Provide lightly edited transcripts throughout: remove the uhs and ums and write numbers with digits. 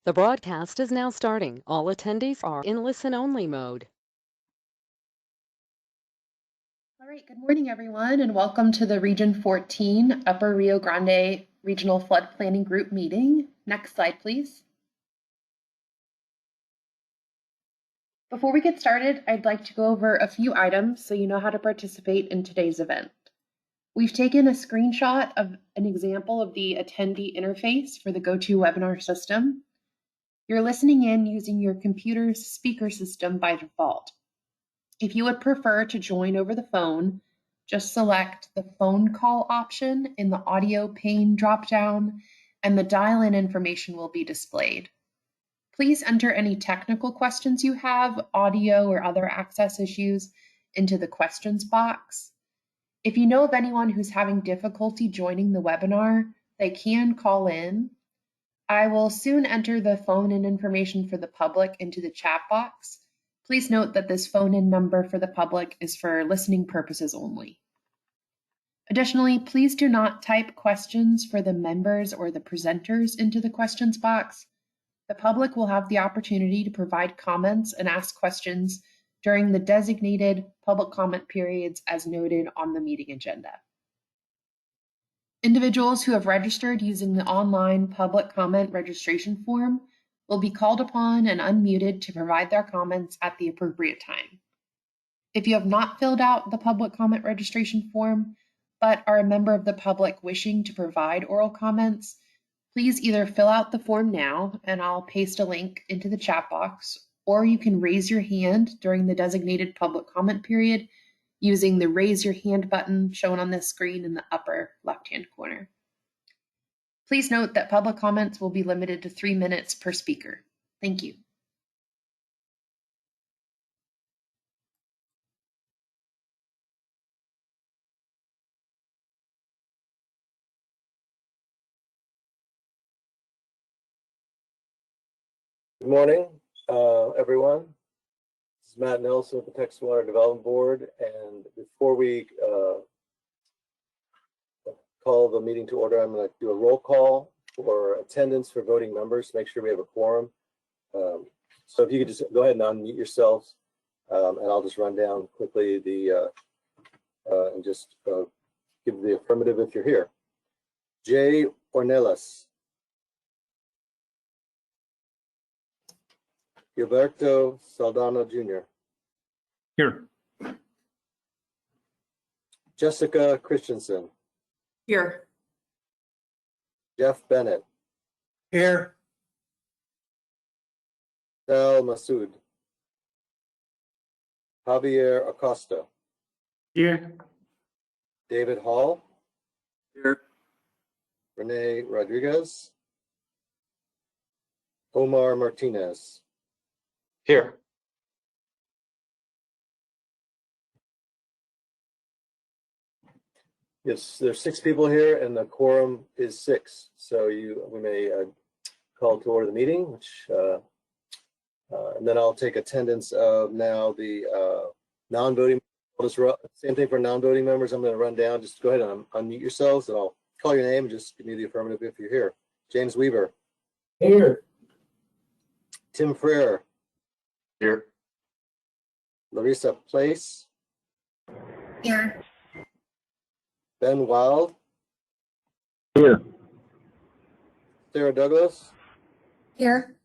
The broadcast is now starting. All attendees are in listen-only mode. All right, good morning, everyone, and welcome to the Region 14 Upper Rio Grande Regional Flood Planning Group meeting. Next slide, please. Before we get started, I'd like to go over a few items so you know how to participate in today's event. We've taken a screenshot of an example of the attendee interface for the GoToWebinar system. You're listening in using your computer's speaker system by default. If you would prefer to join over the phone, just select the phone call option in the audio pane dropdown, and the dial-in information will be displayed. Please enter any technical questions you have, audio or other access issues, into the questions box. If you know of anyone who's having difficulty joining the webinar, they can call in. I will soon enter the phone-in information for the public into the chat box. Please note that this phone-in number for the public is for listening purposes only. Additionally, please do not type questions for the members or the presenters into the questions box. The public will have the opportunity to provide comments and ask questions during the designated public comment periods as noted on the meeting agenda. Individuals who have registered using the online public comment registration form will be called upon and unmuted to provide their comments at the appropriate time. If you have not filled out the public comment registration form, but are a member of the public wishing to provide oral comments, please either fill out the form now, and I'll paste a link into the chat box, or you can raise your hand during the designated public comment period using the raise your hand button shown on this screen in the upper left-hand corner. Please note that public comments will be limited to 3 minutes per speaker. Thank you. Good morning, everyone. This is Matt Nelson with the Texas Water Development Board, and before we call the meeting to order, I'm going to do a roll call for attendance for voting members to make sure we have a quorum. So if you could just go ahead and unmute yourselves, and I'll just run down quickly and just give the affirmative if you're here. Jay Ornelas. Gilberto Saldana Jr. Here. Jessica Christensen. Here. Jeff Bennett. Here. Sal Masood. Javier Acosta. Here. David Hall. Here. Renee Rodriguez. Omar Martinez. Here. Yes, there's 6 people here and the quorum is 6. So we may call to order the meeting, which and then I'll take attendance of now the non-voting. I'll just same thing for non-voting members. I'm going to run down. Just go ahead and unmute yourselves, and I'll call your name and just give me the affirmative if you're here. James Weaver. Here. Tim Frere. Here. Larissa Place. Here. Ben Wild. Here. Sarah Douglas. Here.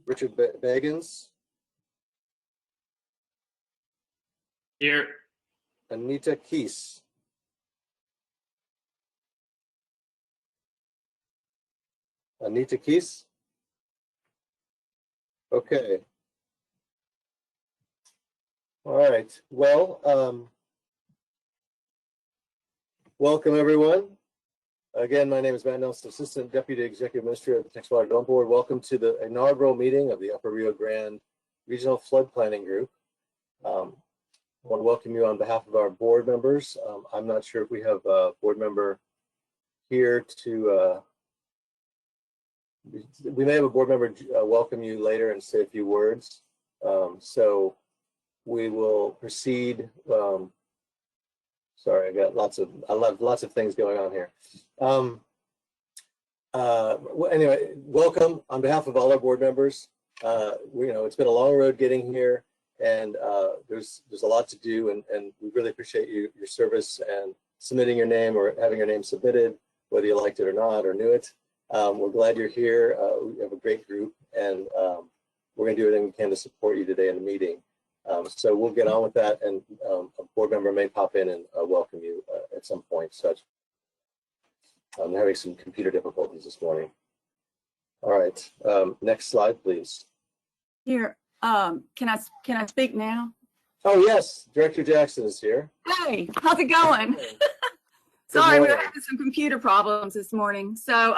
Richard Bagans. Here. Anita Keese. Anita Keese. Okay. All right. Well, welcome everyone. Again, my name is Matt Nelson, Assistant Deputy Executive Administrator of the Texas Water Development Board. Welcome to the inaugural meeting of the Upper Rio Grande Regional Flood Planning Group. I want to welcome you on behalf of our board members. I'm not sure if we have a board member here to we may have a board member welcome you later and say a few words. So we will proceed. Sorry, I got lots of things going on here. Well, anyway, welcome on behalf of all our board members. It's been a long road getting here, and there's a lot to do, and we really appreciate your service and submitting your name or having your name submitted, whether you liked it or not or knew it. We're glad you're here. We have a great group, and we're going to do everything we can to support you today in the meeting. So we'll get on with that, and a board member may pop in and welcome you at some point. So I'm having some computer difficulties this morning. All right, next slide, please. Here, can I speak now? Oh yes, Director Jackson is here. Hey, how's it going? Sorry, we're having some computer problems this morning. So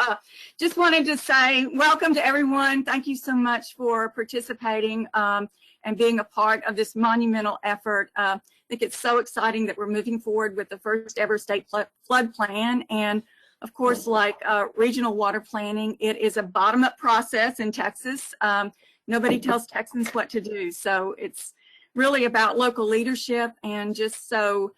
just wanted to say welcome to everyone. Thank you so much for participating and being a part of this monumental effort. I think it's so exciting that we're moving forward with the first ever state flood plan. And of course, like regional water planning, it is a bottom-up process in Texas. Nobody tells Texans what to do. So it's really about local leadership, and just so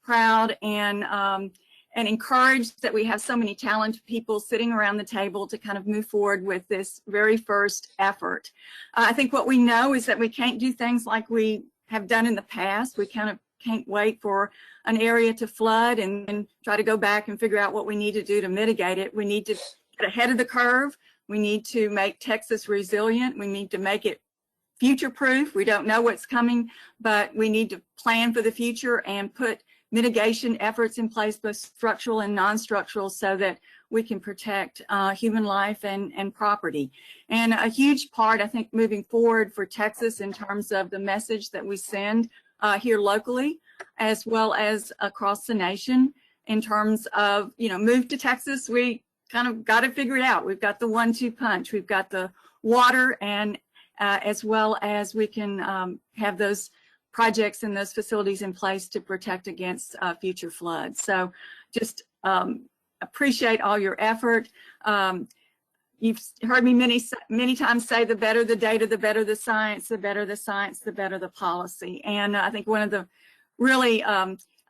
proud and encouraged that we have so many talented people sitting around the table to kind of move forward with this very first effort. I think what we know is that we can't do things like we have done in the past. We kind of can't wait for an area to flood and try to go back and figure out what we need to do to mitigate it. We need to get ahead of the curve. We need to make Texas resilient. We need to make it future-proof. We don't know what's coming, but we need to plan for the future and put mitigation efforts in place, both structural and non-structural, so that we can protect human life and property. And a huge part, I think, moving forward for Texas in terms of the message that we send here locally, as well as across the nation, in terms of, move to Texas, we kind of got to figure it out. We've got the 1-2 punch. We've got the water, and as well as we can have those projects and those facilities in place to protect against future floods. So just appreciate all your effort. You've heard me many times say the better the data, the better the science, the better the science, the better the policy. And I think one of the really,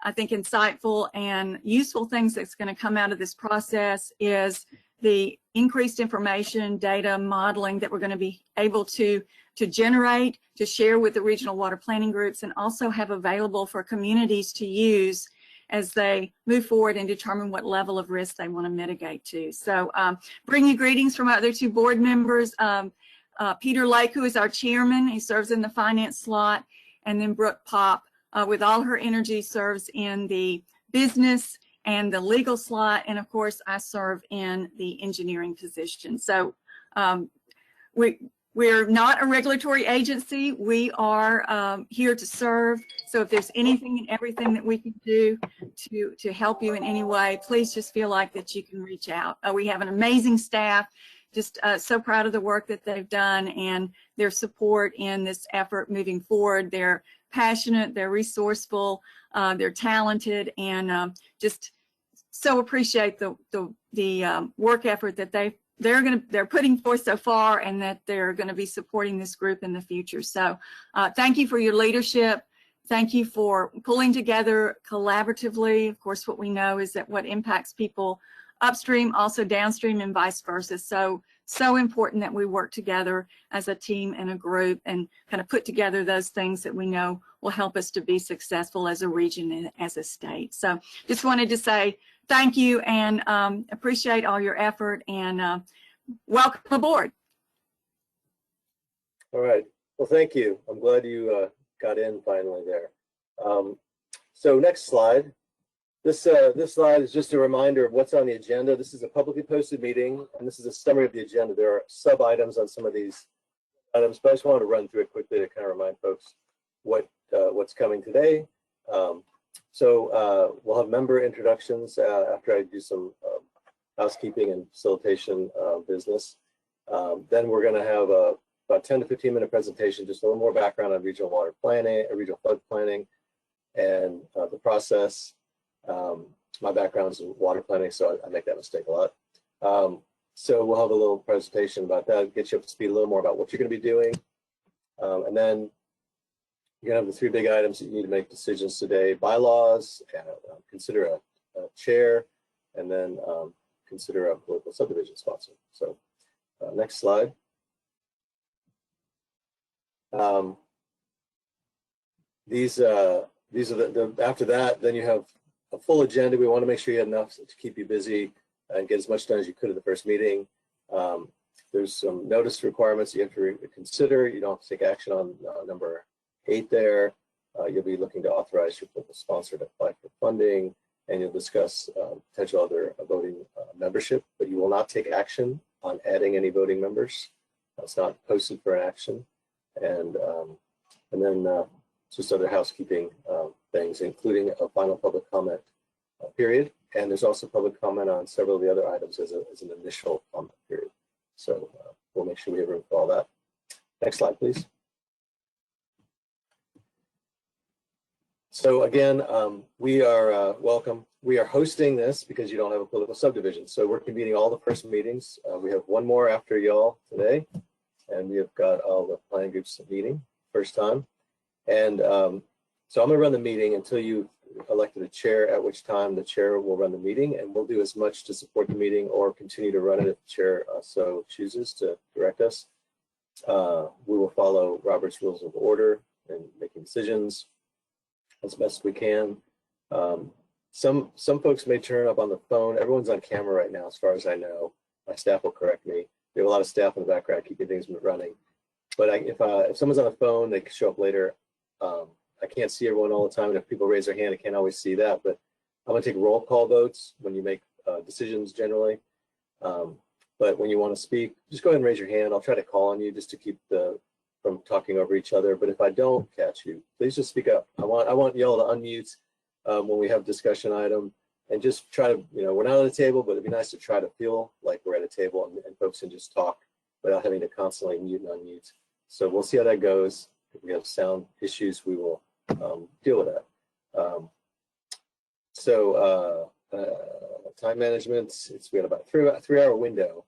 insightful and useful things that's going to come out of this process is the increased information, data, modeling that we're going to be able to generate, to share with the regional water planning groups, and also have available for communities to use as they move forward and determine what level of risk they want to mitigate to. So bring you greetings from our other two board members, Peter Lake, who is our chairman. He serves in the finance slot, and then Brooke Pop, with all her energy, serves in the business and the legal slot, and of course I serve in the engineering position. So we're not a regulatory agency. We are here to serve. So if there's anything and everything that we can do to help you in any way, please just feel like that you can reach out. We have an amazing staff. Just so proud of the work that they've done and their support in this effort moving forward. They're passionate, they're resourceful, they're talented, and just so appreciate the work effort that they're putting forth so far, and that they're going to be supporting this group in the future. So thank you for your leadership. Thank you for pulling together collaboratively. Of course, what we know is that what impacts people upstream, also downstream, and vice versa. So important that we work together as a team and a group and kind of put together those things that we know will help us to be successful as a region and as a state. So just wanted to say thank you and appreciate all your effort, and welcome aboard. All right. Well, thank you. I'm glad you got in finally there. So next slide. This slide is just a reminder of what's on the agenda. This is a publicly posted meeting, and this is a summary of the agenda. There are sub-items on some of these items, but I just wanted to run through it quickly to kind of remind folks what's coming today. So we'll have member introductions after I do some housekeeping and facilitation business. Then we're going to have about 10 to 15 minute presentation, just a little more background on regional water planning, regional flood planning, and the process. My background is in water planning, so I make that mistake a lot. So we'll have a little presentation about that, get you up to speed a little more about what you're going to be doing. And then you're going to have the three big items that you need to make decisions today: bylaws, consider a chair, and then consider a political subdivision sponsor. So next slide. These are after that, then you have a full agenda. We want to make sure you have enough to keep you busy and get as much done as you could at the first meeting. There's some notice requirements you have to consider. You don't have to take action on number 8 there. You'll be looking to authorize your political sponsor to apply for funding, and you'll discuss potential other voting membership, but you will not take action on adding any voting members. It's not posted for an action. And then just other housekeeping things, including a final public comment period. And there's also public comment on several of the other items as an initial comment period. So we'll make sure we have room for all that. Next slide, please. So again, we are welcome. We are hosting this because you don't have a political subdivision. So we're convening all the first meetings. We have one more after y'all today, and we have got all the planning groups meeting first time. And so I'm going to run the meeting until you've elected a chair, at which time the chair will run the meeting, and we'll do as much to support the meeting or continue to run it if the chair so chooses to direct us. We will follow Robert's Rules of Order and making decisions as best we can. Some folks may turn up on the phone. Everyone's on camera right now, as far as I know. My staff will correct me. We have a lot of staff in the background keeping things running. But if someone's on the phone, they can show up later. I can't see everyone all the time, and if people raise their hand, I can't always see that. But I'm going to take roll call votes when you make decisions generally. But when you want to speak, just go ahead and raise your hand. I'll try to call on you just to keep from talking over each other. But if I don't catch you, please just speak up. I want y'all to unmute when we have discussion item, and just try to, we're not at a table, but it'd be nice to try to feel like we're at a table and folks can just talk without having to constantly mute and unmute. So we'll see how that goes. If we have sound issues, we will deal with that. Time management, we have about a 3-hour window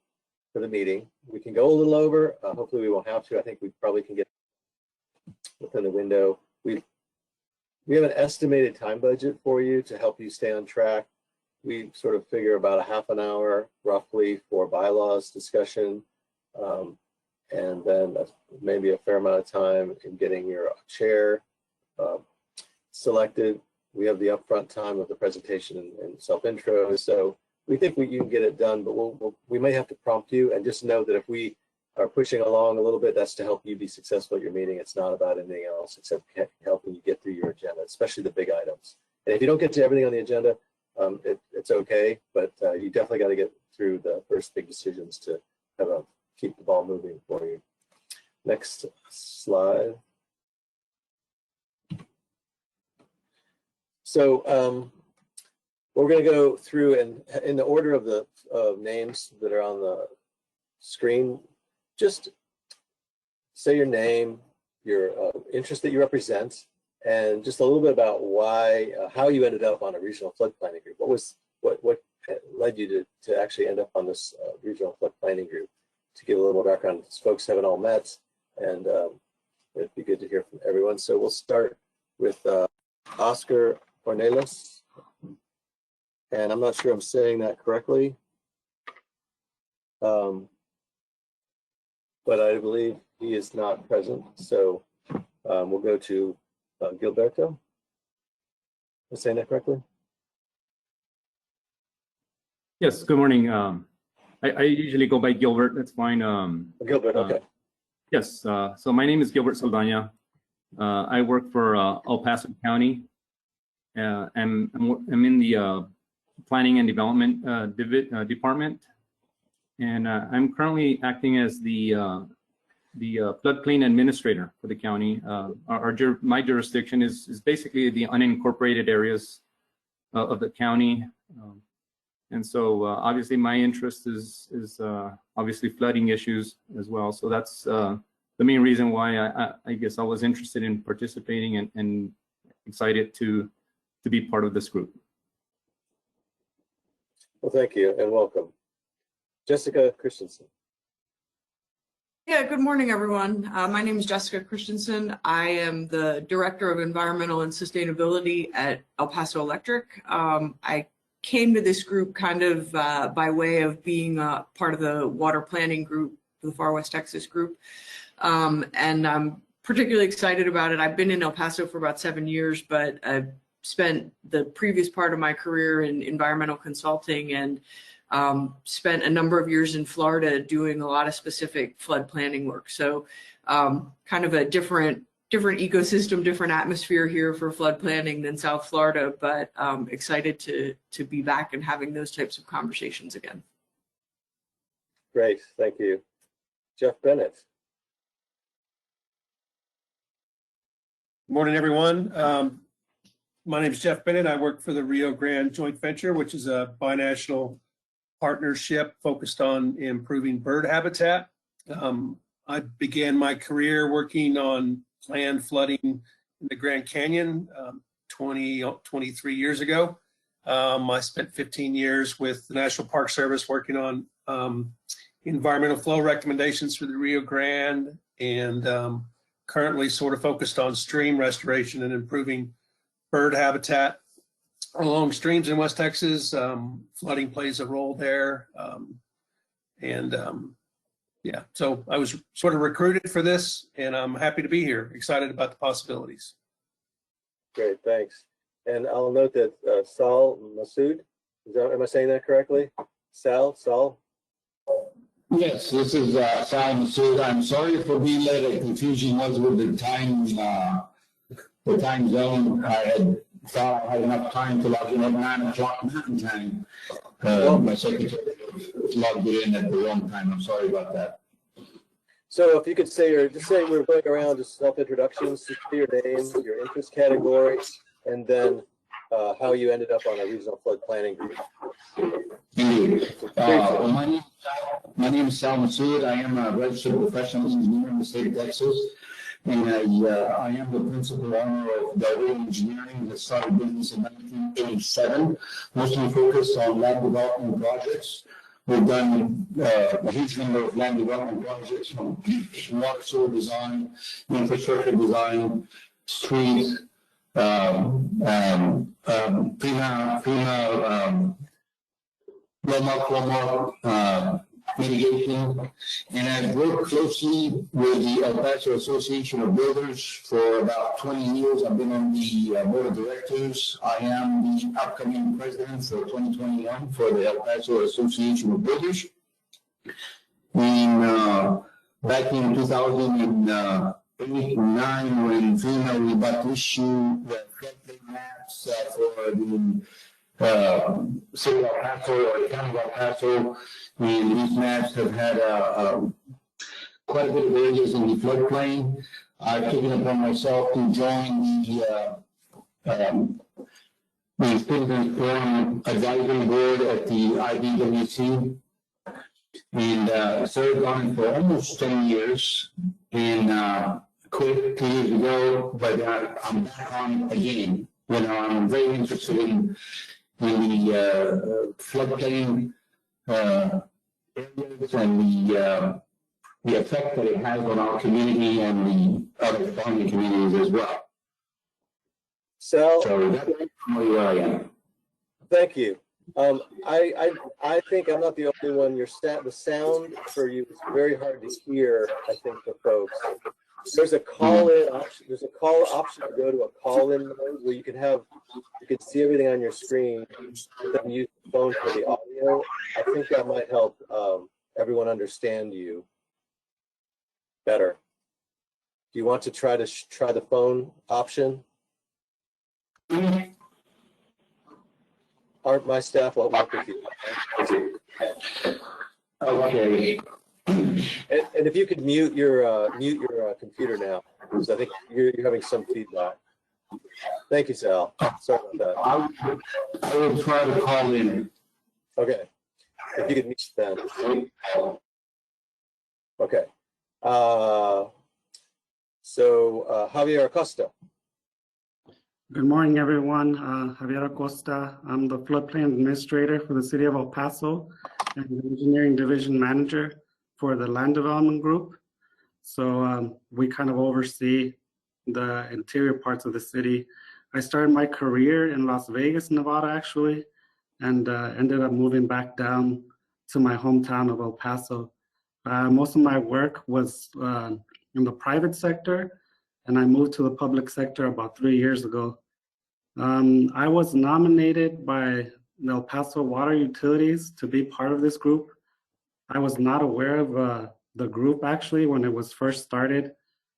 for the meeting. We can go a little over. Hopefully we won't have to. I think we probably can get within the window. We have an estimated time budget for you to help you stay on track. We sort of figure about a half an hour roughly for bylaws discussion, and then maybe a fair amount of time in getting your chair selected. We have the upfront time of the presentation and self-intro. So we think you can get it done, but we may have to prompt you, and just know that if we are pushing along a little bit, that's to help you be successful at your meeting. It's not about anything else except helping you get through your agenda, especially the big items. And if you don't get to everything on the agenda, it's okay, but you definitely got to get through the first big decisions to keep the ball moving for you. Next slide. So we're going to go through, and in the order of the names that are on the screen, just say your name, your interest that you represent, and just a little bit about why, how you ended up on a regional flood planning group. What led you to actually end up on this regional flood planning group? To give a little more background, these folks haven't all met, and it'd be good to hear from everyone. So we'll start with Oscar Cornelis, and I'm not sure I'm saying that correctly, but I believe he is not present. So we'll go to Gilberto. Am I saying that correctly? Yes, good morning. I usually go by Gilbert, that's fine. Gilbert, okay. Yes, so my name is Gilbert Saldana. I work for El Paso County. I'm in the Planning and Development Department. And I'm currently acting as the floodplain administrator for the county. My jurisdiction is basically the unincorporated areas of the county. And so obviously my interest is obviously flooding issues as well. So that's the main reason why I guess I was interested in participating and excited to be part of this group. Well, thank you and welcome. Jessica Christensen. Yeah, good morning, everyone. My name is Jessica Christensen. I am the Director of Environmental and Sustainability at El Paso Electric. I came to this group kind of by way of being part of the water planning group, the Far West Texas group. And I'm particularly excited about it. I've been in El Paso for about 7 years, but I've spent the previous part of my career in environmental consulting and spent a number of years in Florida doing a lot of specific flood planning work. So kind of a different ecosystem, different atmosphere here for flood planning than South Florida, but excited to be back and having those types of conversations again. Great, thank you. Jeff Bennett. Good morning, everyone. My name is Jeff Bennett. I work for the Rio Grande joint venture, which is a binational partnership focused on improving bird habitat. I began my career working on planned flooding in the Grand Canyon 23 years ago. I spent 15 years with the National Park Service working on environmental flow recommendations for the Rio Grande, and currently sort of focused on stream restoration and improving bird habitat along streams in West Texas. Flooding plays a role there. Yeah, so I was sort of recruited for this, and I'm happy to be here, excited about the possibilities. Great, thanks. And I'll note that Sal Masood, am I saying that correctly? Sal? Yes, this is Sal Masood. I'm sorry for being late. The confusion was with the time zone. I had thought I had enough time to log in at 9 o'clock Mountain Time. My secretary logged it in at the wrong time. I'm sorry about that. So if you could say, or just say we're going around, just self-introductions, just your name, your interest category, and then how you ended up on a regional flood planning group. My name is Sal Masood. I am a registered professional engineer in the state of Texas. And I am the principal owner of Rio Engineering that started business in 1987, mostly focused on land development projects. We've done a huge number of land development projects, from water sewer design, infrastructure design, streets, mitigation, and I've worked closely with the El Paso Association of Builders for about 20 years. I've been on the board of directors. I am the upcoming president for 2021 for the El Paso Association of Builders. Back in 2008 and 9, when FEMA was about to issue the floodplain maps for the city of El Paso or county of El Paso, and these maps have had quite a bit of areas in the floodplain. I've taken it upon myself to join the Citizens Forum Advisory Board at the IBWC, and served on it for almost 10 years, and quit 2 years ago, but I'm back on it again. You know, I'm very interested in the floodplain areas and the effect that it has on our community and the other farming communities as well. Sal, So that's where I am. thank you. I think I'm not the only one. The sound for you is very hard to hear, I think, for folks. There's a call-in option. There's a call option to go to a call-in mode where you can see everything on your screen, but then use the phone for the audio. I think that might help everyone understand you better. Do you want to try the phone option? My staff won't work with you. Okay. And if you could mute your computer now, because I think you're having some feedback. Thank you, Sal. Sorry about that. I will try to call in. Okay. If you could mute then. Okay. So Javier Acosta. Good morning, everyone. Javier Acosta. I'm the floodplain administrator for the city of El Paso and the engineering division manager for the land development group. So we kind of oversee the interior parts of the city. I started my career in Las Vegas, Nevada, actually, and ended up moving back down to my hometown of El Paso. Most of my work was in the private sector, and I moved to the public sector about 3 years ago. I was nominated by the El Paso Water Utilities to be part of this group. I was not aware of the group actually when it was first started.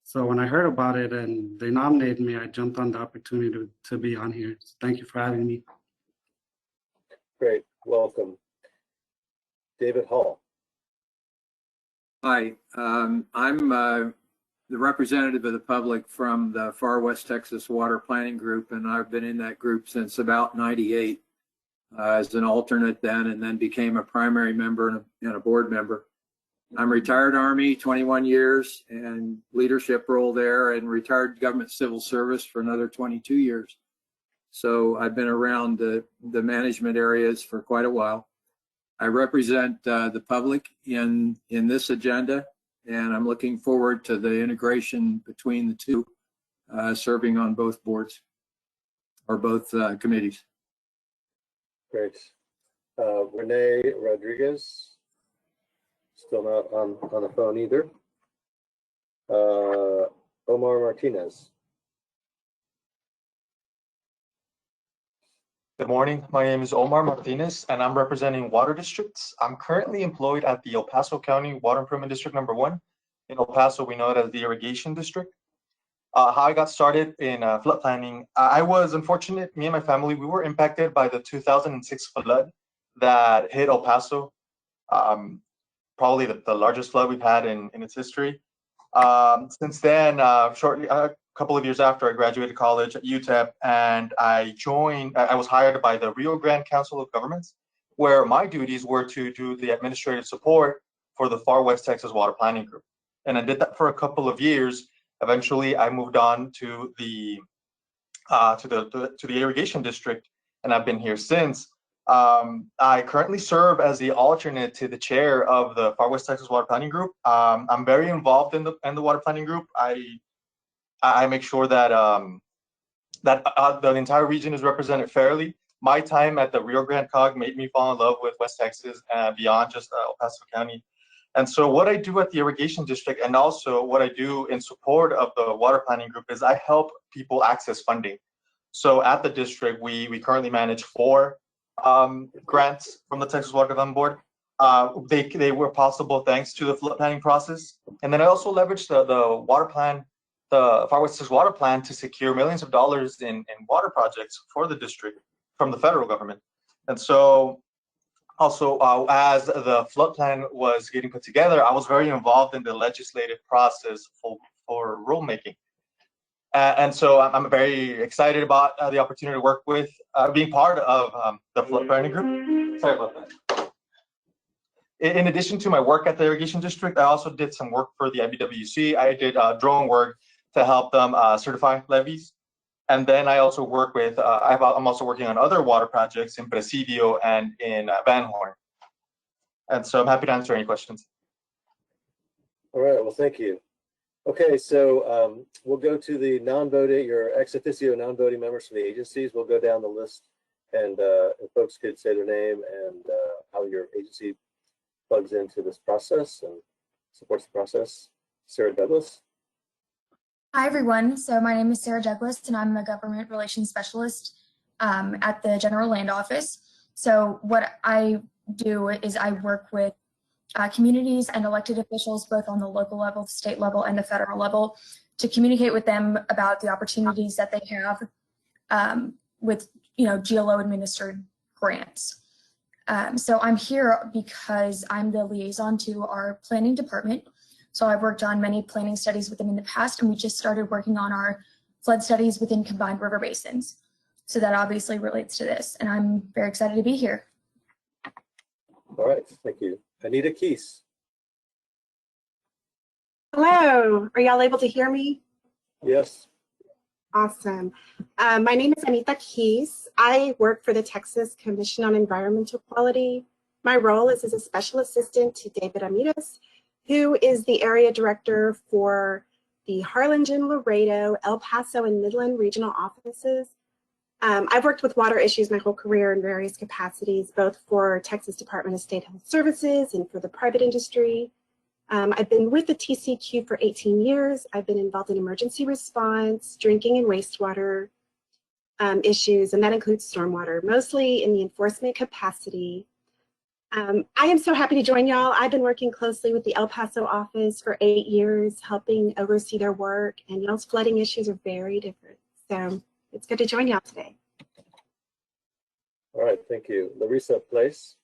So when I heard about it and they nominated me, I jumped on the opportunity to be on here. So thank you for having me. Great, welcome. David Hall. Hi, I'm the representative of the public from the Far West Texas Water Planning Group, and I've been in that group since about '98 as an alternate then, and then became a primary member and a board member. I'm retired Army, 21 years, and leadership role there, and retired government civil service for another 22 years. So I've been around the management areas for quite a while. I represent the public in this agenda, and I'm looking forward to the integration between the two, serving on both boards or both committees. Great. Renee Rodriguez, still not on the phone either. Omar Martinez. Good morning. My name is Omar Martinez, and I'm representing water districts. I'm currently employed at the El Paso County Water Improvement District number 1. In El Paso, we know it as the Irrigation District. How I got started in flood planning, I was unfortunate, me and my family, we were impacted by the 2006 flood that hit El Paso, probably the largest flood we've had in its history. Since then, shortly, a couple of years after I graduated college at UTEP, and I was hired by the Rio Grande Council of Governments, where my duties were to do the administrative support for the Far West Texas Water Planning Group. And I did that for a couple of years. Eventually, I moved on to the Irrigation District, and I've been here since. I currently serve as the alternate to the chair of the Far West Texas Water Planning Group. I'm very involved in the Water Planning Group. I make sure that the entire region is represented fairly. My time at the Rio Grande COG made me fall in love with West Texas and beyond just El Paso County. And so what I do at the Irrigation District, and also what I do in support of the Water Planning Group, is I help people access funding. So at the district, we currently manage 4 grants from the Texas Water Development Board. They were possible thanks to the flood planning process. And then I also leveraged the water plan, the Far West Texas Water Plan, to secure millions of dollars in water projects for the district from the federal government. And so also, as the flood plan was getting put together, I was very involved in the legislative process for rulemaking. And so I'm very excited about the opportunity to work with, being part of the flood planning group. Sorry about that. In addition to my work at the Irrigation District, I also did some work for the IBWC. I did drone work to help them certify levees. And then I also work with, I'm also working on other water projects in Presidio and in Van Horn. And so I'm happy to answer any questions. All right, well, thank you. Okay, so we'll go to the non-voting, your ex officio non-voting members from the agencies. We'll go down the list, and if folks could say their name and how your agency plugs into this process and supports the process. Sarah Douglas. Hi, everyone. So my name is Sarah Douglas, and I'm a government relations specialist at the General Land Office. So what I do is I work with communities and elected officials, both on the local level, state level, and the federal level, to communicate with them about the opportunities that they have with, GLO administered grants. So I'm here because I'm the liaison to our planning department. So I've worked on many planning studies with them in the past, and we just started working on our flood studies within combined river basins. So that obviously relates to this, and I'm very excited to be here. All right, thank you. Anita Keese. Hello, are y'all able to hear me? Yes. Awesome. My name is Anita Keese. I work for the Texas Commission on Environmental Quality. My role is as a special assistant to David Ramirez, who is the area director for the Harlingen, Laredo, El Paso, and Midland regional offices. I've worked with water issues my whole career in various capacities, both for Texas Department of State Health Services and for the private industry. I've been with the TCQ for 18 years. I've been involved in emergency response, drinking and wastewater issues, and that includes stormwater, mostly in the enforcement capacity. I am so happy to join y'all. I've been working closely with the El Paso office for 8 years, helping oversee their work, and y'all's flooding issues are very different. So it's good to join y'all today. All right, thank you. Larissa Place.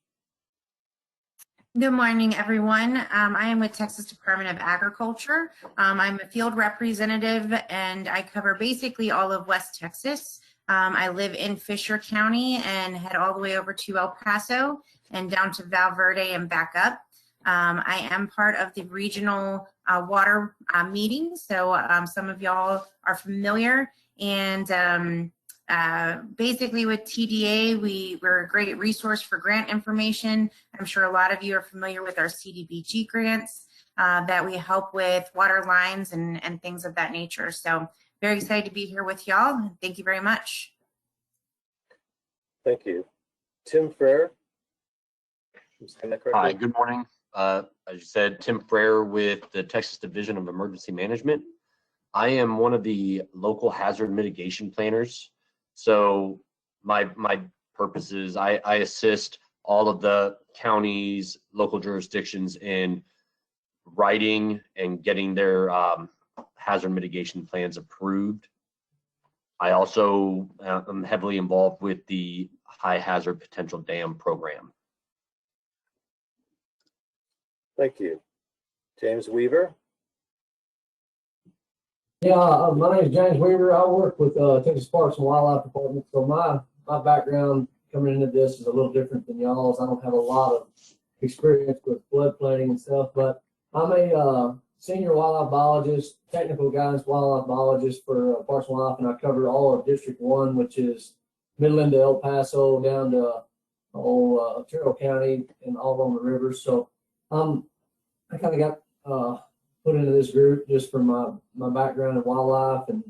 Good morning, everyone. I am with Texas Department of Agriculture. I'm a field representative and I cover basically all of West Texas. I live in Fisher County and head all the way over to El Paso and down to Val Verde and back up. I am part of the regional water meeting, so some of y'all are familiar. And basically with TDA, we're a great resource for grant information. I'm sure a lot of you are familiar with our CDBG grants that we help with water lines and things of that nature. So very excited to be here with y'all. Thank you very much. Thank you. Tim Frere. I'm saying that correctly? Hi, good morning. As you said, Tim Frere with the Texas Division of Emergency Management. I am one of the local hazard mitigation planners. So my purpose is I assist all of the counties, local jurisdictions in writing and getting their hazard mitigation plans approved. I also am heavily involved with the High Hazard Potential Dam program. Thank you. James Weaver. Yeah, my name is James Weaver. I work with Texas Parks and Wildlife Department. So my background coming into this is a little different than y'all's. I don't have a lot of experience with floodplain and stuff, but I'm a senior wildlife biologist, technical guidance wildlife biologist for Parks and Wildlife, and I cover all of District 1, which is Midland to El Paso down to Otero County and all along the rivers. So I kind of got put into this group just from my background in wildlife and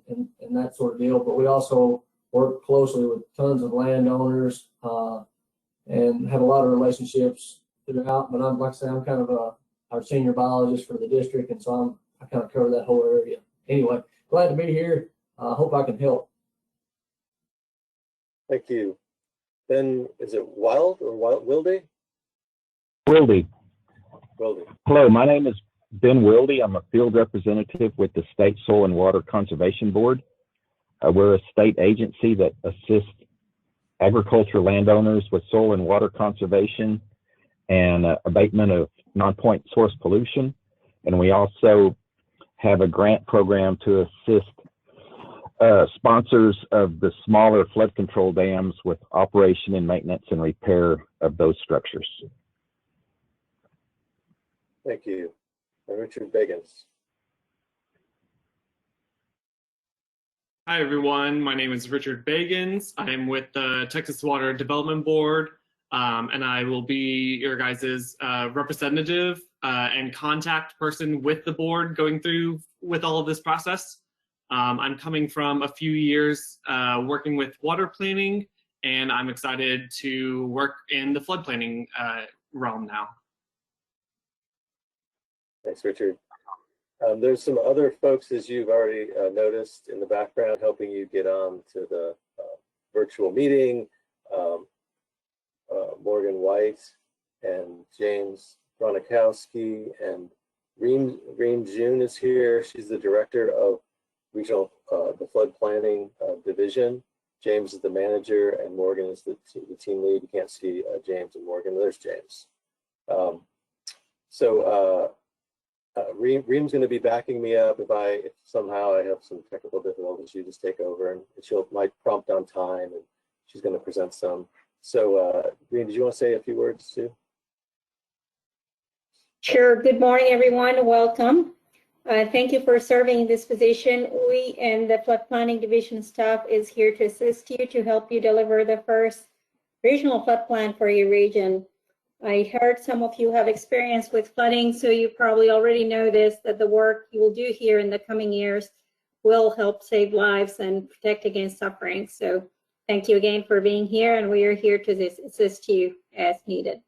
that sort of deal. But we also work closely with tons of landowners and have a lot of relationships throughout. But like I say, I'm kind of our senior biologist for the district, and so I kind of cover that whole area. Anyway, glad to be here. Hope I can help. Thank you. Then is it Wilde or Wilde? Wilde. Wilde. Hello, my name is Ben Wilde. I'm a field representative with the State Soil and Water Conservation Board. We're a state agency that assists agriculture landowners with soil and water conservation and abatement of non-point source pollution. And we also have a grant program to assist sponsors of the smaller flood control dams with operation and maintenance and repair of those structures. Thank you. And Richard Bagans. Hi, everyone. My name is Richard Bagans. I am with the Texas Water Development Board, and I will be your guys' representative and contact person with the board going through with all of this process. I'm coming from a few years working with water planning, and I'm excited to work in the flood planning realm now. Thanks, Richard. There's some other folks, as you've already noticed in the background, helping you get on to the virtual meeting. Morgan White and James Bronikowski, and Reem June is here. She's the director of regional, the flood planning division. James is the manager, and Morgan is the team lead. You can't see James and Morgan. There's James. Reem's going to be backing me up if somehow I have some technical difficulties. You just take over, and might prompt on time, and she's going to present some. So, Reem, did you want to say a few words too? Sure. Good morning, everyone. Welcome. Thank you for serving in this position. We and the flood planning division staff is here to assist you, to help you deliver the first regional flood plan for your region. I heard some of you have experience with flooding, so you probably already know this, that the work you will do here in the coming years will help save lives and protect against suffering. So Thank you again for being here, and we are here to assist you as needed.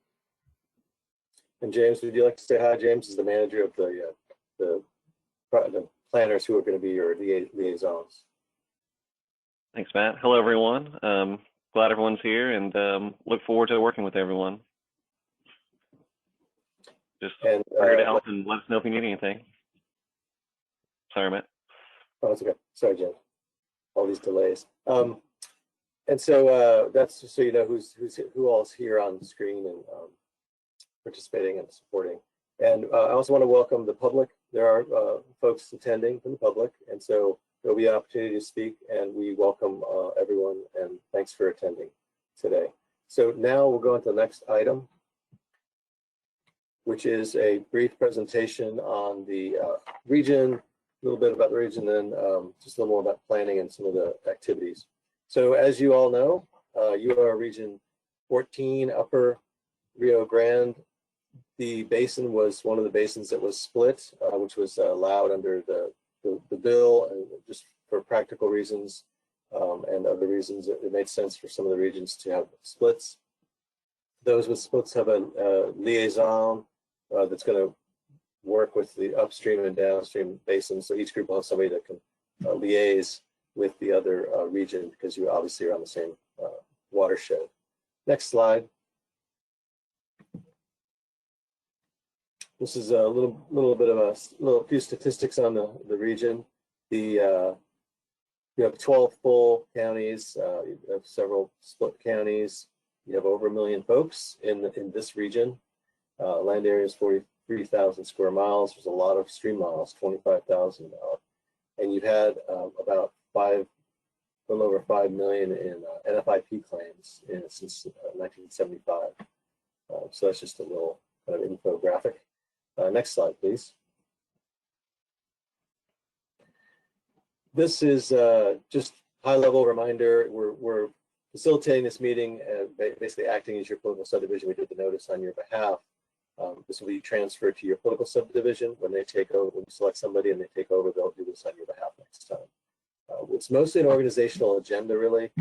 And James, would you like to say hi? James is the manager of the planners who are going to be your liaisons. Thanks, Matt. Hello, everyone. Glad everyone's here and look forward to working with everyone. Just here to help and let us know if you need anything. Sorry, Matt. Oh, that's okay. Sorry, James. All these delays. And so that's just so you know who all is here on the screen and participating and supporting. And I also want to welcome the public. There are folks attending from the public, and so there'll be an opportunity to speak, and we welcome everyone, and thanks for attending today. So now we'll go on to the next item, which is a brief presentation on the region, a little bit about the region, then just a little more about planning and some of the activities. So as you all know, you are Region 14, Upper Rio Grande. The basin was one of the basins that was split, which was allowed under the bill, and just for practical reasons and other reasons, it made sense for some of the regions to have splits. Those with splits have a liaison that's going to work with the upstream and downstream basins. So each group will have somebody that can liaise with the other region, because you obviously are on the same watershed. Next slide. This is a little bit of a few statistics on the region. You have 12 full counties. You have several split counties. You have over 1 million folks in this region. Land area is 43,000 square miles. There's a lot of stream miles, 25,000. And you've had about a little over 5 million in NFIP claims since 1975. So that's just a little kind of infographic. Next slide, please. This is just high-level reminder. We're facilitating this meeting and basically acting as your political subdivision. We did the notice on your behalf. This will be transferred to your political subdivision when they take over. When you select somebody and they take over, they'll do this on your behalf next time. It's mostly an organizational agenda, really.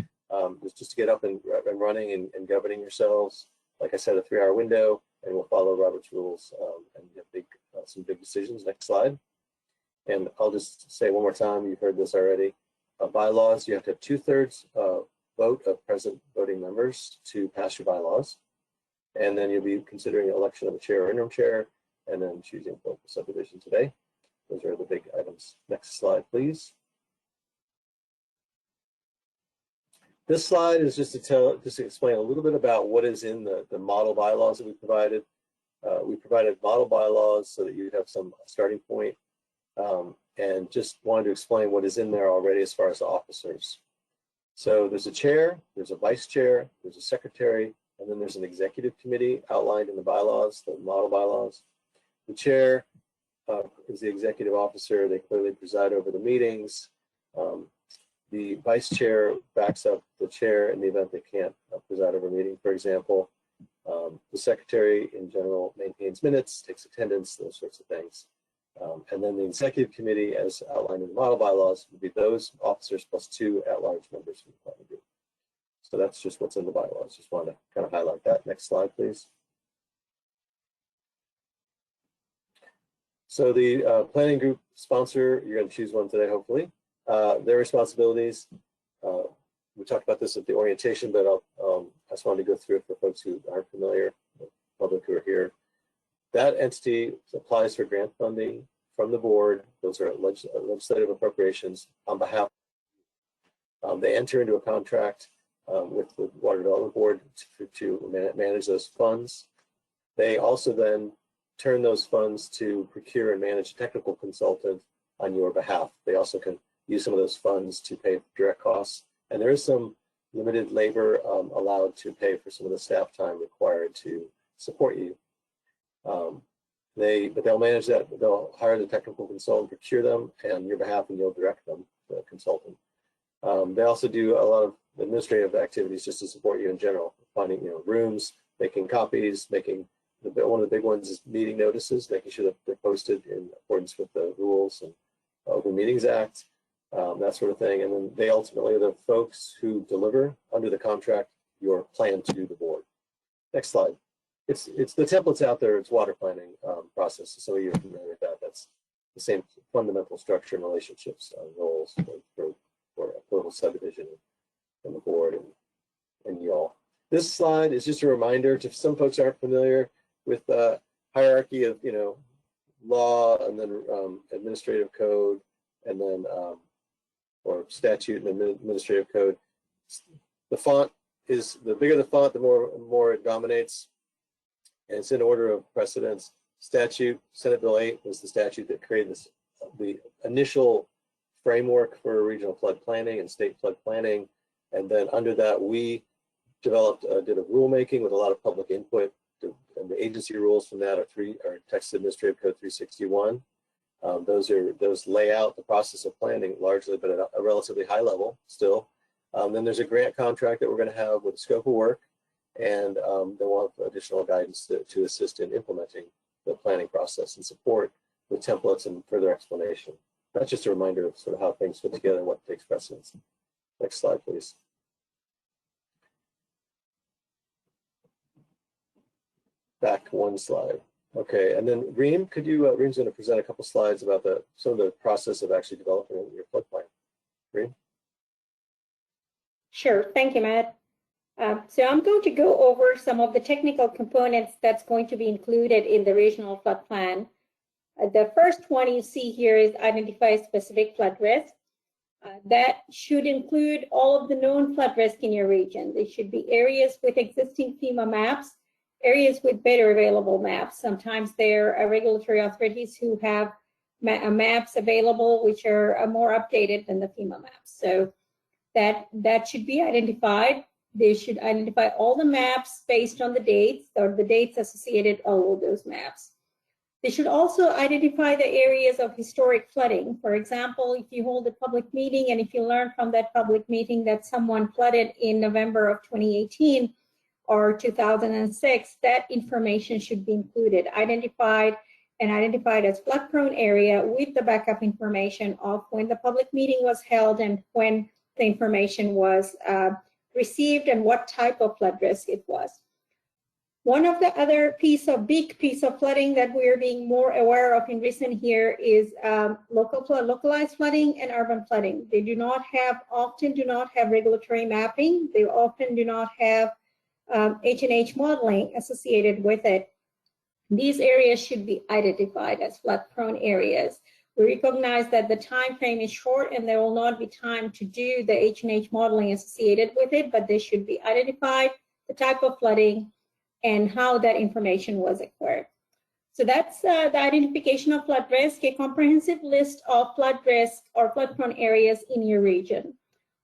It's just to get up and running and governing yourselves. Like I said, a 3-hour window, and we'll follow Robert's rules and get some big decisions. Next slide. And I'll just say one more time, you've heard this already. Bylaws, you have to have 2/3 vote of present voting members to pass your bylaws. And then you'll be considering the election of a chair or interim chair, and then choosing political subdivision today. Those are the big items. Next slide, please. This slide is just to explain a little bit about what is in the model bylaws that we provided. We provided model bylaws so that you'd have some starting point, and just wanted to explain what is in there already as far as the officers. So there's a chair, there's a vice chair, there's a secretary, and then there's an executive committee outlined in the bylaws, the model bylaws. The chair is the executive officer. They clearly preside over the meetings. The vice chair backs up the chair in the event they can't preside over a meeting, for example. The secretary, in general, maintains minutes, takes attendance, those sorts of things. And then the executive committee, as outlined in the model bylaws, would be those officers plus 2 at-large members from the planning group. So that's just what's in the bylaws. Just wanted to kind of highlight that. Next slide, please. So the planning group sponsor, you're going to choose one today, hopefully. Their responsibilities, we talked about this at the orientation, but I just wanted to go through it for folks who aren't familiar, the public who are here. That entity applies for grant funding from the board. Those are legislative appropriations on behalf. They enter into a contract with the Water Development Board to manage those funds. They also then turn those funds to procure and manage a technical consultant on your behalf. They also can use some of those funds to pay direct costs. And there is some limited labor allowed to pay for some of the staff time required to support you. But they'll manage that. They'll hire the technical consultant, procure them on your behalf, and you'll direct them, the consultant. They also do a lot of administrative activities just to support you in general, finding rooms, making copies, making one of the big ones is meeting notices, making sure that they're posted in accordance with the rules and Open Meetings Act, that sort of thing. And then they ultimately are the folks who deliver on under the contract your plan to the board. Next slide. It's the templates out there. It's water planning process. So you're familiar with that. That's the same fundamental structure and relationships, roles for a political subdivision and the board and you all. This slide is just a reminder to some folks who aren't familiar with the hierarchy of, law and then administrative code and then or statute and administrative code. The font is, the bigger the font, the more it dominates. And it's in order of precedence. Statute, Senate Bill 8 was the statute that created the initial framework for regional flood planning and state flood planning. And then under that, we developed, did a rulemaking with a lot of public input. And the agency rules from that are Texas Administrative Code 361. Those lay out the process of planning largely, but at a relatively high level still. Then there's a grant contract that we're going to have with scope of work, and then we'll have additional guidance to assist in implementing the planning process and support with templates and further explanation. That's just a reminder of sort of how things fit together and what takes precedence. Next slide, please. Back one slide. Okay, and then Reem, could you, Reem's going to present a couple slides about some of the process of actually developing your flood plan. Reem? Sure, thank you, Matt. So I'm going to go over some of the technical components that's going to be included in the regional flood plan. The first one you see here is identify specific flood risk. That should include all of the known flood risk in your region. They should be areas with existing FEMA maps, areas with better available maps. Sometimes there are regulatory authorities who have maps available which are more updated than the FEMA maps. So that should be identified. They should identify all the maps based on the dates or the dates associated all of those maps. They should also identify the areas of historic flooding. For example, if you hold a public meeting and if you learn from that public meeting that someone flooded in November of 2018 or 2006, that information should be included, identified as flood-prone area with the backup information of when the public meeting was held and when the information was received and what type of flood risk it was. One of the other big piece of flooding that we are being more aware of in recent year is localized flooding and urban flooding. They often do not have regulatory mapping. They often do not have H&H modeling associated with it. These areas should be identified as flood-prone areas. We recognize that the time frame is short and there will not be time to do the H&H modeling associated with it, but they should be identified, the type of flooding, and how that information was acquired. So that's the identification of flood risk, a comprehensive list of flood risk or flood-prone areas in your region.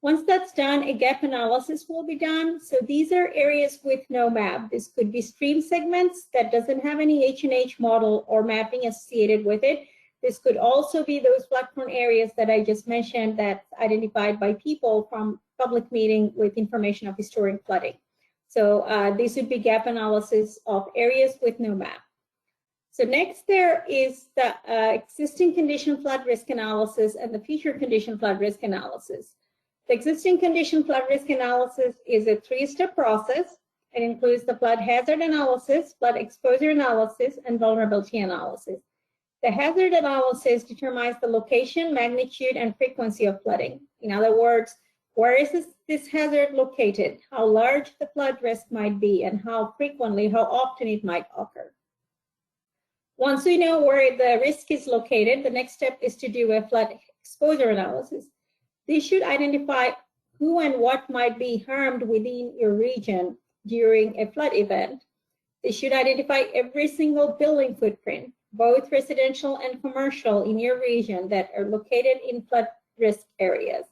Once that's done, a gap analysis will be done. So these are areas with no map. This could be stream segments that doesn't have any H&H model or mapping associated with it. This could also be those flood-prone areas that I just mentioned that's identified by people from public meeting with information of historic flooding. So this would be gap analysis of areas with no map. So next there is the existing condition flood risk analysis and the future condition flood risk analysis. The existing condition flood risk analysis is a 3-step process. It includes the flood hazard analysis, flood exposure analysis, and vulnerability analysis. The hazard analysis determines the location, magnitude, and frequency of flooding. In other words, where is this hazard located, how large the flood risk might be, and how frequently, how often it might occur. Once we know where the risk is located, the next step is to do a flood exposure analysis. This should identify who and what might be harmed within your region during a flood event. They should identify every single building footprint, both residential and commercial in your region that are located in flood risk areas.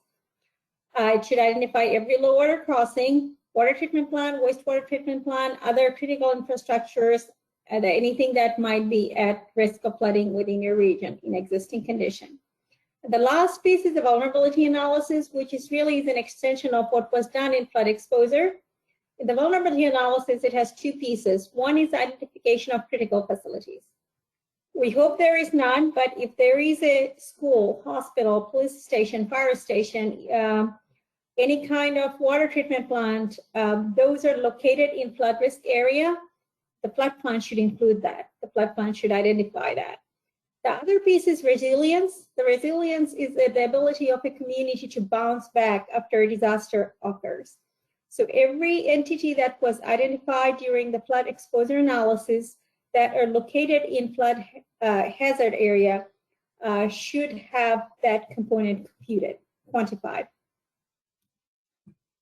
It should identify every low water crossing, water treatment plant, wastewater treatment plant, other critical infrastructures, anything that might be at risk of flooding within your region in existing condition. The last piece is the vulnerability analysis, which is really an extension of what was done in flood exposure. In the vulnerability analysis, it has 2 pieces. One is identification of critical facilities. We hope there is none, but if there is a school, hospital, police station, fire station, any kind of water treatment plant, those are located in flood risk area. The flood plan should include that. The flood plan should identify that. The other piece is resilience. The resilience is the ability of a community to bounce back after a disaster occurs. So every entity that was identified during the flood exposure analysis that are located in flood hazard area should have that component computed, quantified.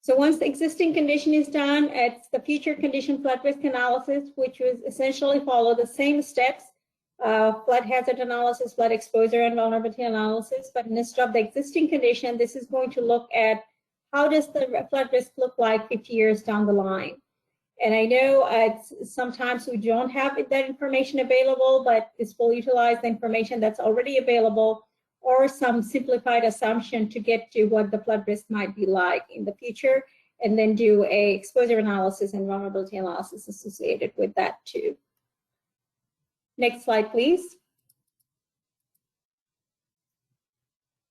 So once the existing condition is done, it's the future condition flood risk analysis, which was essentially follow the same steps, flood hazard analysis, flood exposure, and vulnerability analysis. But instead of the existing condition, this is going to look at how does the flood risk look like 50 years down the line. And I know sometimes we don't have that information available, but this will utilize the information that's already available or some simplified assumption to get to what the flood risk might be like in the future, and then do a exposure analysis and vulnerability analysis associated with that too. Next slide, please.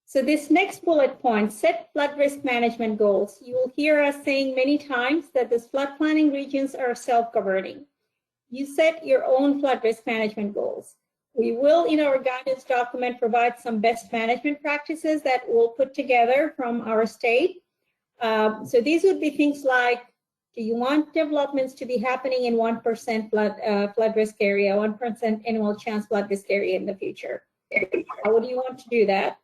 So this next bullet point, set flood risk management goals. You will hear us saying many times that the flood planning regions are self-governing. You set your own flood risk management goals. We will, in our guidance document, provide some best management practices that we'll put together from our state. So these would be things like, do you want developments to be happening in 1% flood risk area, 1% annual chance flood risk area in the future? How would you want to do that?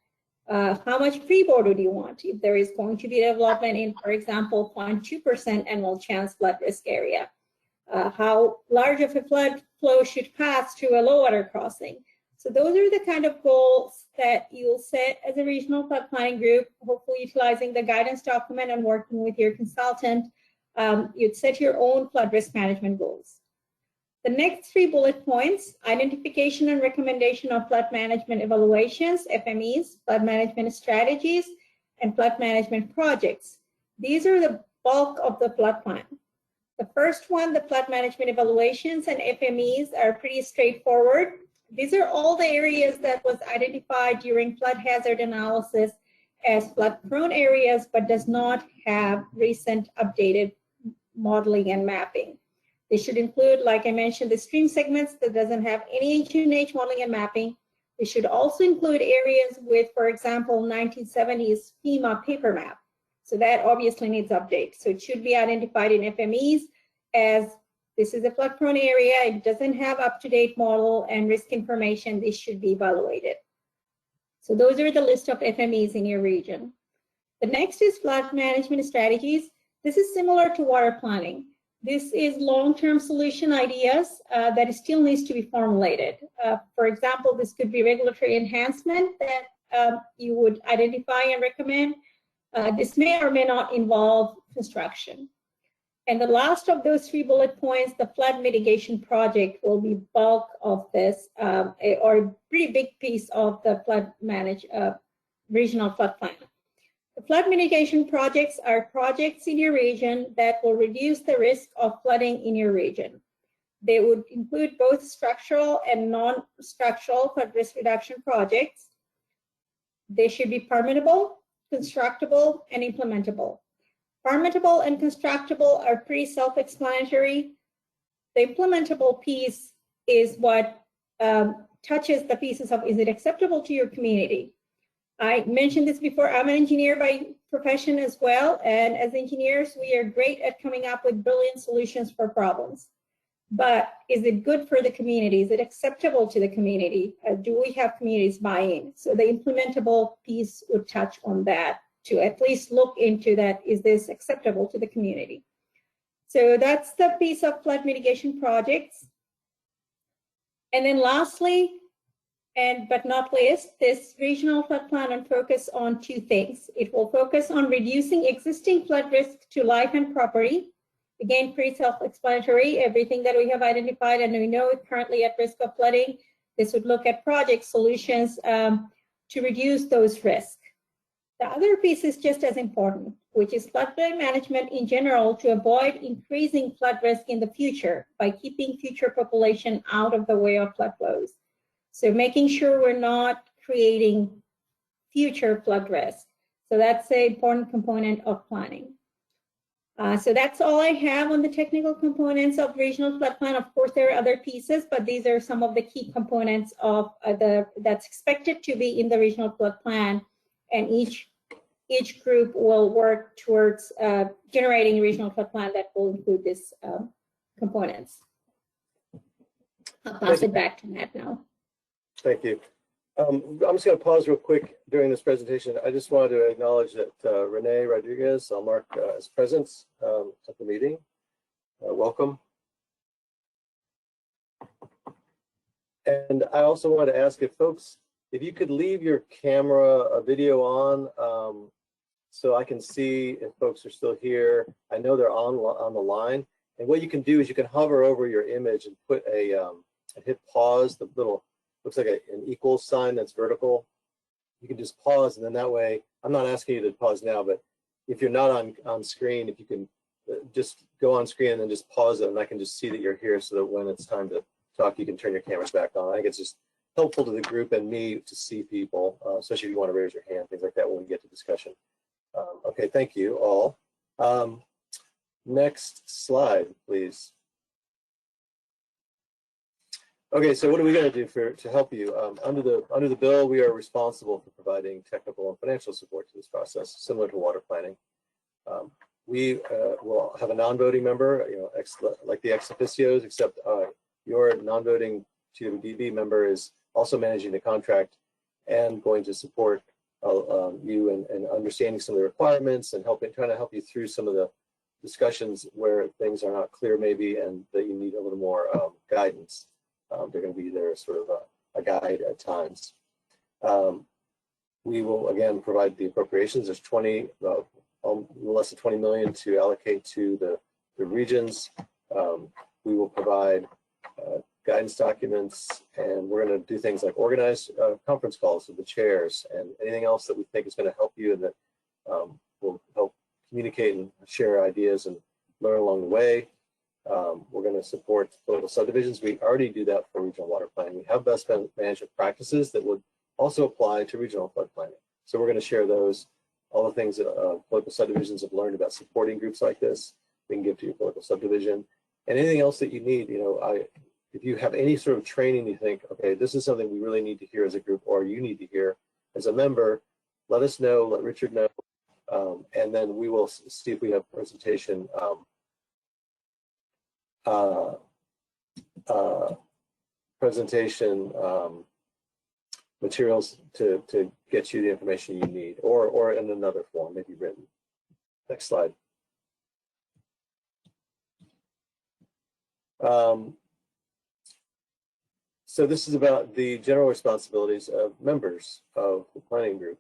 How much freeboard would you want if there is going to be development in, for example, 0.2% annual chance flood risk area? How large of a flood flow should pass through a low water crossing? So those are the kind of goals that you'll set as a regional flood planning group, hopefully utilizing the guidance document and working with your consultant. You'd set your own flood risk management goals. The next 3 bullet points, identification and recommendation of flood management evaluations, FMEs, flood management strategies, and flood management projects. These are the bulk of the flood plan. The first one, the flood management evaluations and FMEs, are pretty straightforward. These are all the areas that was identified during flood hazard analysis as flood prone areas, but does not have recent updated modeling and mapping. They should include, like I mentioned, the stream segments that doesn't have any H&H modeling and mapping. They should also include areas with, for example, 1970s FEMA paper map. So that obviously needs update. So it should be identified in FMEs as this is a flood prone area. It doesn't have up-to-date model and risk information. This should be evaluated. So those are the list of FMEs in your region. The next is flood management strategies. This is similar to water planning. This is long-term solution ideas that still needs to be formulated. For example, this could be regulatory enhancement that you would identify and recommend. This may or may not involve construction. And the last of those 3 bullet points, the flood mitigation project, will be bulk of this, or a pretty big piece of the flood regional flood plan. The flood mitigation projects are projects in your region that will reduce the risk of flooding in your region. They would include both structural and non-structural flood risk reduction projects. They should be permittable, constructible, and implementable. Permittable and constructible are pretty self-explanatory. The implementable piece is what touches the pieces of, is it acceptable to your community? I mentioned this before, I'm an engineer by profession as well, and as engineers, we are great at coming up with brilliant solutions for problems. But is it good for the community? Is it acceptable to the community? Do we have communities buy-in? So the implementable piece would touch on that, to at least look into that, is this acceptable to the community? So that's the piece of flood mitigation projects. And then lastly, but not least, this regional flood plan will focus on 2 things. It will focus on reducing existing flood risk to life and property. Again, pretty self-explanatory, everything that we have identified and we know is currently at risk of flooding. This would look at project solutions to reduce those risks. The other piece is just as important, which is floodplain management in general to avoid increasing flood risk in the future by keeping future population out of the way of flood flows. So making sure we're not creating future flood risk. So that's an important component of planning. So that's all I have on the technical components of regional flood plan. Of course, there are other pieces, but these are some of the key components of that's expected to be in the regional flood plan, and each group will work towards generating a regional flood plan that will include these components. I'll pass it back to Matt now. Thank you. I'm just going to pause real quick during this presentation. I just wanted to acknowledge that Renee Rodriguez, I'll mark as present at the meeting. Welcome. And I also wanted to ask if folks, if you could leave your camera video on so I can see if folks are still here. I know they're on the line. And what you can do is you can hover over your image and put hit pause, the little, looks like an equal sign that's vertical. You can just pause, and then that way, I'm not asking you to pause now, but if you're not on screen, if you can just go on screen and then just pause it, and I can just see that you're here so that when it's time to talk, you can turn your cameras back on. I think it's just helpful to the group and me to see people, especially if you want to raise your hand, things like that when we get to discussion. Okay, thank you all. Next slide, please. Okay, so what are we going to do to help you? Under the bill, we are responsible for providing technical and financial support to this process, similar to water planning. We will have a non-voting member, like the ex officios, except your non-voting TWDB member is also managing the contract and going to support you in understanding some of the requirements and trying to help you through some of the discussions where things are not clear maybe and that you need a little more guidance. They're going to be there sort of a guide at times. We will again provide the appropriations. There's less than 20 million to allocate to the regions. We will provide guidance documents, and we're going to do things like organize conference calls with the chairs and anything else that we think is going to help you and that will help communicate and share ideas and learn along the way. We're going to support political subdivisions. We already do that for regional water planning. We have best management practices that would also apply to regional flood planning. So we're going to share those, all the things that political subdivisions have learned about supporting groups like this, we can give to your political subdivision. And anything else that you need, if you have any sort of training, you think, okay, this is something we really need to hear as a group, or you need to hear as a member, let us know, let Richard know, and then we will see if we have presentation materials to get you the information you need, or in another form, maybe written. Next slide. So this is about the general responsibilities of members of the planning group.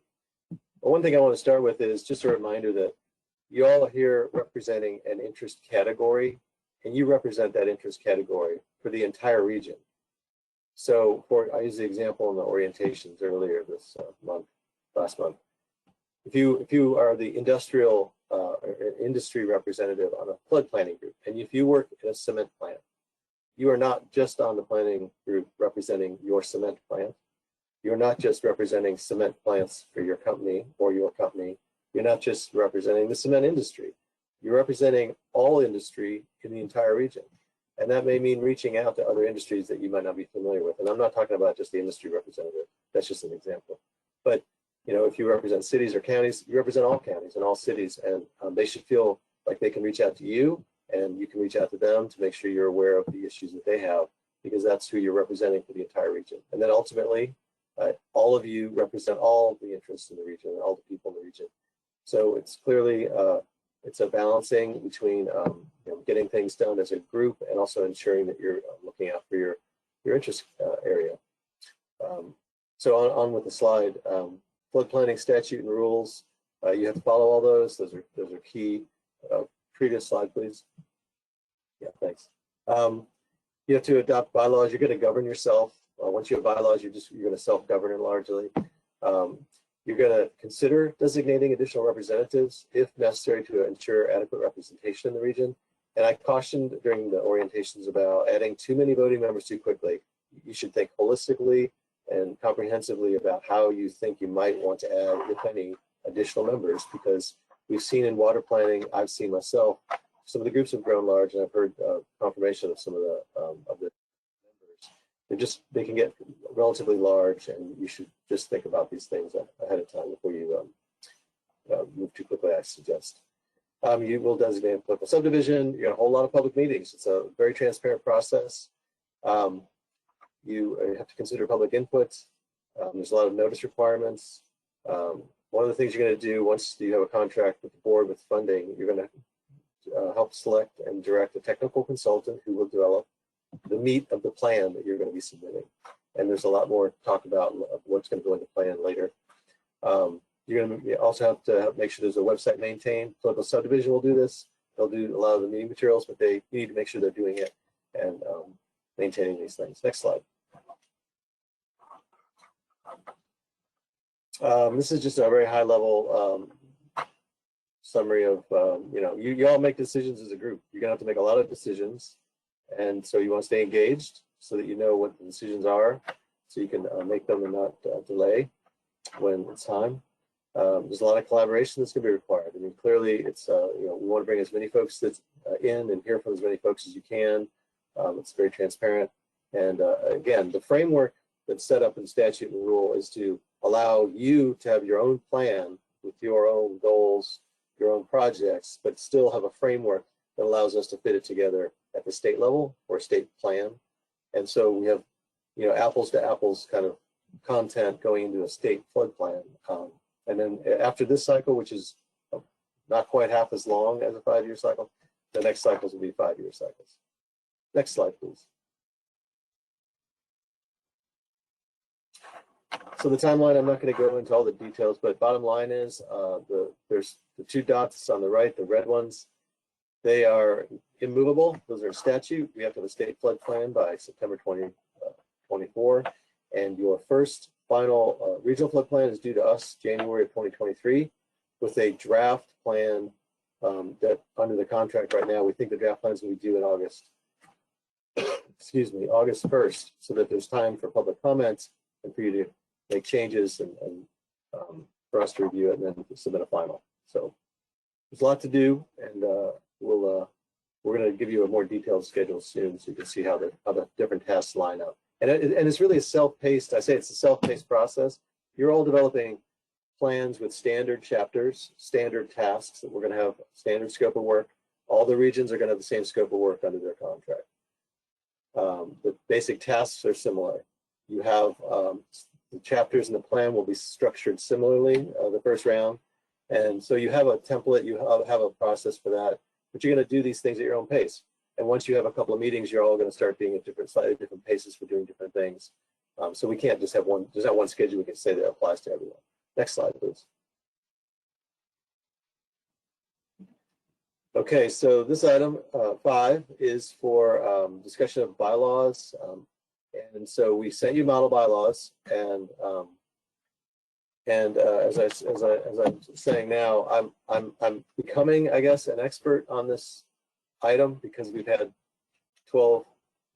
But one thing I want to start with is just a reminder that you all are here representing an interest category, and you represent that interest category for the entire region. So I used the example in the orientations earlier this last month. If you are the industry representative on a flood planning group, and if you work in a cement plant, you are not just on the planning group representing your cement plant. You're not just representing cement plants for your company or your company. You're not just representing the cement industry. You're representing all industry in the entire region. And that may mean reaching out to other industries that you might not be familiar with. And I'm not talking about just the industry representative. That's just an example. But if you represent cities or counties, you represent all counties and all cities, and they should feel like they can reach out to you, and you can reach out to them to make sure you're aware of the issues that they have, because that's who you're representing for the entire region. And then ultimately, all of you represent all the interests in the region and all the people in the region. So it's clearly it's a balancing between getting things done as a group and also ensuring that you're looking out for your interest area. So on with the slide. Flood planning statute and rules. You have to follow all those. Those are key. Previous slide, please. Yeah, thanks. You have to adopt bylaws. You're going to govern yourself. Once you have bylaws, you're going to self-govern largely. You're going to consider designating additional representatives if necessary to ensure adequate representation in the region. And I cautioned during the orientations about adding too many voting members too quickly. You should think holistically and comprehensively about how you think you might want to add, if any, additional members, because we've seen in water planning, I've seen myself, some of the groups have grown large, and I've heard confirmation of some of the members. They can get relatively large, and you should just think about these things ahead of time before you move too quickly, I suggest. You will designate a political subdivision. You're gonna hold a lot of public meetings. It's a very transparent process. You have to consider public input. There's a lot of notice requirements. One of the things you're going to do once you have a contract with the board with funding, you're going to help select and direct a technical consultant who will develop the meat of the plan that you're going to be submitting. And there's a lot more to talk about what's going to go into the plan later. You're going to also have to make sure there's a website maintained. Political subdivision will do this. They'll do a lot of the meeting materials, but you need to make sure they're doing it and maintaining these things. Next slide. This is just a very high level summary of, you all make decisions as a group. You're gonna have to make a lot of decisions. And so you want to stay engaged so that you know what the decisions are, so you can make them and not delay when it's time. There's a lot of collaboration that's gonna be required. I mean, clearly it's, we want to bring as many folks that's in and hear from as many folks as you can. It's very transparent. And again, the framework that's set up in statute and rule is to allow you to have your own plan with your own goals, your own projects, but still have a framework that allows us to fit it together at the state level or state plan. And so we have, apples to apples kind of content going into a state flood plan. And then after this cycle, which is not quite half as long as a 5-year cycle, the next cycles will be 5-year cycles. Next slide, please. So the timeline, I'm not going to go into all the details, but bottom line is there's the 2 dots on the right, the red ones. They are immovable. Those are statute. We have to have a state flood plan by September 2024. And your first final regional flood plan is due to us January of 2023 with a draft plan that under the contract right now, we think the draft plan is going to be due in August. Excuse me, August 1st, so that there's time for public comments and for you to make changes and for us to review it and then submit a final. So there's a lot to do, and we're going to give you a more detailed schedule soon so you can see how the different tasks line up. And it's really a self-paced. I say it's a self-paced process. You're all developing plans with standard chapters, standard tasks that we're going to have standard scope of work. All the regions are going to have the same scope of work under their contract. The basic tasks are similar. You have the chapters in the plan will be structured similarly the first round. And so you have a template, you have a process for that, but you're going to do these things at your own pace. And once you have a couple of meetings, you're all going to start being at slightly different paces for doing different things. So we can't just have there's not one schedule we can say that applies to everyone. Next slide, please. Okay, so this item 5 is for discussion of bylaws. And so we sent you model bylaws, and as I'm saying now, I'm becoming, I guess, an expert on this item because we've had 12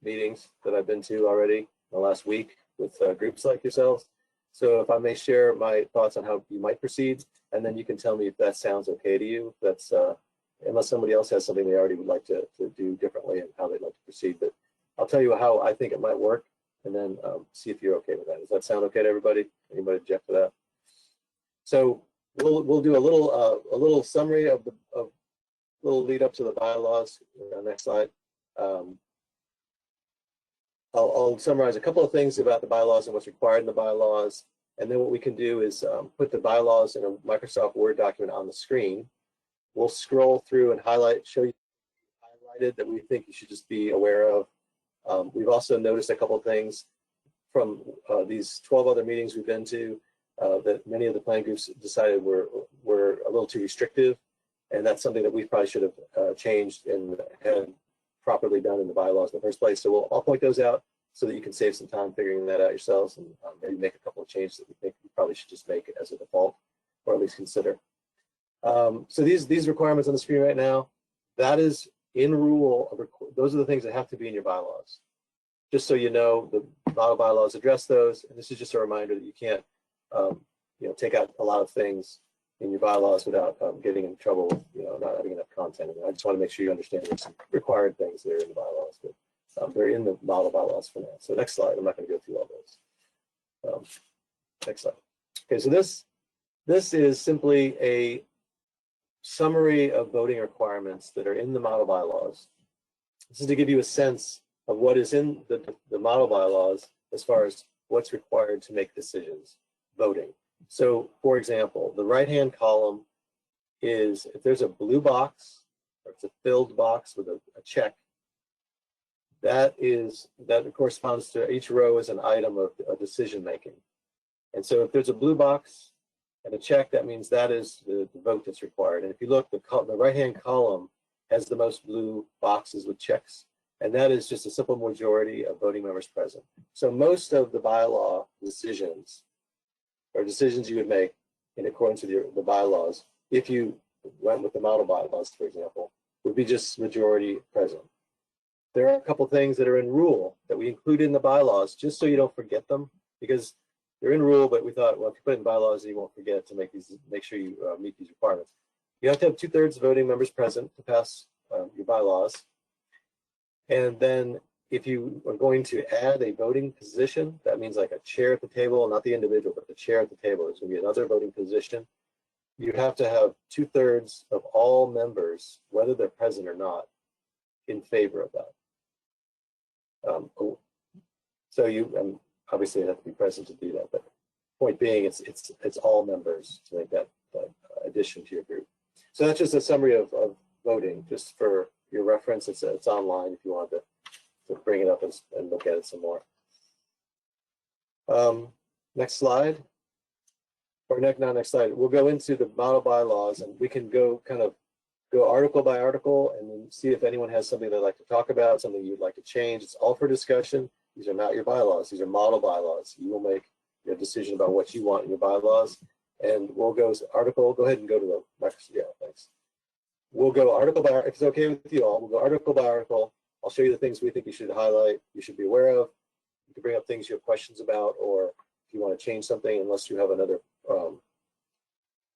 meetings that I've been to already in the last week with groups like yourselves. So if I may share my thoughts on how you might proceed, and then you can tell me if that sounds okay to you. That's unless somebody else has something they already would like to do differently and how they'd like to proceed. But I'll tell you how I think it might work, and then see if you're okay with that. Does that sound okay to everybody? Anybody object to that? So we'll do a little summary of the little lead up to the bylaws. Next slide. I'll summarize a couple of things about the bylaws and what's required in the bylaws, and then what we can do is put the bylaws in a Microsoft Word document on the screen. We'll scroll through and show you highlighted that we think you should just be aware of. We've also noticed a couple of things from these 12 other meetings we've been to that many of the plan groups decided were a little too restrictive, and that's something that we probably should have changed and had properly done in the bylaws in the first place. So I'll point those out so that you can save some time figuring that out yourselves, and maybe make a couple of changes that we think you probably should just make as a default, or at least consider. So these requirements on the screen right now, that is in rule. Those are the things that have to be in your bylaws. Just so you know, the model bylaws address those, and this is just a reminder that you can't, take out a lot of things in your bylaws without getting in trouble with, not having enough content. I just want to make sure you understand there's some required things that are in the bylaws, but they're in the model bylaws for now. So next slide. I'm not going to go through all those. Next slide. Okay, so this is simply a summary of voting requirements that are in the model bylaws. This is to give you a sense of what is in the model bylaws as far as what's required to make decisions, voting. So, for example, the right-hand column is if there's a blue box or it's a filled box with a check, that corresponds to each row as an item of decision making. And so if there's a blue box and a check, that means that is the vote that's required. And if you look, the right-hand column has the most blue boxes with checks, and that is just a simple majority of voting members present. So most of the bylaw decisions or decisions you would make in accordance with the bylaws, if you went with the model bylaws, for example, would be just majority present. There are a couple things that are in rule that we include in the bylaws just so you don't forget them, because they're in rule, but we thought, well, if you put it in bylaws, you won't forget to make sure you meet these requirements. You have to have 2/3 voting members present to pass your bylaws. And then if you are going to add a voting position, that means like a chair at the table, not the individual, but the chair at the table. There's going to be another voting position. You have to have 2/3 of all members, whether they're present or not, in favor of that. So you obviously have to be present to do that, but point being, it's all members to make that addition to your group. So that's just a summary of voting, just for your reference. It's online if you want to bring it up and look at it some more. Next slide, or next slide. We'll go into the model bylaws, and we can go article by article and then see if anyone has something they'd like to talk about, something you'd like to change. It's all for discussion. These are not your bylaws. These are model bylaws. You will make your decision about what you want in your bylaws, and we'll go article. Go ahead and go to the Microsoft. Yeah, thanks. We'll go article by, if it's okay with you all, we'll go article by article. I'll show you the things we think you should highlight, you should be aware of. You can bring up things you have questions about, or if you want to change something, unless you have another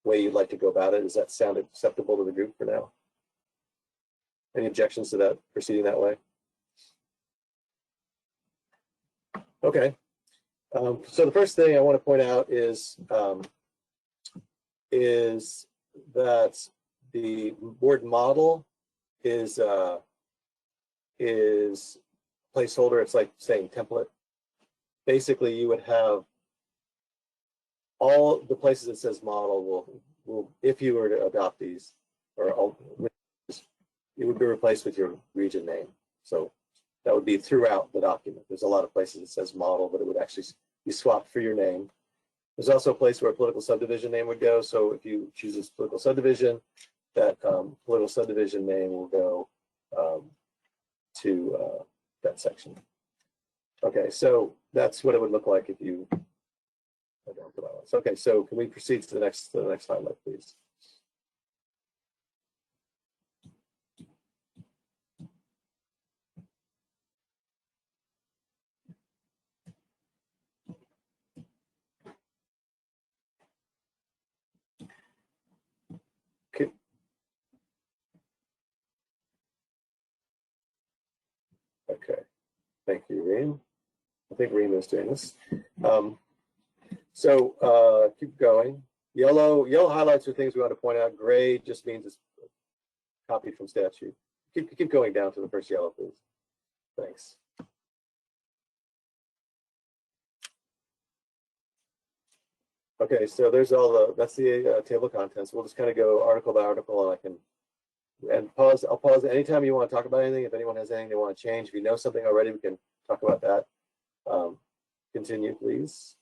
way you'd like to go about it. Does that sound acceptable to the group for now? Any objections to that, proceeding that way? Okay. So the first thing I want to point out is that the word model is placeholder. It's like saying template. Basically, you would have all the places that says model will if you were to adopt these, or it would be replaced with your region name. So that would be throughout the document. There's a lot of places it says model, but it would actually be swapped for your name. There's also a place where a political subdivision name would go. So if you choose this political subdivision, that political subdivision name will go to that section. Okay, so that's what it would look like if you. Okay, so can we proceed to the next highlight, please? Okay, thank you, Reem. I think Reem is doing this. Keep going. Yellow highlights are things we want to point out. Gray just means it's copied from statute. Keep going down to the first yellow, please. Thanks. Okay, so there's that's the table of contents. We'll just kind of go article by article, and pause. I'll pause anytime you want to talk about anything. If anyone has anything they want to change, if you know something already, we can talk about that. Continue, please.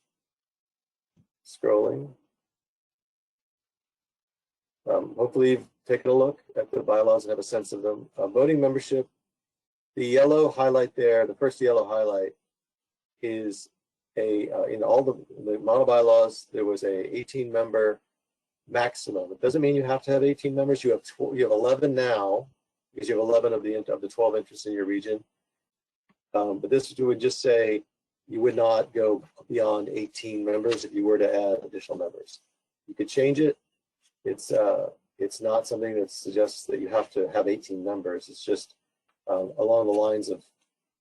Scrolling. Hopefully you've taken a look at the bylaws and have a sense of them. Voting membership, the yellow highlight there, the first yellow highlight is in all the model bylaws, there was a 18-member maximum. It doesn't mean you have to have 18 members. You have 11 now, because you have 11 of the 12 interests in your region. But this would just say you would not go beyond 18 members if you were to add additional members. You could change it it's not something that suggests that you have to have 18 members. It's just along the lines of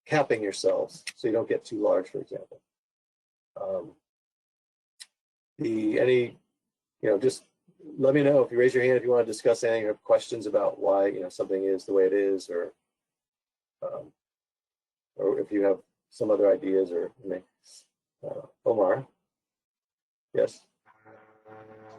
capping yourselves so you don't get too large, for example. Just let me know if you raise your hand if you want to discuss anything or have questions about why something is the way it is, or if you have some other ideas, or Omar. Yes.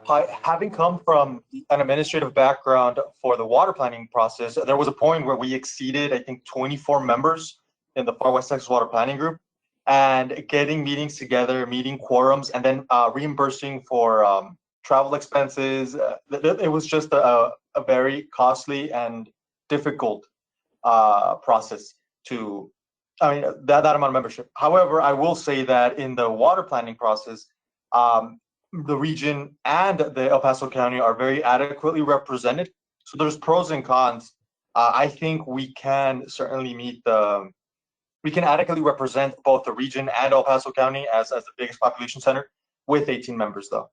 Hi, having come from an administrative background for the water planning process, there was a point where we exceeded, I think, 24 members in the Far West Texas Water Planning Group, and getting meetings together, meeting quorums, and then reimbursing for travel expenses. It was just a very costly and difficult process to, that amount of membership. However, I will say that in the water planning process, the region and the El Paso County are very adequately represented. So there's pros and cons. I think we can certainly we can adequately represent both the region and El Paso County as the biggest population center with 18 members though.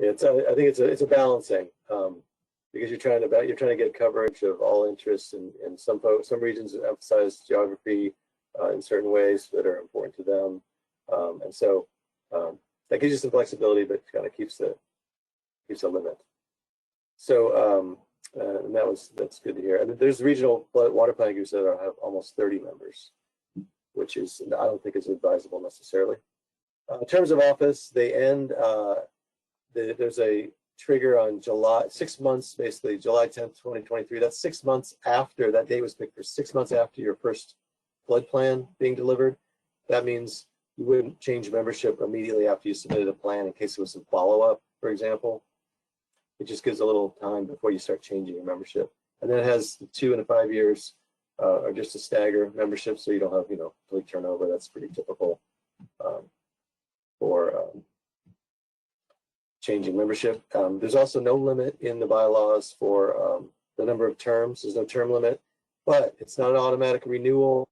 I think it's a balancing, because you're trying to get coverage of all interests, and some regions emphasize geography in certain ways that are important to them, and so that gives you some flexibility, but kind of keeps a limit. So and that's good to hear. And there's regional water planning groups that have almost 30 members, which is I don't think is advisable necessarily. In terms of office, they end. There's a trigger on 6 months, basically July 10th, 2023. That's 6 months after that date was picked, for 6 months after your first flood plan being delivered. That means you wouldn't change membership immediately after you submitted a plan in case it was some follow-up, for example. It just gives a little time before you start changing your membership. And then it has the 2 and 5 years, or just a stagger membership, so you don't have complete turnover. That's pretty typical for changing membership. There's also no limit in the bylaws for the number of terms. There's no term limit, but it's not an automatic renewal.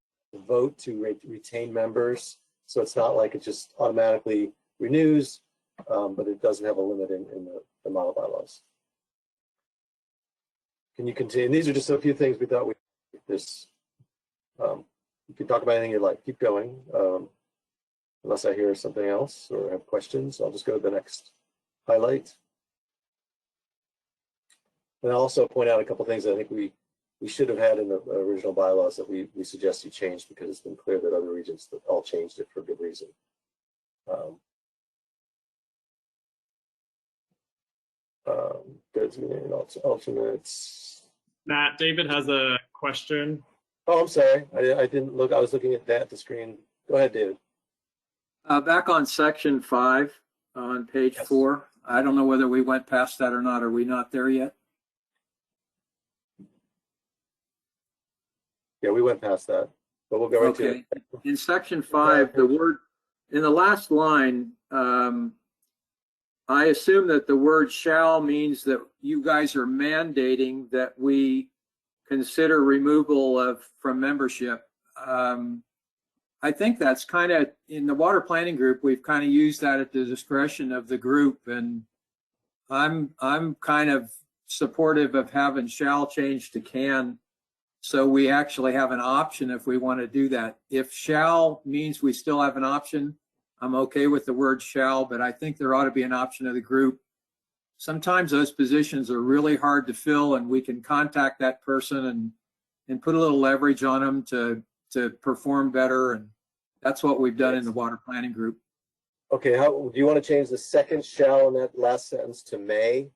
Vote to retain members, so it's not like it just automatically renews, but it doesn't have a limit in the model bylaws. Can you continue? These are just a few things we thought you can talk about anything you like. Keep going, unless I hear something else or have questions. I'll just go to the next highlight. And I'll also point out a couple things I think we should have had in the original bylaws that we suggest you change, because it's been clear that other regions that all changed it for good reason. Alternates. Matt, David has a question. Oh, I'm sorry. I didn't look. I was looking at the screen. Go ahead, David. Back on section 5 on page 4. I don't know whether we went past that or not. Are we not there yet? Yeah, we went past that, but we'll go right to it. In section 5, the word in the last line, I assume that the word shall means that you guys are mandating that we consider removal from membership. I think that's kind of, in the water planning group, we've kind of used that at the discretion of the group, and I'm kind of supportive of having shall change to can, so we actually have an option if we want to do that. If shall means we still have an option, I'm okay with the word shall, but I think there ought to be an option of the group. Sometimes those positions are really hard to fill, and we can contact that person and put a little leverage on them to perform better, and that's what we've done in the water planning group. Okay, how do you want to change the second shall in that last sentence to may?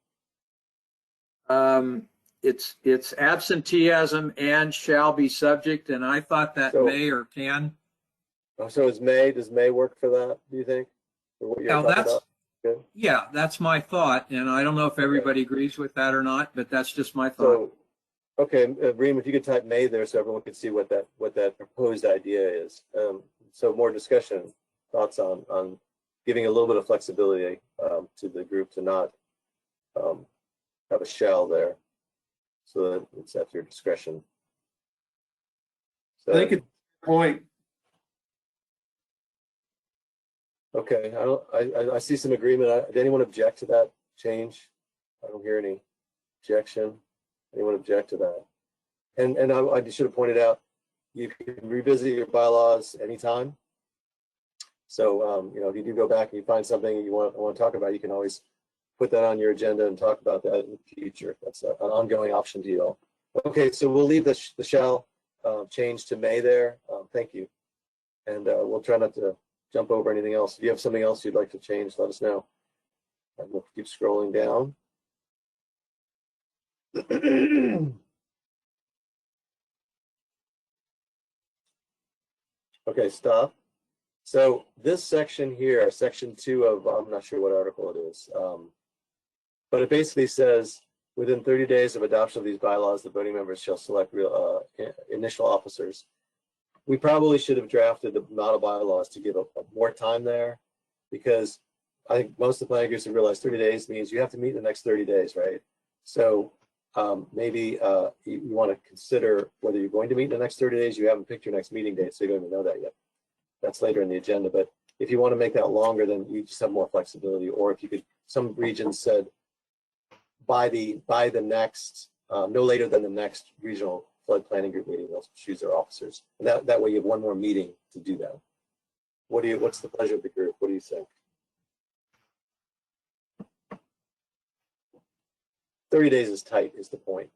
It's absenteeism and shall be subject, and I thought that may or can. So does may work for that, do you think? Yeah, that's my thought, and I don't know if everybody agrees with that or not, but that's just my thought. So, okay, Reem, if you could type may there so everyone could see what that proposed idea is. So more discussion, thoughts on giving a little bit of flexibility to the group to not have a shall there, so that it's at your discretion. So, I think it's a point. Okay, I see some agreement. Did anyone object to that change? I don't hear any objection. Anyone object to that? And I should have pointed out, you can revisit your bylaws anytime. So, you know, if you do go back and you find something you want to talk about, you can always put that on your agenda and talk about that in the future. That's an ongoing option to you all. Okay, so we'll leave the shall change to may there. Thank you. And we'll try not to jump over anything else. If you have something else you'd like to change, let us know. And we'll keep scrolling down. Okay, stop. So this section here, section 2 of, I'm not sure what article it is, but it basically says, within 30 days of adoption of these bylaws, the voting members shall select initial officers. We probably should have drafted the model bylaws to give more time there, because I think most of the planning groups have realized 30 days means you have to meet in the next 30 days, right? So maybe you want to consider whether you're going to meet in the next 30 days. You haven't picked your next meeting date, so you don't even know that yet. That's later in the agenda. But if you want to make that longer, then you just have more flexibility. Or if you could, some regions said by the next, no later than the next regional flood planning group meeting, they'll choose their officers. And that way you have one more meeting to do that. What's the pleasure of the group? What do you think? 30 days is tight, is the point.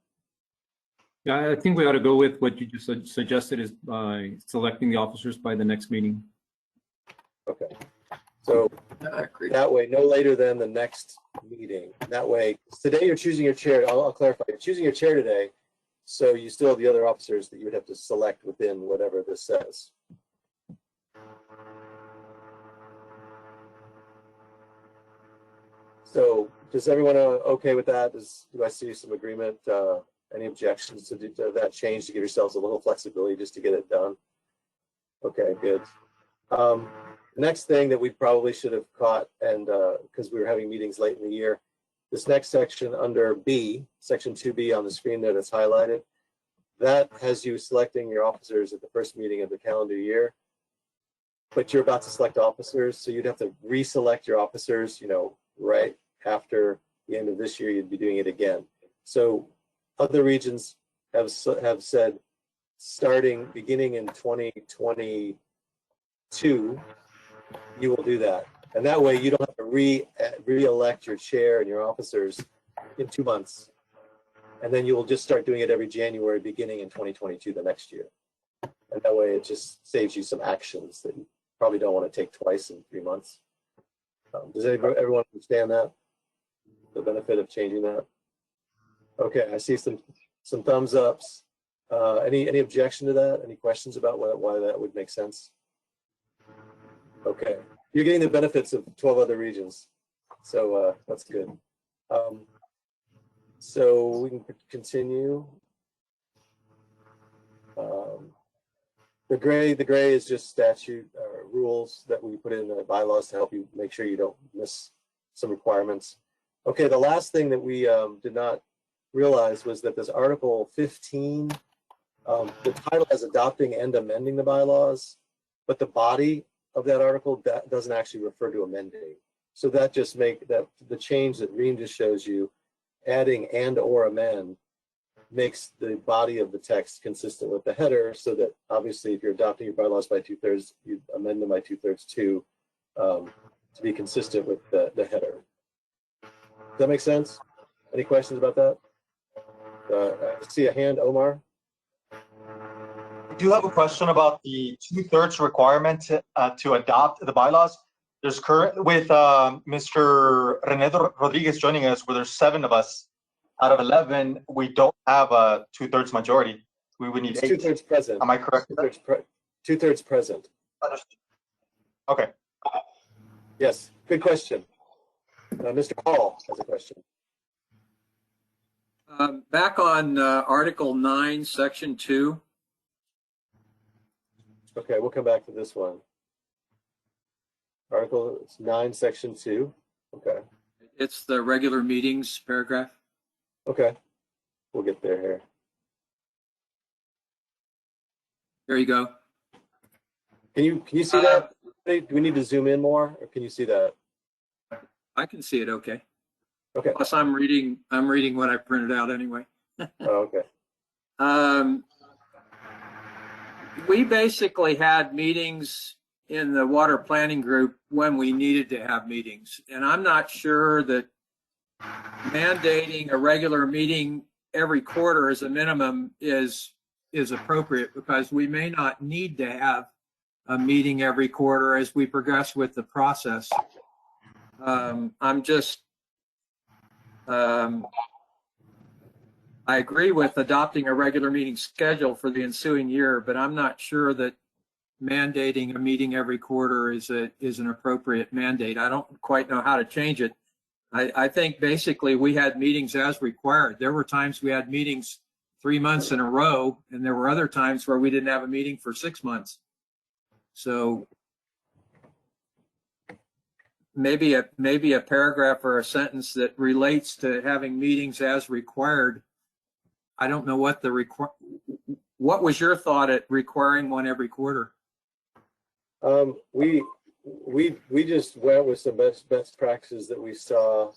Yeah, I think we ought to go with what you just suggested, is by selecting the officers by the next meeting. Okay. So that way, no later than the next meeting. That way, today you're choosing your chair. I'll clarify. You're choosing your chair today, so you still have the other officers that you would have to select within whatever this says. So, does everyone okay with that? Do I see some agreement? Any objections to that change, to give yourselves a little flexibility just to get it done? Okay, good. Next thing that we probably should have caught, and because we were having meetings late in the year, this next section under B, section 2B on the screen there that's highlighted, that has you selecting your officers at the first meeting of the calendar year, but you're about to select officers, so you'd have to reselect your officers, you know, right after the end of this year. You'd be doing it again. So other regions have said, beginning in 2022, you will do that. And that way you don't have to re-elect your chair and your officers in 2 months. And then you will just start doing it every January, beginning in 2022, the next year. And that way it just saves you some actions that you probably don't want to take twice in 3 months. Does everyone understand that? The benefit of changing that? Okay, I see some thumbs ups. Any objection to that? Any questions about why that would make sense? Okay, you're getting the benefits of 12 other regions, so that's good. So we can continue. The gray is just statute rules that we put in the bylaws to help you make sure you don't miss some requirements. Okay, the last thing that we did not realize was that this Article 15, the title has adopting and amending the bylaws, but the body of that article that doesn't actually refer to amending. So that just the change that Reem just shows you, adding and or amend, makes the body of the text consistent with the header, so that obviously if you're adopting your bylaws by 2/3, you amend them by 2/3 too, to be consistent with the header. Does that make sense? Any questions about that? I see a hand, Omar. I do have a question about the 2/3 requirement to adopt the bylaws. There's with Mr. Rene Rodriguez joining us, where there's 7 of us out of 11, we don't have a 2/3 majority. We would need 8. 2/3 present. Am I correct? 2/3 present. Understood. Okay. Yes, good question. Mr. Hall has a question. Back on Article 9, Section 2. Okay, we'll come back to this one. Article 9, Section 2. Okay. It's the regular meetings paragraph. Okay, we'll get there here. There you go. Can you see that? Do we need to zoom in more, or can you see that? I can see it okay. Okay. Plus, I'm reading what I printed out anyway. Oh, okay. We basically had meetings in the water planning group when we needed to have meetings. And I'm not sure that mandating a regular meeting every quarter as a minimum is appropriate, because we may not need to have a meeting every quarter as we progress with the process. I agree with adopting a regular meeting schedule for the ensuing year, but I'm not sure that mandating a meeting every quarter is an appropriate mandate. I don't quite know how to change it. I think basically we had meetings as required. There were times we had meetings 3 months in a row, and there were other times where we didn't have a meeting for 6 months. So maybe a paragraph or a sentence that relates to having meetings as required. I don't know what what was your thought at requiring one every quarter? We just went with some best practices that we saw,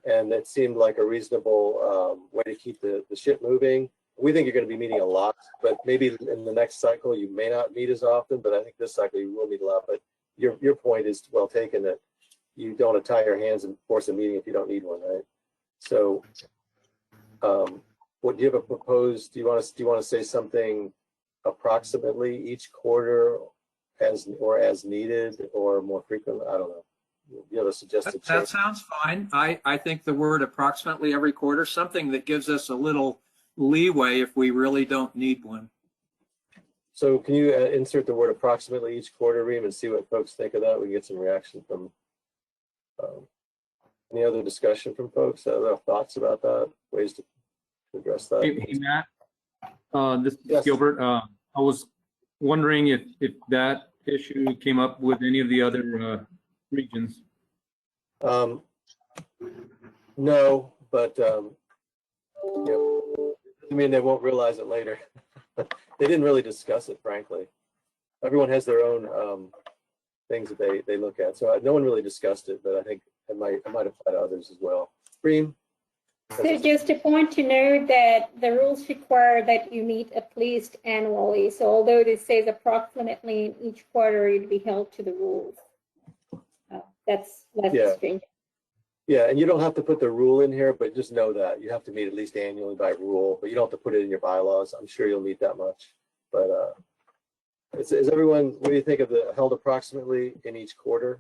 and it seemed like a reasonable way to keep the ship moving. We think you're going to be meeting a lot, but maybe in the next cycle you may not meet as often. But I think this cycle you will meet a lot. But your point is well taken, that you don't want to tie your hands and force a meeting if you don't need one, right? So, what do you have a proposed? Do you want to say something approximately each quarter, as needed, or more frequently? I don't know. You have a suggested change? That sounds fine. I think the word approximately every quarter, something that gives us a little leeway if we really don't need one. So can you insert the word approximately each quarter, Reem, and see what folks think of that? We can get some reaction from any other discussion from folks, other thoughts about that, ways to address that. Hey Matt, this is Gilbert. I was wondering if that issue came up with any of the other regions. No, but I mean, they won't realize it later. They didn't really discuss it, frankly. Everyone has their own things that they look at. So no one really discussed it, but I think it might apply to others as well. Reem? So just a point to note that the rules require that you meet at least annually. So although this says approximately in each quarter, you'd be held to the rules. That's strange. Yeah, and you don't have to put the rule in here, but just know that you have to meet at least annually by rule, but you don't have to put it in your bylaws. I'm sure you'll meet that much. But is everyone, what do you think of the held approximately in each quarter?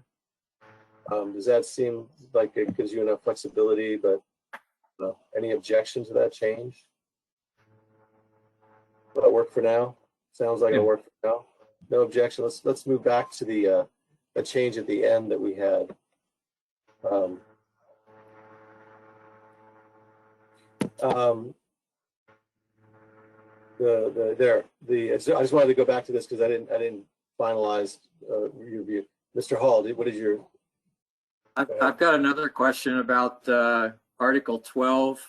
Does that seem like it gives you enough flexibility, but any objection to that change? Will that work for now? Sounds like it'll work for now. No objection. Let's move back to the change at the end that we had. I just wanted to go back to this because I didn't finalize review. Mr. Hall, what is your? I've got another question about Article 12.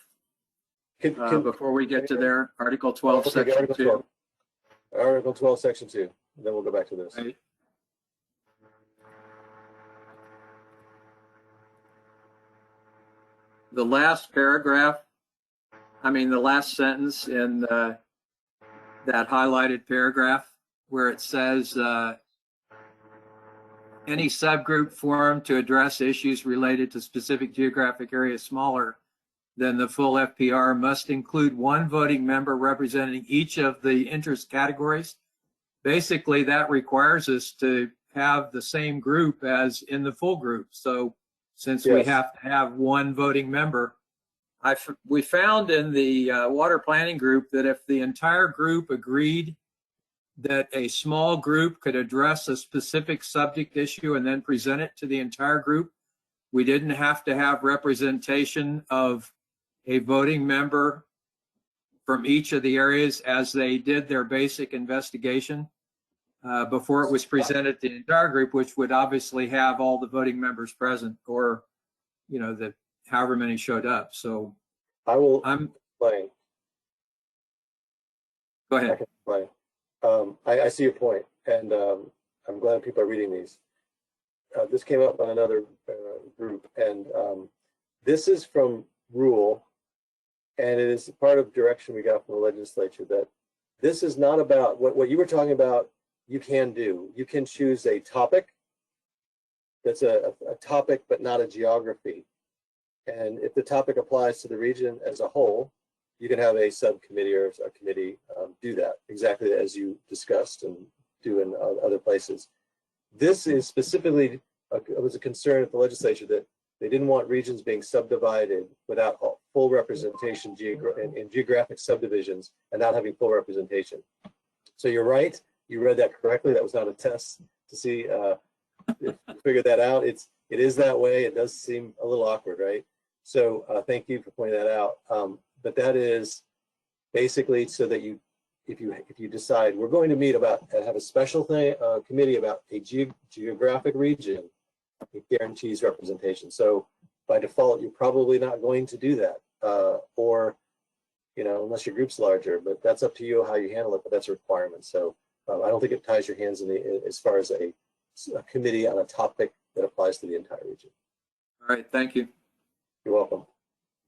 Before we get to there, Article 12, Section Article 2. 12. Article 12, Section 2. Then we'll go back to this. Right. The last paragraph, the last sentence in that highlighted paragraph where it says any subgroup formed to address issues related to specific geographic areas smaller than the full FPR must include one voting member representing each of the interest categories. Basically, that requires us to have the same group as in the full group. So since we have to have one voting member, we found in the water planning group that if the entire group agreed that a small group could address a specific subject issue and then present it to the entire group, we didn't have to have representation of a voting member from each of the areas as they did their basic investigation before it was presented to the entire group, which would obviously have all the voting members present, or however many showed up. So I'm playing. Go ahead. I can play. I see your point, and I'm glad people are reading these. This came up on another group, and This is from rule, and it is part of direction we got from the legislature that this is not about what you were talking about. You can do. You can choose a topic that's a topic, but not a geography. And if the topic applies to the region as a whole, you can have a subcommittee or a committee do that exactly as you discussed and do in other places. This is specifically, it was a concern at the legislature that they didn't want regions being subdivided without full representation in geographic subdivisions and not having full representation. So you're right, you read that correctly. That was not a test to see figure that out. It is that way. It does seem a little awkward, right? So thank you for pointing that out. But that is basically so that if you decide we're going to meet have a special committee about a geographic region, it guarantees representation. So by default, you're probably not going to do that, or unless your group's larger. But that's up to you how you handle it. But that's a requirement. So I don't think it ties your hands as far as a committee on a topic that applies to the entire region. All right, thank you. You're welcome.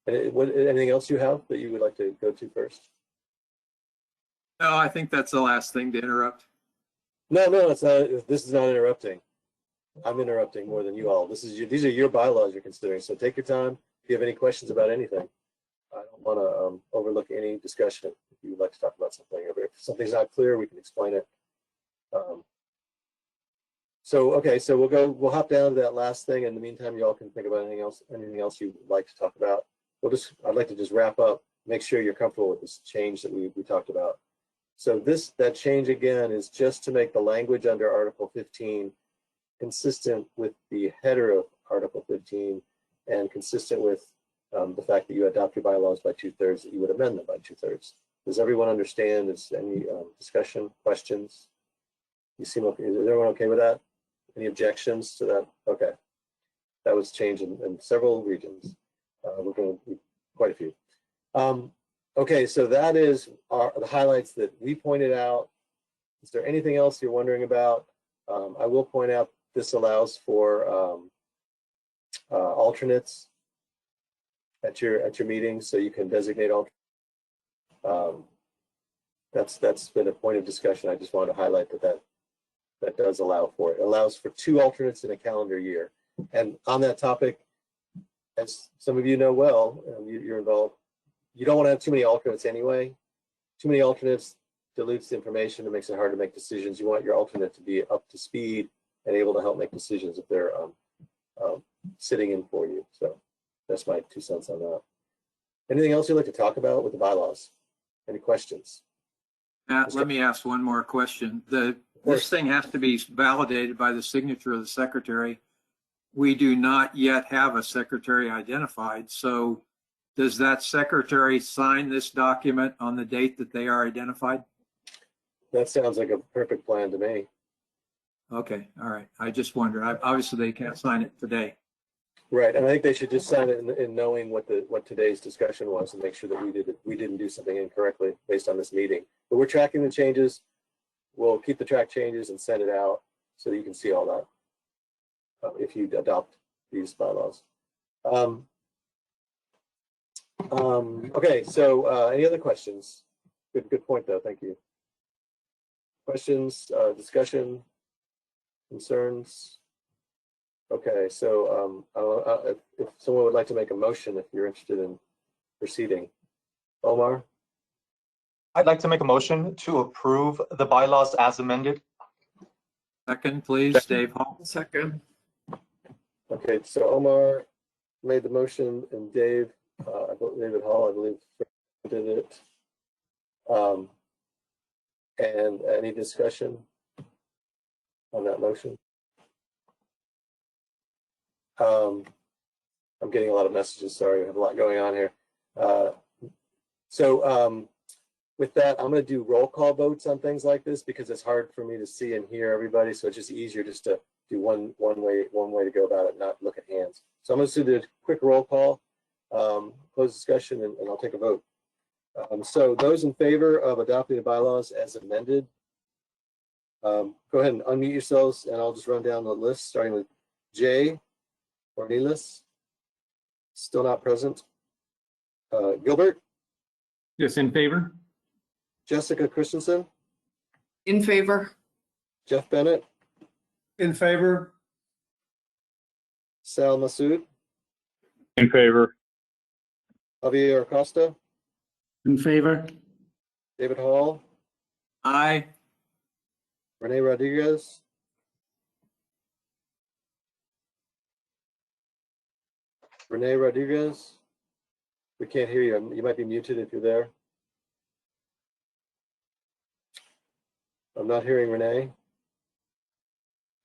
Anything else you have that you would like to go to first? No, I think that's the last thing to interrupt. No, it's not. This is not interrupting. I'm interrupting more than you all. These are your bylaws you're considering. So take your time. If you have any questions about anything, I don't want to overlook any discussion. If you would like to talk about something, or if something's not clear, we can explain it. Okay, so we'll hop down to that last thing. In the meantime, you all can think about anything else you'd like to talk about. I'd like to just wrap up, make sure you're comfortable with this change that we talked about. So that change again is just to make the language under Article 15 consistent with the header of Article 15 and consistent with the fact that you adopt your bylaws by 2/3, that you would amend them by 2/3. Does everyone understand? Is any discussion, questions? Is everyone okay with that? Any objections to that? Okay. That was changed in several regions. We're going to quite a few. Okay, so that is the highlights that we pointed out. Is there anything else you're wondering about? I will point out this allows for alternates at your meetings, so you can designate alternates. That's been a point of discussion. I just wanted to highlight that does allow for it. It allows for 2 alternates in a calendar year. And on that topic, as some of you know well, you're involved, you don't want to have too many alternates anyway. Too many alternates dilutes the information and makes it hard to make decisions. You want your alternate to be up to speed and able to help make decisions if they're sitting in for you. So that's my 2 cents on that. Anything else you'd like to talk about with the bylaws? Any questions? Matt, let me ask one more question. This thing has to be validated by the signature of the secretary. We do not yet have a secretary identified. So does that secretary sign this document on the date that they are identified? That sounds like a perfect plan to me. Okay, all right. I just wonder. Obviously, they can't sign it today. Right, and I think they should just sign it in knowing what today's discussion was and make sure that we didn't do something incorrectly based on this meeting. But we're tracking the changes. We'll keep the track changes and send it out so that you can see all that if you adopt these bylaws. Okay, so any other questions? Good point though. Thank you. Questions, discussion, concerns? Okay, so if someone would like to make a motion, if you're interested in proceeding. Omar? I'd like to make a motion to approve the bylaws as amended. Second, please, Dave Hall. Second. Okay, so Omar made the motion and David Hall, I believe, did it. And any discussion on that motion? I'm getting a lot of messages. Sorry, we have a lot going on here. With that, I'm going to do roll call votes on things like this because it's hard for me to see and hear everybody. So it's just easier just to do one way to go about it, not look at hands. So I'm going to do the quick roll call, close discussion, and I'll take a vote. So those in favor of adopting the bylaws as amended, go ahead and unmute yourselves, and I'll just run down the list, starting with Jay Cornelis, Still not present. Gilbert? Yes, in favor. Jessica Christensen? In favor. Jeff Bennett? In favor. Sal Masood? In favor. Javier Acosta? In favor? David Hall? Aye. Renee Rodriguez? Renee Rodriguez? We can't hear you. You might be muted if you're there. I'm not hearing Renee.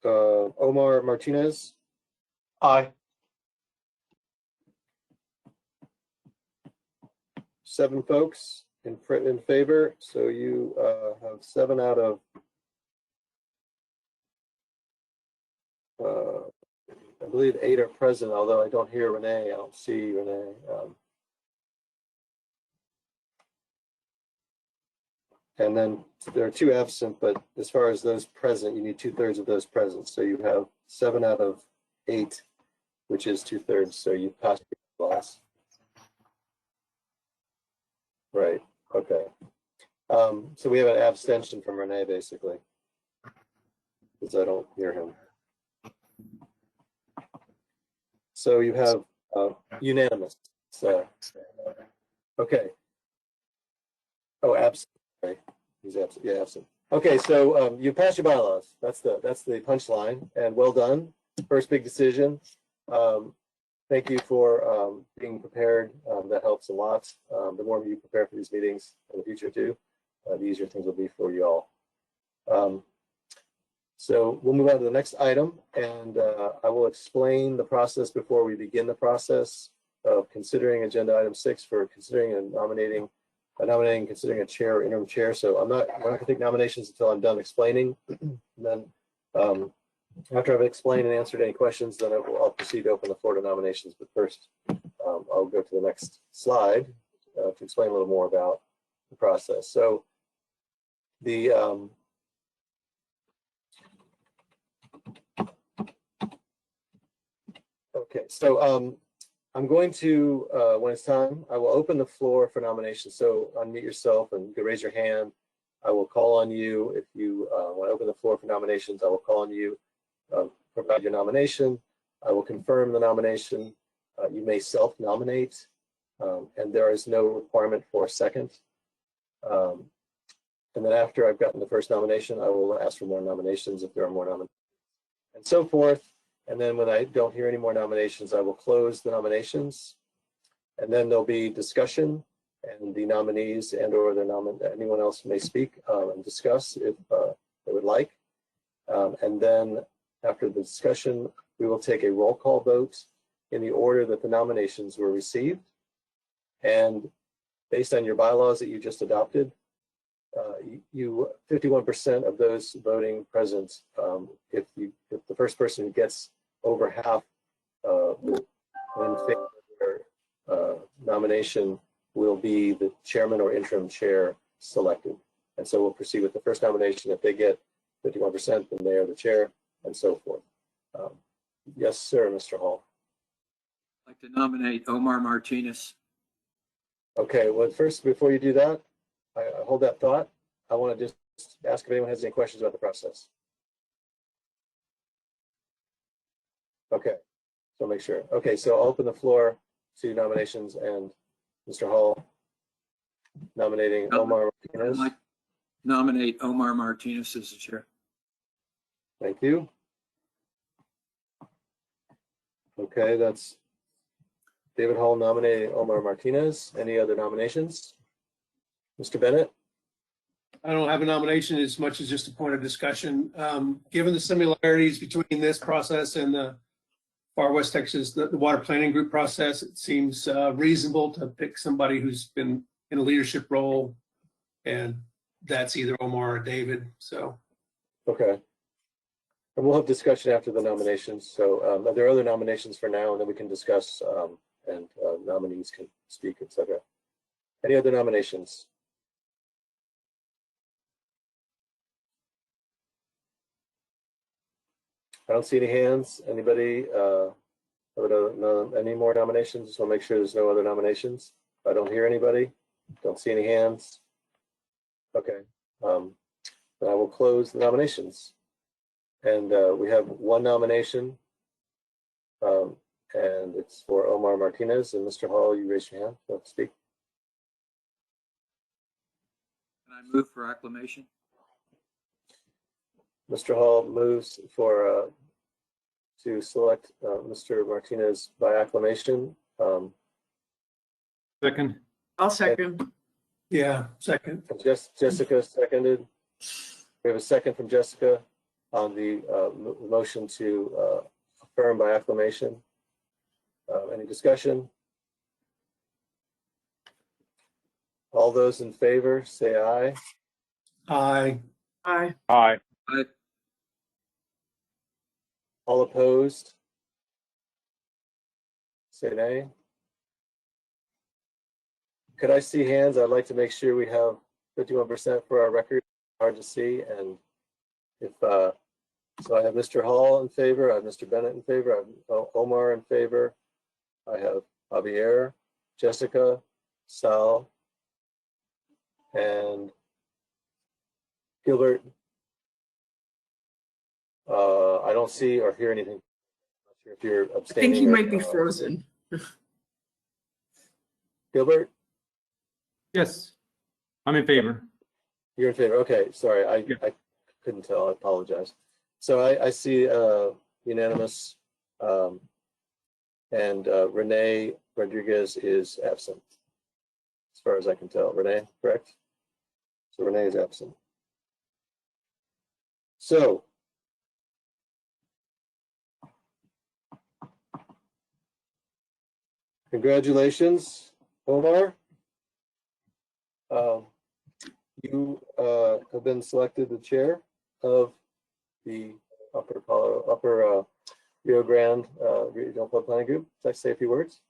Omar Martinez? Aye. 7 folks in favor. So you have 7 out of I believe 8 are present, although I don't hear Renee. I don't see Renee. And then there are 2 absent, but as far as those present, you need 2/3 of those present. So you have 7 out of 8, which is 2/3. So you passed your bylaws. Right. Okay. So we have an abstention from Renee, basically, because I don't hear him. So you have unanimous. So, okay. Oh, absent. Right. He's absent. Yeah, absent. Okay, so you passed your bylaws. That's the punchline, and well done. First big decision. Thank you for being prepared. That helps a lot. The more you prepare for these meetings in the future too, the easier things will be for you all. So we'll move on to the next item, and I will explain the process before we begin the process of considering agenda item 6 for considering and nominating, considering a chair or interim chair. So we're not going to take nominations until I'm done explaining. And then after I've explained and answered any questions, then I'll proceed to open the floor to nominations. But first, I'll go to the next slide to explain a little more about the process. So the okay, so I'm going to, when it's time, I will open the floor for nominations. So unmute yourself and you can raise your hand. I will call on you. If you want to open the floor for nominations, I will call on you, provide your nomination. I will confirm the nomination. You may self-nominate, and there is no requirement for a second. And then after I've gotten the first nomination, I will ask for more nominations if there are more nominations, and so forth. And then when I don't hear any more nominations, I will close the nominations. And then there'll be discussion, and the nominees and or anyone else may speak and discuss if they would like. And then after the discussion, we will take a roll call vote in the order that the nominations were received. And based on your bylaws that you just adopted, 51% of those voting present, if the first person who gets over half in favor of their nomination will be the chairman or interim chair selected. And so we'll proceed with the first nomination. If they get 51%, then they are the chair, and so forth. Yes, sir, Mr. Hall. I'd like to nominate Omar Martinez. Okay, well, first, before you do that, I hold that thought. I want to just ask if anyone has any questions about the process. Okay, so make sure. Okay, so I'll open the floor to nominations, and Mr. Hall nominating Omar Martinez. I'd like to nominate Omar Martinez as the chair. Thank you. Okay, that's David Hall nominating Omar Martinez. Any other nominations? Mr. Bennett? I don't have a nomination as much as just a point of discussion. Given the similarities between this process and the Far West Texas, the water planning group process, it seems reasonable to pick somebody who's been in a leadership role, and that's either Omar or David. So, okay. And we'll have discussion after the nominations. So there are other nominations for now, and then we can discuss and nominees can speak, etc. Any other nominations? I don't see any hands. Anybody? Any more nominations? Just want to make sure there's no other nominations. I don't hear anybody. Don't see any hands. Okay. Then I will close the nominations. And we have one nomination, and it's for Omar Martinez. And Mr. Hall, you raise your hand. Want to speak? Can I move for acclamation? Mr. Hall moves for to select Mr. Martinez by acclamation. Second. I'll second. Yeah, second. Jessica seconded. We have a second from Jessica on the motion to affirm by acclamation. Any discussion? All those in favor, say aye. Aye. Aye. Aye. All opposed, say nay. Could I see hands? I'd like to make sure we have 51% for our record. Hard to see. And if so, I have Mr. Hall in favor. I have Mr. Bennett in favor. I have Omar in favor. I have Javier, Jessica, Sal, and Gilbert. I don't see or hear anything. I'm not sure if you're I abstaining. think he might be frozen. Gilbert? Yes, I'm in favor. You're in favor. Okay, sorry, I couldn't tell. I apologize. So I see unanimous, and Renee Rodriguez is absent, as far as I can tell. Renee, correct? So Renee is absent. So congratulations, Omar. You have been selected the chair of the Upper Rio Grande Regional Floodplain Group. Would I say a few words?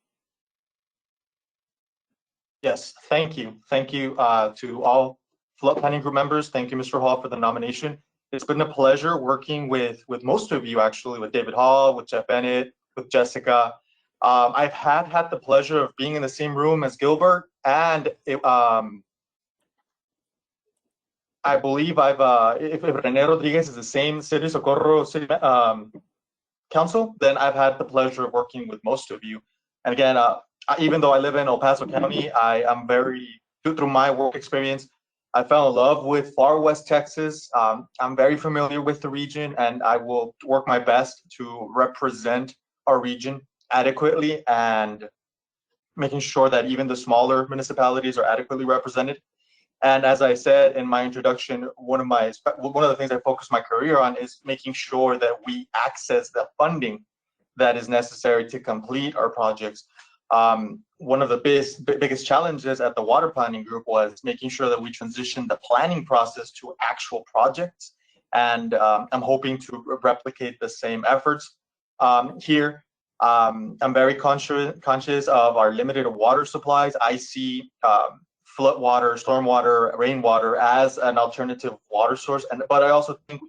Yes, thank you. Thank you to all flood planning group members. Thank you, Mr. Hall, for the nomination. It's been a pleasure working with most of you, actually, with David Hall, with Jeff Bennett, with Jessica. I've had the pleasure of being in the same room as Gilbert, and I believe if Rene Rodriguez is the same City Socorro City Council, then I've had the pleasure of working with most of you. And again, even though I live in El Paso County, I am through my work experience, I fell in love with far West Texas. I'm very familiar with the region, and I will work my best to represent our region adequately and making sure that even the smaller municipalities are adequately represented. And as I said in my introduction, one of the things I focus my career on is making sure that we access the funding that is necessary to complete our projects. One of the biggest challenges at the water planning group was making sure that we transition the planning process to actual projects. And I'm hoping to replicate the same efforts here. I'm very conscious of our limited water supplies. I see flood water, stormwater, rainwater as an alternative water source. But I also think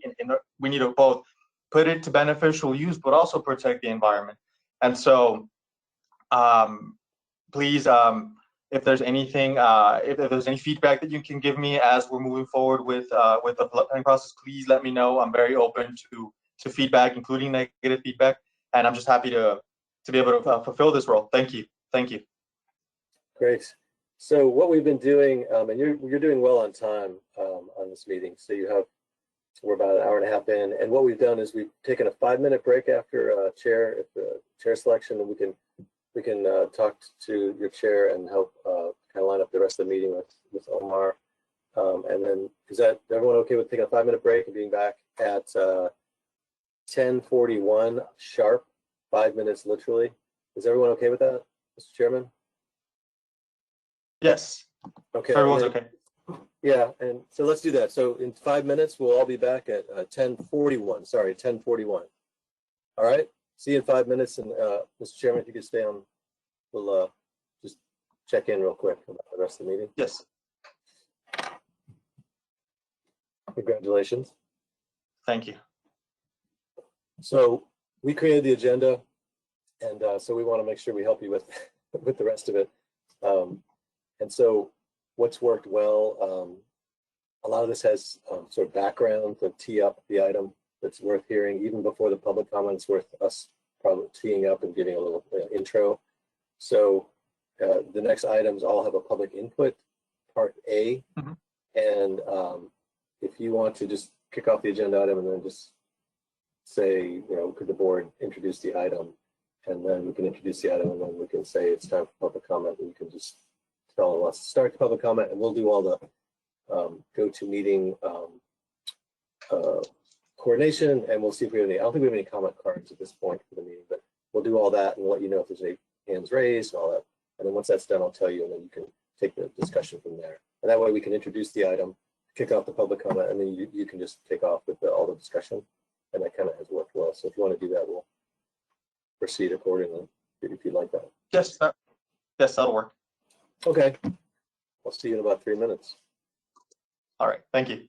we need to both put it to beneficial use, but also protect the environment. And so please, if there's anything, if there's any feedback that you can give me as we're moving forward with the flood planning process, please let me know. I'm very open to feedback, including negative feedback. And I'm just happy to be able to fulfill this role. Thank you. Thank you. Great. So what we've been doing, and you're doing well on time on this meeting. So we're about an hour and a half in, and what we've done is we've taken a 5-minute break after chair selection, and we can talk to your chair and help kind of line up the rest of the meeting with Omar. And then is everyone okay with taking a 5-minute break and being back at 10:41 sharp, 5 minutes literally? Is everyone okay with that, Mr. Chairman? Yes. Okay. Everyone's okay. Yeah, and so let's do that. So in 5 minutes, we'll all be back at 10:41. Sorry, 10:41. All right. See you in 5 minutes. And Mr. Chairman, if you could stay on, we'll just check in real quick about the rest of the meeting. Yes. And so we want to make sure we help you with with the rest of it. And so what's worked well, a lot of this has sort of background to tee up the item that's worth hearing. Even before the public comment, it's worth us probably teeing up and giving a little intro. So the next items all have a public input, part A. And if you want to just kick off the agenda item and then just say, could the board introduce the item? And then we can introduce the item and then we can say it's time for public comment, and you can just tell us to start the public comment, and we'll do all the go-to-meeting coordination, and we'll see if we have any. I don't think we have any comment cards at this point for the meeting, but we'll do all that and let you know if there's any hands raised and all that. And then once that's done, I'll tell you, and then you can take the discussion from there. And that way we can introduce the item, kick off the public comment, and then you can just take off with all the discussion. And that kind of has worked well. So if you want to do that, we'll proceed accordingly if you'd like that. Yes, that'll work. Okay. I'll see you in about 3 minutes. All right. Thank you.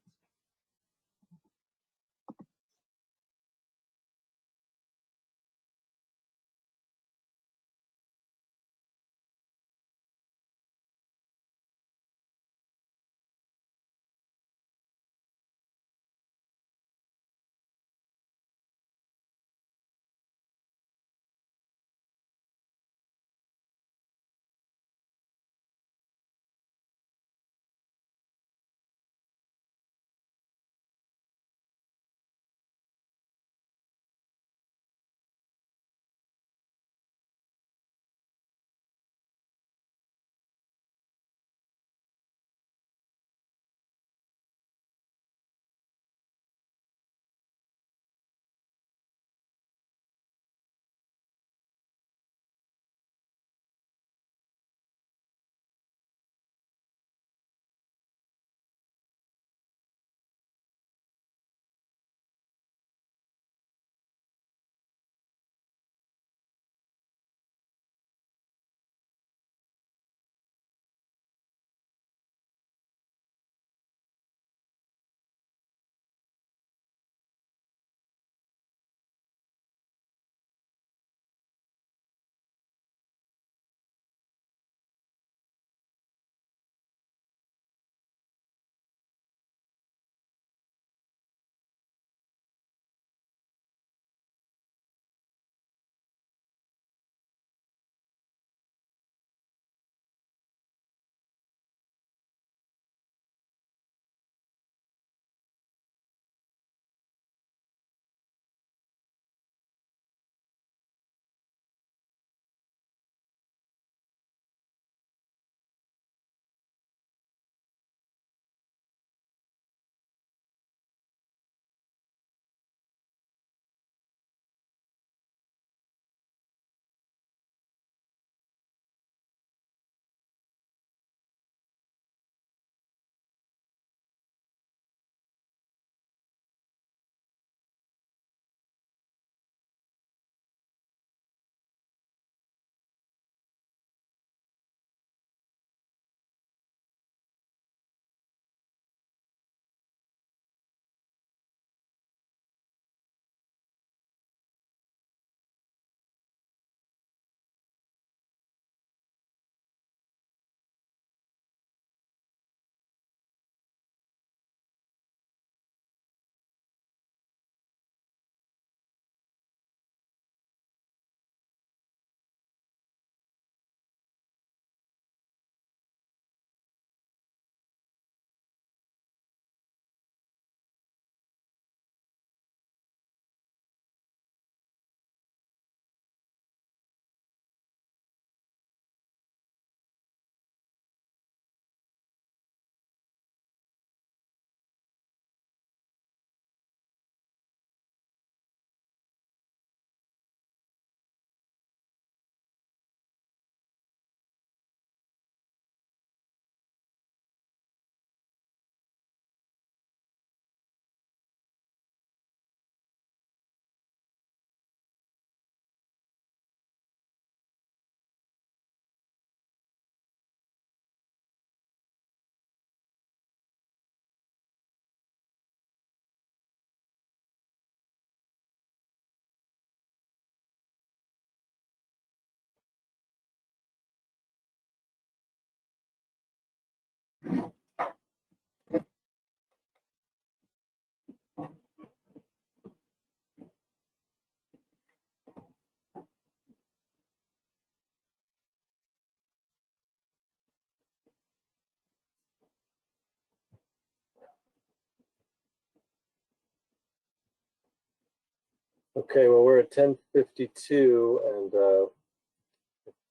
Okay, well, we're at 10:52, and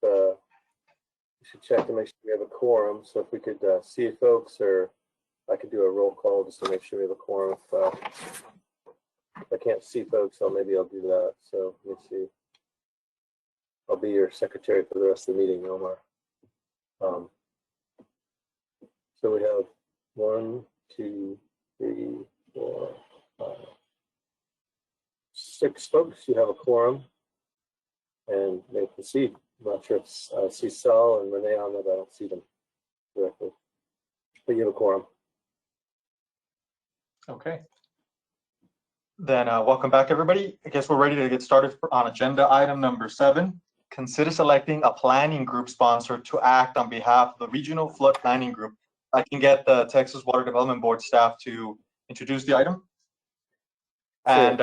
we should check to make sure we have a quorum. So if we could see folks, or I could do a roll call just to make sure we have a quorum. If I can't see folks, maybe I'll do that. So let me see. I'll be your secretary for the rest of the meeting, Omar. So we have 1, 2, 3, 4, 5, 6 folks. You have a quorum, and may proceed. I'm not sure if I see Sal and Renee on it. I don't see them directly, but you have a quorum. Okay. Then welcome back, everybody. I guess we're ready to get started on agenda item number 7. Consider selecting a planning group sponsor to act on behalf of the Regional Flood Planning Group. I can get the Texas Water Development Board staff to introduce the item and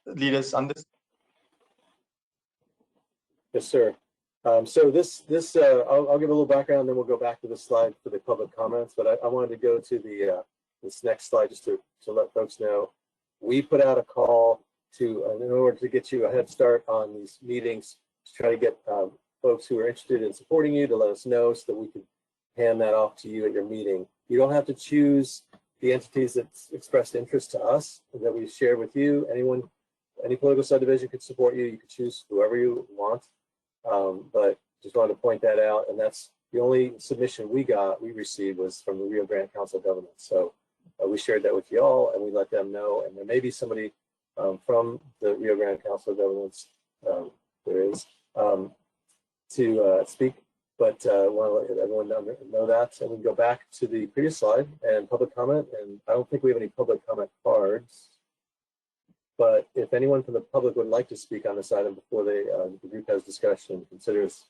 lead us on this. Yes, sir. So I'll give a little background, and then we'll go back to the slide for the public comments. But I wanted to go to the this next slide just to let folks know. We put out a call to in order to get you a head start on these meetings, to try to get folks who are interested in supporting you to let us know so that we can hand that off to you at your meeting. You don't have to choose the entities that expressed interest to us that we shared with you. Any political subdivision could support you. You could choose whoever you want. But just wanted to point that out. And that's the only submission we received was from the Rio Grande Council of Governments. So we shared that with you all, and we let them know. And there may be somebody from the Rio Grande Council of Governments, there is, to speak. But I want to let everyone know that. And we can go back to the previous slide and public comment. And I don't think we have any public comment cards. But if anyone from the public would like to speak on this item before the group has discussion and considers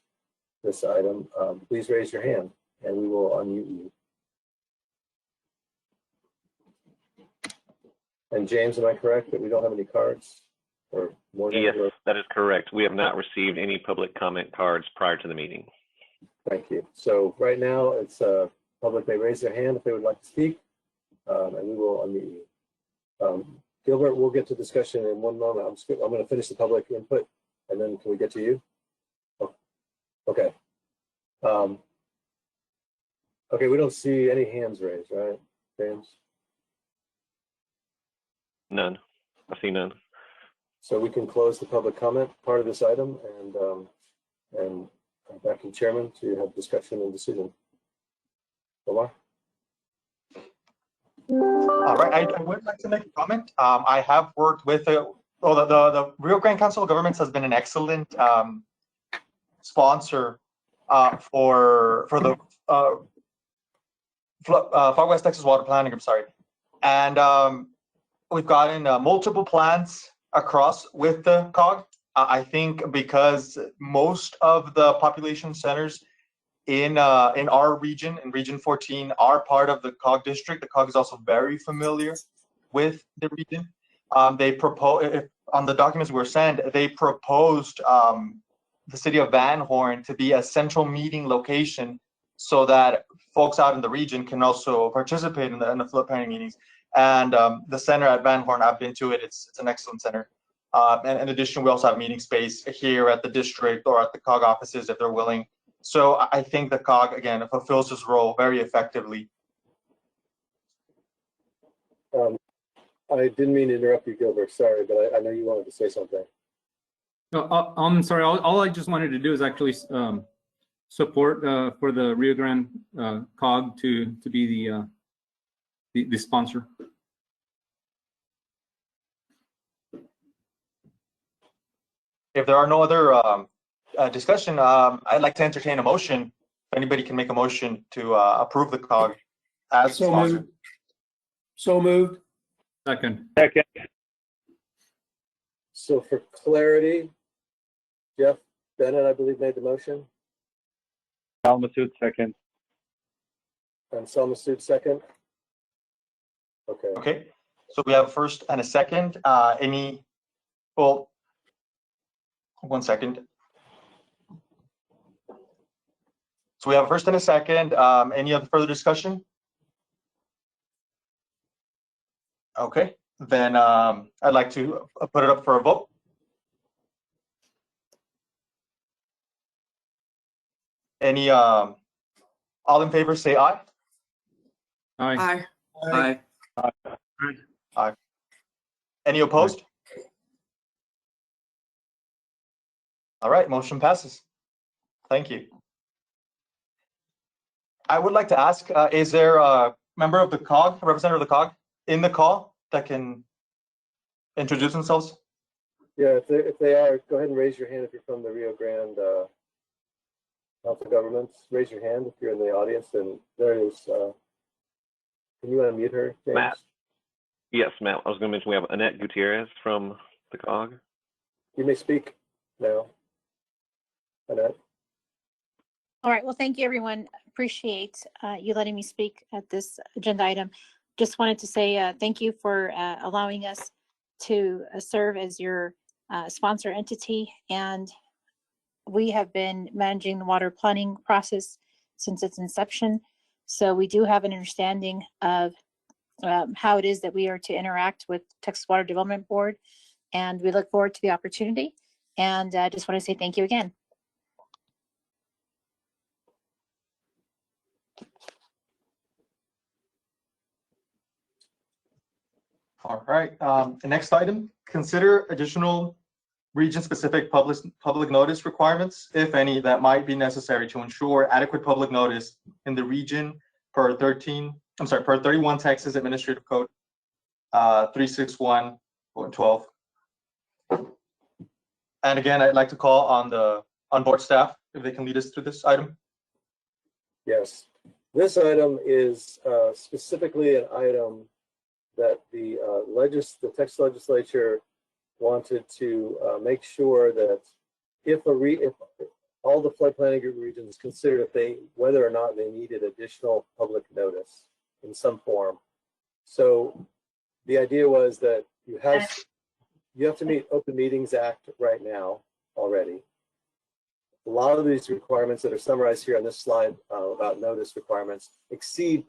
this item, please raise your hand and we will unmute you. And James, am I correct that we don't have any cards? Or more than Yes, that is correct. We have not received any public comment cards prior to the meeting. Thank you. So right now, it's public may raise their hand if they would like to speak, and we will unmute you. Gilbert, we'll get to discussion in one moment. I'm going to finish the public input, and then can we get to you? Oh, okay. Okay, we don't see any hands raised, right, James? None. I see none. So we can close the public comment part of this item, and back to the chairman to have discussion and decision. Omar? All right, I would like to make a comment. I have worked with the Rio Grande Council of Governments has been an excellent sponsor for the Far West Texas Water Planning Group. Sorry, and we've gotten multiple plans across with the COG. I think because most of the population centers in our region, in Region 14, are part of the COG district. The COG is also very familiar with the region. They propose on the documents we were sent. They proposed the city of Van Horn to be a central meeting location, so that folks out in the region can also participate in the flood planning meetings. And the center at Van Horn, I've been to it. It's an excellent center. And in addition, we also have meeting space here at the district or at the COG offices if they're willing. So I think the COG, again, fulfills this role very effectively. I didn't mean to interrupt you, Gilbert. Sorry, but I know you wanted to say something. No, I'm sorry. All I just wanted to do is actually support for the Rio Grande COG to be the sponsor. If there are no other discussion, I'd like to entertain a motion. If anybody can make a motion to approve the COG as So sponsor. moved. So moved. Second. So for clarity, Jeff Bennett, I believe, made the motion. Al-Masood, second. And Sal Masood, second. Okay. Okay. So we have a first and a second. Well, 1 second. So we have a first and a second. Any other further discussion? Okay. then I'd like to put it up for a vote. Any, all in favor, say aye. Aye. Aye. Aye. Aye. Any opposed? All right, motion passes. Thank you. I would like to ask, is there a member of the COG, a representative of the COG in the call that can introduce themselves? Yeah, if they are, go ahead and raise your hand if you're from the Rio Grande Council of Governments. Raise your hand if you're in the audience, and there is. Can you unmute her, James? Matt. Yes, Matt. I was going to mention we have Annette Gutierrez from the COG. You may speak now, Annette. All right. Well, thank you, everyone. Appreciate you letting me speak at this agenda item. Just wanted to say thank you for allowing us to serve as your sponsor entity. And we have been managing the water planning process since its inception. So we do have an understanding of how it is that we are to interact with Texas Water Development Board. And we look forward to the opportunity. And I just want to say thank you again. All right, the next item, consider additional region-specific public notice requirements, if any, that might be necessary to ensure adequate public notice in the region per 31 Texas Administrative Code 361.12. And again, I'd like to call on the on-board staff if they can lead us through this item. Yes, this item is specifically an item that the Texas legislature wanted to make sure that if all the flood planning group regions considered whether or not they needed additional public notice in some form. So the idea was that you have to meet Open Meetings Act right now already. A lot of these requirements that are summarized here on this slide about notice requirements exceed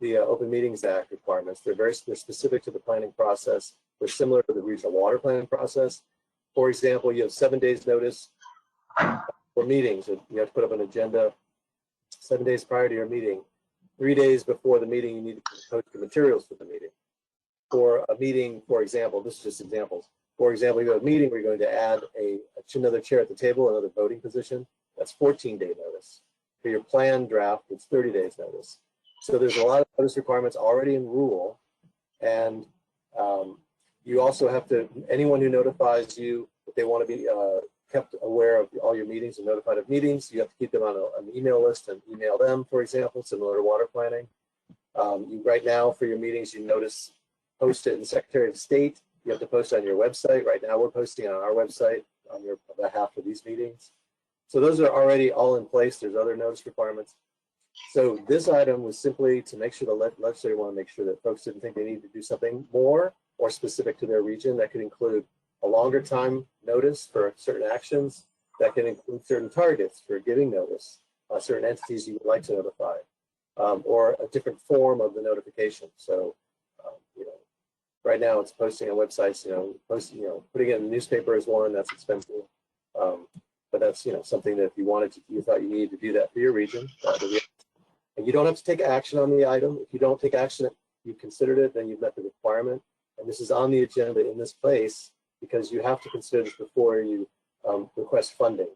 the Open Meetings Act requirements. They're specific to the planning process. They're similar to the regional water planning process. For example, you have 7 days notice for meetings. You have to put up an agenda 7 days prior to your meeting. 3 days before the meeting, you need to post the materials for the meeting. For a meeting, for example, this is just examples. For example, you have a meeting where you're going to add another chair at the table, another voting position. That's 14-day notice. For your plan draft, it's 30 days notice. So there's a lot of notice requirements already in rule, and you also have to, anyone who notifies you that they want to be kept aware of all your meetings and notified of meetings, you have to keep them on an email list and email them, for example, similar to water planning. Right now for your meetings, you post it in the Secretary of State. You have to post on your website. Right now we're posting on our website on your behalf for these meetings. So those are already all in place. There's other notice requirements. So this item was simply to make sure the legislature want to make sure that folks didn't think they need to do something more or specific to their region. That could include a longer time notice for certain actions. That can include certain targets for giving notice, certain entities you would like to notify, or a different form of the notification. So, right now it's posting on websites. Putting it in the newspaper is one that's expensive, but that's something that if you thought you needed to do that for your region. And you don't have to take action on the item. If you don't take action, you considered it, then you've met the requirement. And this is on the agenda in this place because you have to consider this before you request funding.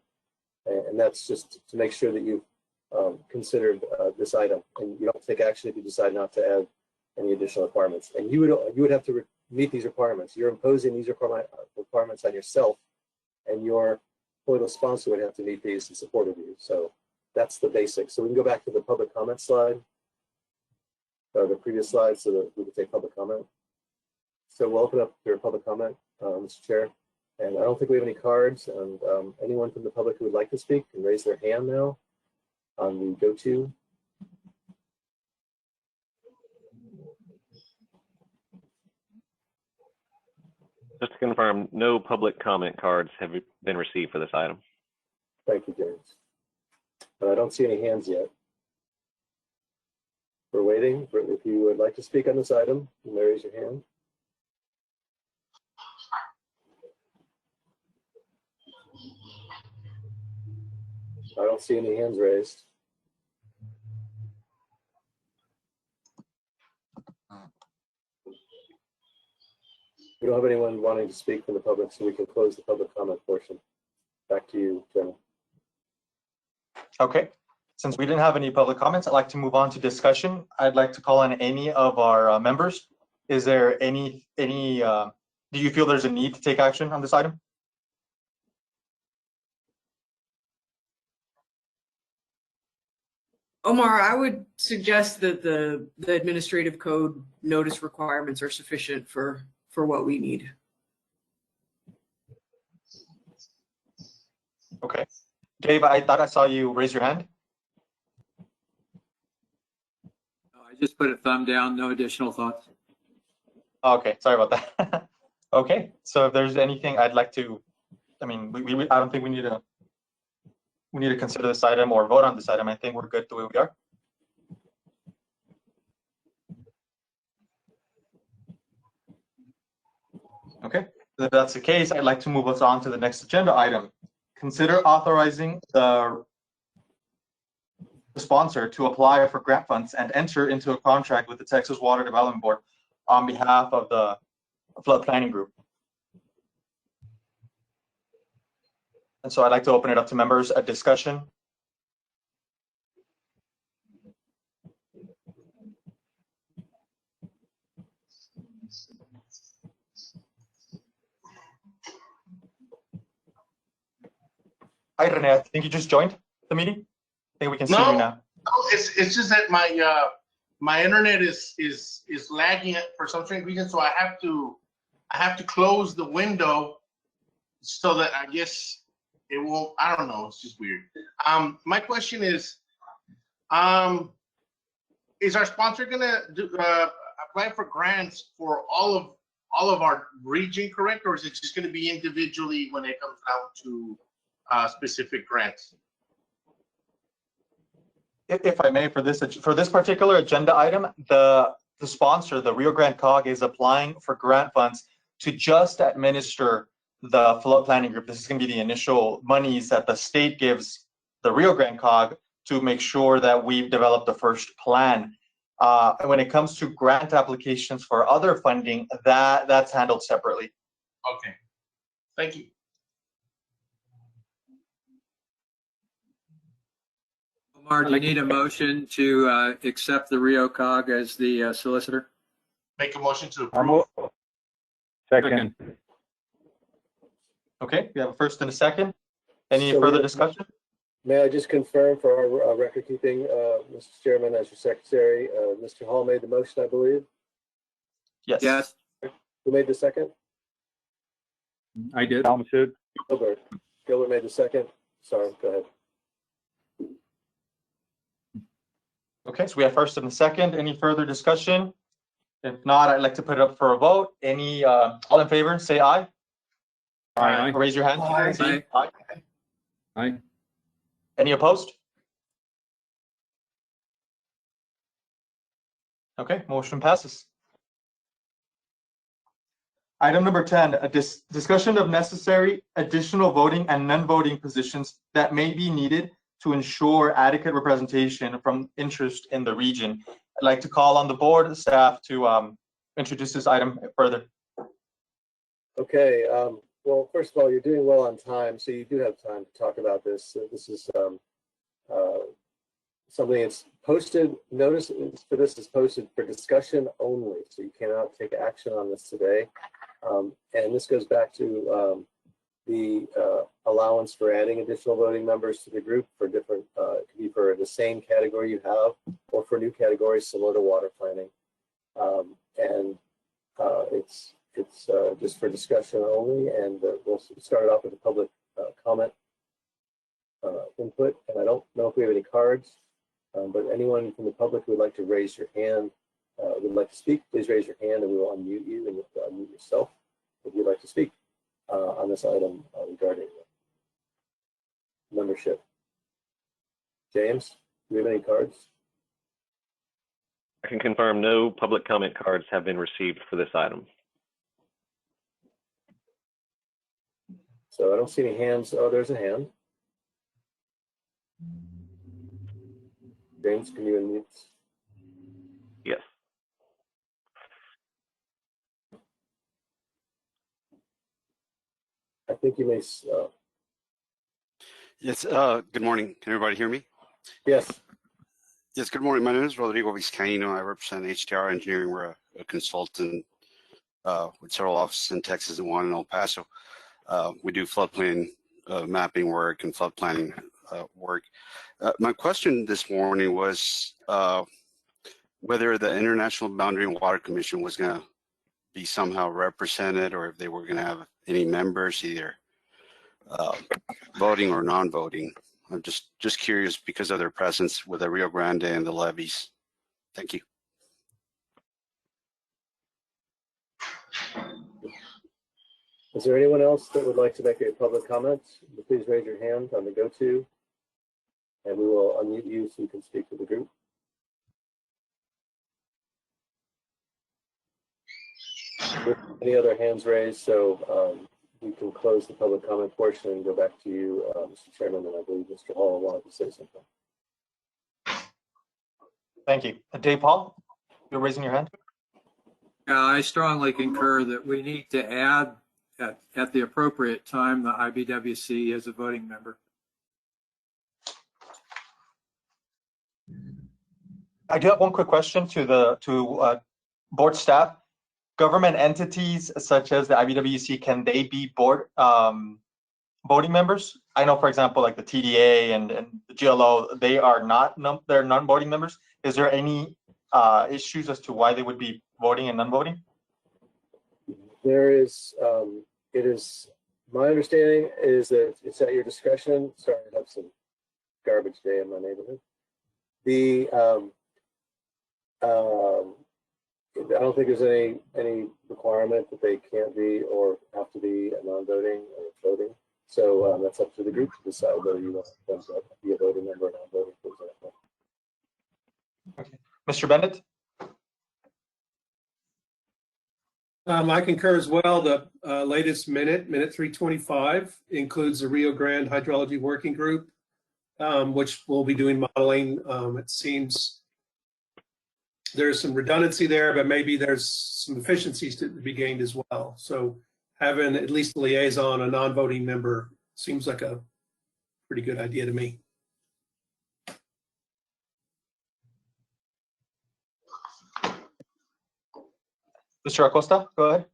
And that's just to make sure that you've considered this item. And you don't take action if you decide not to add any additional requirements. And you would have to meet these requirements. You're imposing these requirements on yourself, and your political sponsor would have to meet these in support of you. So that's the basics. So we can go back to the public comment slide, or the previous slide, so that we can take public comment. So we'll open up your public comment, Mr. Chair. And I don't think we have any cards. And anyone from the public who would like to speak can raise their hand now on the go-to. Just to confirm, no public comment cards have been received for this item. Thank you, James. I don't see any hands yet. We're waiting. If you would like to speak on this item, you may raise your hand. I don't see any hands raised. We don't have anyone wanting to speak from the public, so we can close the public comment portion. Back to you, Jenna. Okay. Since we didn't have any public comments, I'd like to move on to discussion. I'd like to call on any of our members. Is there do you feel there's a need to take action on this item? Omar, I would suggest that the administrative code notice requirements are sufficient for what we need. Okay. Dave, I thought I saw you raise your hand. I just put a thumb down, no additional thoughts. Okay, sorry about that. Okay, so if there's anything I'd like to, I mean, I don't think we need to consider this item or vote on this item. I think we're good the way we are. Okay, if that's the case, I'd like to move us on to the next agenda item. Consider authorizing the sponsor to apply for grant funds and enter into a contract with the Texas Water Development Board on behalf of the Flood Planning Group. And so I'd like to open it up to members, a discussion. Hi, Renee. I think you just joined the meeting. I think we can see you now. No, it's just that my internet is lagging for some strange reason, so I have to close the window so that I guess it won't. I don't know. It's just weird. My question is our sponsor gonna apply for grants for all of our region, correct, or is it just gonna be individually when it comes down to specific grants? If I may, for this particular agenda item, the sponsor, the Rio Grande COG, is applying for grant funds to just administer the flood planning group. This is going to be the initial monies that the state gives the Rio Grande COG to make sure that we've developed the first plan. And when it comes to grant applications for other funding, that's handled separately. Okay, thank you. Omar, do you need a motion to accept the Rio COG as the solicitor? Make a motion to approve. Second. Okay, we have a first and a second. Any So further discussion? May I just confirm for our record keeping, Mr. Chairman, as your secretary, Mr. Hall made the motion, I believe? Yes. Yes. Who made the second? I did. Gilbert made the second. Sorry, go ahead. Okay, so we have first and a second. Any further discussion? If not, I'd like to put it up for a vote. Any all in favor, say aye. Aye. Raise your hand. Aye. Aye. Aye. Any opposed? Okay, motion passes. Item number 10, a discussion of necessary additional voting and non-voting positions that may be needed to ensure adequate representation from interest in the region. I'd like to call on the board staff to introduce this item further. Okay, well, first of all, you're doing well on time, so you do have time to talk about this. This is something that's posted, notice for this is posted for discussion only, so you cannot take action on this today. And this goes back to the allowance for adding additional voting members to the group for different, it could be for the same category you have or for new categories similar to water planning. And it's just for discussion only, and we'll start off with the public comment input. And I don't know if we have any cards, but anyone from the public who would like to raise your hand, would like to speak, please raise your hand and we will unmute you, and you have to unmute yourself if you'd like to speak on this item regarding membership. James, do we have any cards? I can confirm no public comment cards have been received for this item. So I don't see any hands. Oh, there's a hand. James, can you unmute? Yes. I think you may. Yes, good morning. Can everybody hear me? Yes. Yes, good morning. My name is Rodrigo Vizcaino. I represent HTR Engineering. We're a consultant with several offices in Texas and one in El Paso. We do floodplain mapping work and flood planning work. My question this morning was whether the International Boundary and Water Commission was going to be somehow represented, or if they were going to have any members, either voting or non-voting. I'm just curious because of their presence with the Rio Grande and the levees. Thank you. Is there anyone else that would like to make a public comment? Please raise your hand on the go-to, and we will unmute you so you can speak to the group. Any other hands raised? So we can close the public comment portion and go back to you, Mr. Chairman, and I believe Mr. Hall wanted to say something. Thank you. Dave Paul, you're raising your hand. I strongly concur that we need to add at the appropriate time the IBWC as a voting member. I do have one quick question to board staff. Government entities such as the IBWC, can they be board voting members? I know, for example, like the TDA and the GLO, they are not, they're non-voting members. Is there any issues as to why they would be voting and non-voting? There is, it is, my understanding is that it's at your discretion. Sorry, I have some garbage day in my neighborhood. I don't think there's any requirement that they can't be or have to be a non-voting or voting. So that's up to the group to decide whether you want them to be a voting member or non-voting, for example. Okay. Mr. Bennett? I concur as well. The latest minute 325, includes the Rio Grande Hydrology Working Group, which will be doing modeling. It seems there's some redundancy there, but maybe there's some efficiencies to be gained as well. So having at least a liaison, a non-voting member, seems like a pretty good idea to me. Mr. Acosta, go ahead.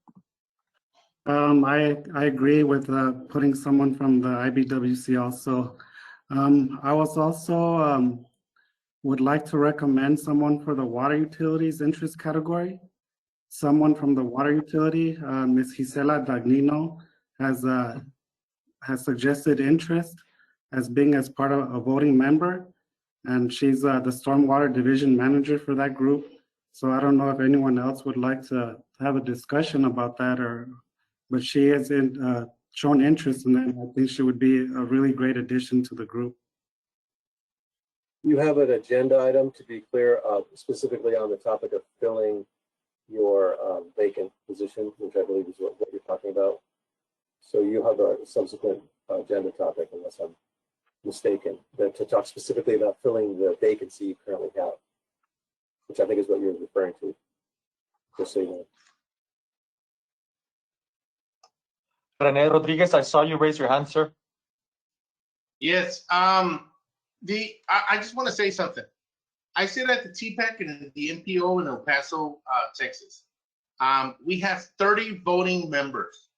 I agree with putting someone from the IBWC also. I was also would like to recommend someone for the water utilities interest category. Someone from the water utility, Ms. Gisela Dagnino, has suggested interest as being as part of a voting member, and she's the stormwater division manager for that group. So I don't know if anyone else would like to have a discussion about that, but she has shown interest in that. I think she would be a really great addition to the group. You have an agenda item, to be clear, specifically on the topic of filling your vacant position, which I believe is what you're talking about. So you have a subsequent agenda topic, unless I'm mistaken, to talk specifically about filling the vacancy you currently have, which I think is what you're referring to. Just so you know. Rene Rodriguez, I saw you raise your hand, sir. Yes. I just want to say something. I sit at the TPEC and the MPO in El Paso, Texas. We have 30 voting members.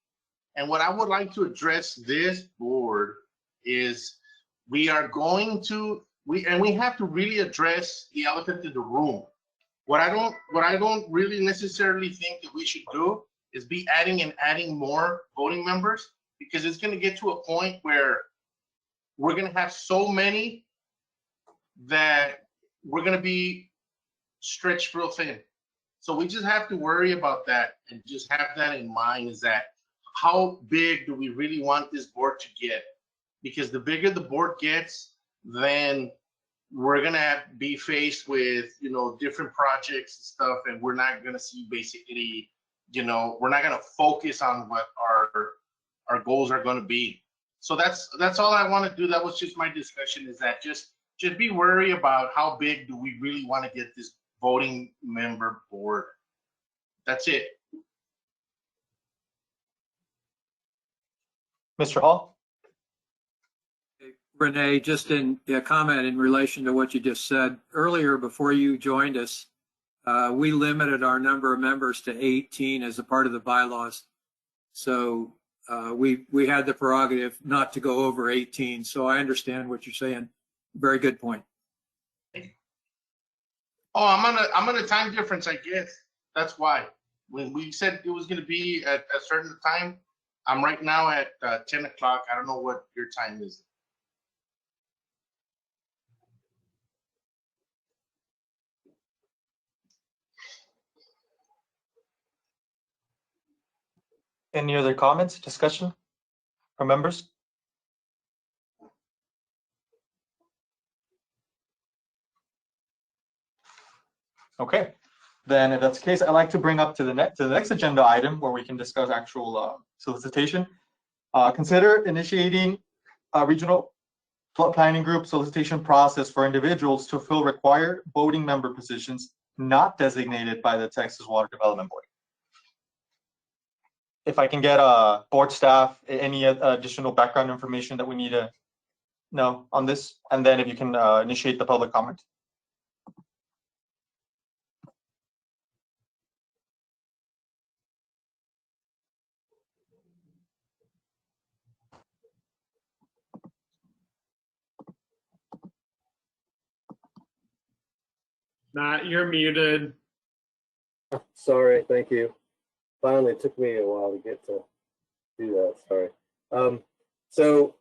And what I would like to address this board is we have to really address the elephant in the room. What I don't really necessarily think that we should do is be adding more voting members, because it's going to get to a point where we're going to have so many that we're going to be stretched real thin. So we just have to worry about that and just have that in mind, is that how big do we really want this board to get? Because the bigger the board gets, then we're going to be faced with, different projects and stuff, and we're not going to see basically, we're not going to focus on what our goals are going to be. So that's all I want to do. That was just my discussion, is that just be worried about how big do we really want to get this voting member board. That's it. Mr. Hall? Renee, just in a comment in relation to what you just said earlier, before you joined us, we limited our number of members to 18 as a part of the bylaws. So we had the prerogative not to go over 18. So I understand what you're saying. Very good point. Oh, I'm on a time difference, I guess. That's why. When we said it was going to be at a certain time, I'm right now at 10 o'clock. I don't know what your time is. Any other comments, discussion from members? Okay, then if that's the case, I'd like to bring up to the next agenda item where we can discuss actual solicitation. Consider initiating a regional flood planning group solicitation process for individuals to fill required voting member positions not designated by the Texas Water Development Board. If I can get board staff, any additional background information that we need to know on this, and then if you can initiate the public comment. Matt, you're muted. Sorry, thank you. Finally, it took me a while to get to do that, sorry. So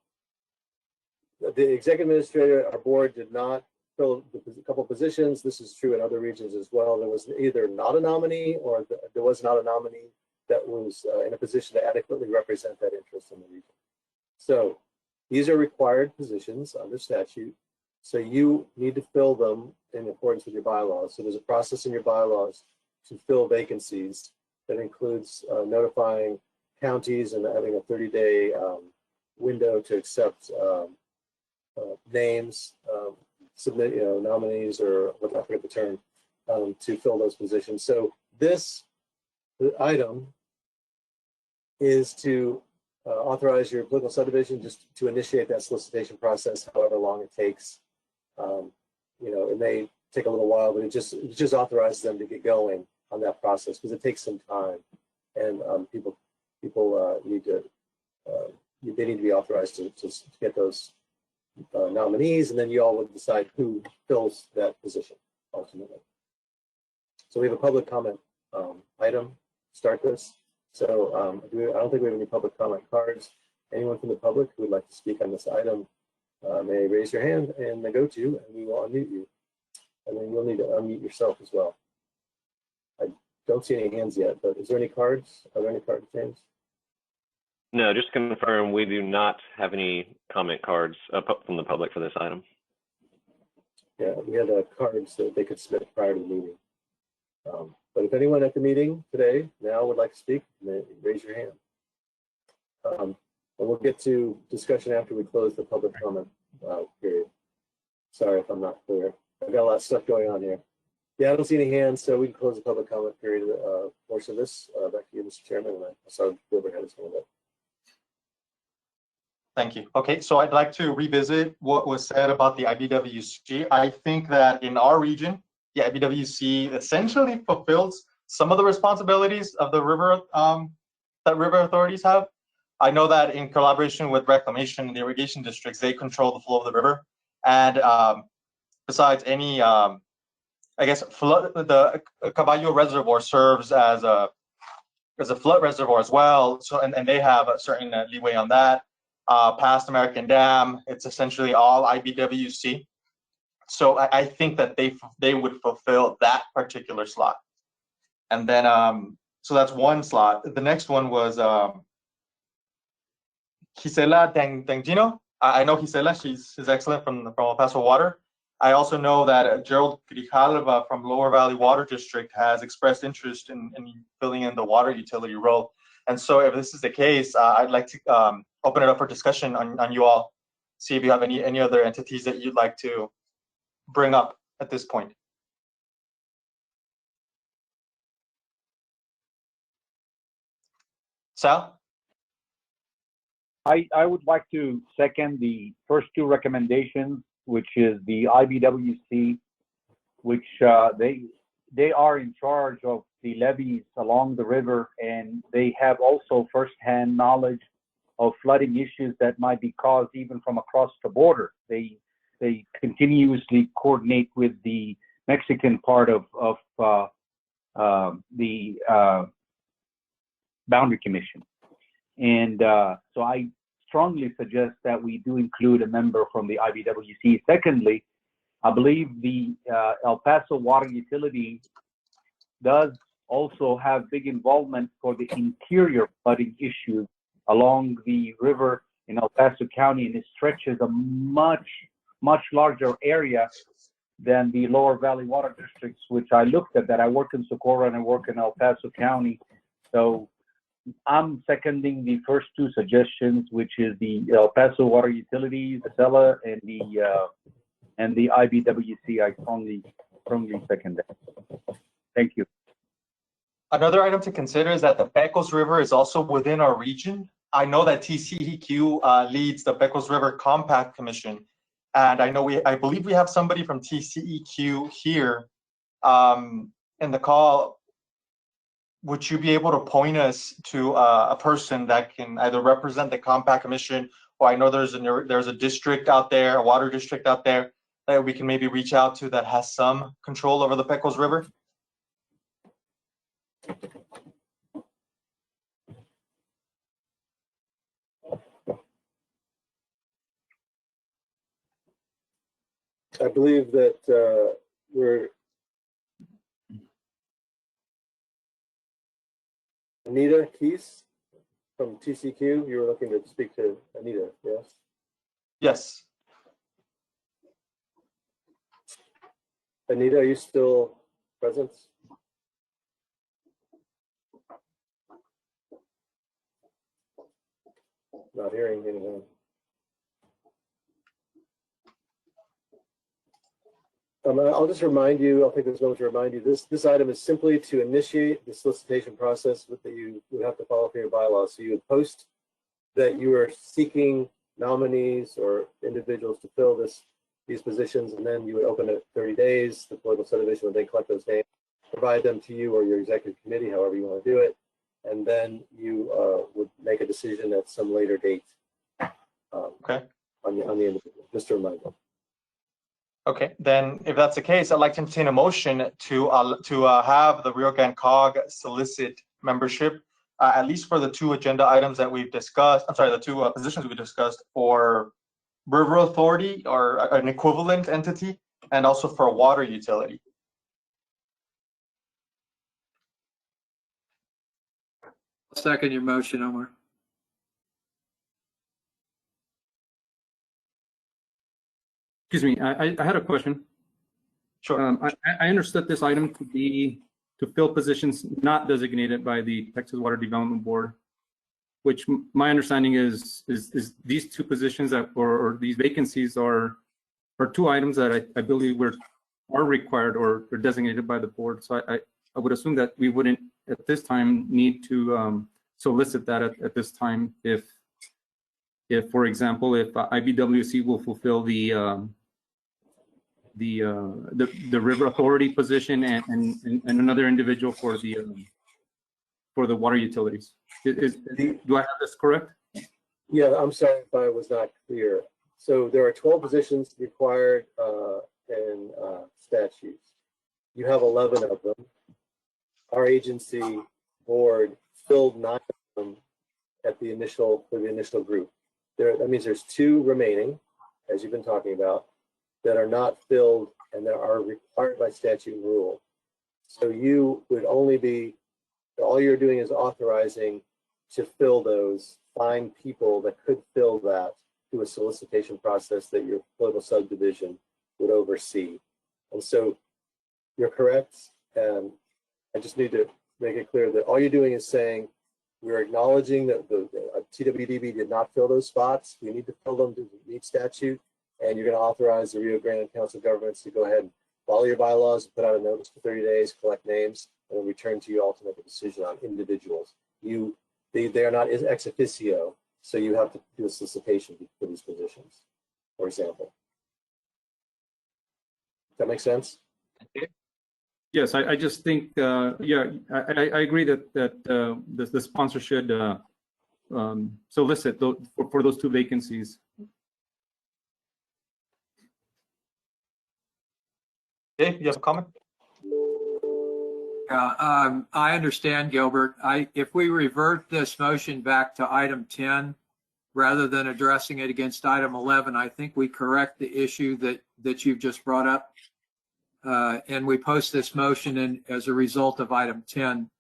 the executive administrator, our board did not fill a couple positions. This is true in other regions as well. There was either not a nominee or there was not a nominee that was in a position to adequately represent that interest in the region. So these are required positions under statute. So you need to fill them in accordance with your bylaws. So there's a process in your bylaws to fill vacancies that includes notifying counties and having a 30-day window to accept names, submit nominees, or what I forget the term, to fill those positions. So this item is to authorize your political subdivision just to initiate that solicitation process, however long it takes. It may take a little while, but it just authorizes them to get going on that process because it takes some time, and people need to they need to be authorized to get those nominees, and then you all would decide who fills that position ultimately. So we have a public comment item to start this. So I don't think we have any public comment cards. Anyone from the public who would like to speak on this item may raise your hand and go to you, and we will unmute you. And then you'll need to unmute yourself as well. I don't see any hands yet, but is there any cards? Are there any cards, James? No, just to confirm, we do not have any comment cards from the public for this item. Yeah, we had cards that they could submit prior to the meeting. But if anyone at the meeting today now would like to speak, raise your hand. And we'll get to discussion after we close the public comment period. Sorry if I'm not clear. I've got a lot of stuff going on here. Yeah, I don't see any hands, so we can close the public comment period portion of this. Back to you, Mr. Chairman, and I saw Gilbert had his hand up. Thank you. Okay, so I'd like to revisit what was said about the IBWC. I think that in our region, the IBWC essentially fulfills some of the responsibilities of the river that river authorities have. I know that in collaboration with reclamation and the irrigation districts, they control the flow of the river. And besides any, I guess, the Caballo Reservoir serves as a flood reservoir as well. So and they have a certain leeway on that. Past American Dam, it's essentially all IBWC. So I think that they would fulfill that particular slot. And then, so that's one slot. The next one was Gisela Tangino. I know Gisela, she's excellent from El Paso Water. I also know that Gerald Grijalva from Lower Valley Water District has expressed interest in filling in the water utility role. And so if this is the case, I'd like to open it up for discussion on you all. See if you have any other entities that you'd like to bring up at this point. Sal? I would like to second the first two recommendations, which is the IBWC, which they are in charge of the levees along the river, and they have also firsthand knowledge of flooding issues that might be caused even from across the border. They continuously coordinate with the Mexican part of the Boundary Commission. And so I strongly suggest that we do include a member from the IBWC. Secondly, I believe the El Paso Water Utility does also have big involvement for the interior flooding issues along the river in El Paso County, and it stretches a much larger area than the lower valley water districts, which I looked at that. I work in Socorro and I work in El Paso County. So I'm seconding the first two suggestions, which is the El Paso Water Utilities, Acela, and the IBWC. I strongly second that. Thank you. Another item to consider is that the Pecos River is also within our region. I know that TCEQ leads the Pecos River Compact Commission, and I believe we have somebody from TCEQ here in the call. Would you be able to point us to a person that can either represent the Compact Commission, or I know there's a district out there, a water district out there that we can maybe reach out to that has some control over the Pecos River? I believe that we're Anita Keys from TCQ. You were looking to speak to Anita, yes? Yes. Anita, are you still present? Not hearing anything. I'll just remind you, I'll take this moment to remind you, this item is simply to initiate the solicitation process that you would have to follow for your bylaws. So you would post that you are seeking nominees or individuals to fill these positions, and then you would open it 30 days. The political subdivision would then collect those names, provide them to you or your executive committee, however you want to do it, and then you would make a decision at some later date. Okay. On the individual, just to remind them. Okay, then if that's the case, I'd like to entertain a motion to have the Rio Grande COG solicit membership, at least for the two agenda items that we've discussed. I'm sorry, the two positions we discussed for River Authority or an equivalent entity, and also for a water utility. Second your motion, Omar. Excuse me, I had a question. Sure. I understood this item to be to fill positions not designated by the Texas Water Development Board, which my understanding is these two positions that or these vacancies are two items that I believe are required or designated by the board. So I would assume that we wouldn't at this time need to solicit that at this time if for example, if IBWC will fulfill the River Authority position and another individual for the water utilities. Do I have this correct? Yeah, I'm sorry if I was not clear. So there are 12 positions required in statutes. You have 11 of them. Our agency board filled 9 of them for the initial group. That means there's 2 remaining, as you've been talking about, that are not filled and that are required by statute and rule. So you would only be, all you're doing is authorizing to fill those, find people that could fill that through a solicitation process that your political subdivision would oversee. And so you're correct. And I just need to make it clear that all you're doing is saying, we're acknowledging that the TWDB did not fill those spots. We need to fill them to meet statute. And you're going to authorize the Rio Grande Council of Governments to go ahead and follow your bylaws, put out a notice for 30 days, collect names, and then return to you all to make a decision on individuals. They are not ex officio, so you have to do a solicitation for these positions, for example. Does that make sense? Yes, I just think, yeah, I agree that the sponsor should solicit for those 2 vacancies. Dave, you have a comment? I understand, Gilbert. If we revert this motion back to item 10, rather than addressing it against item 11, I think we correct the issue that you've just brought up. And we post this motion as a result of item 10.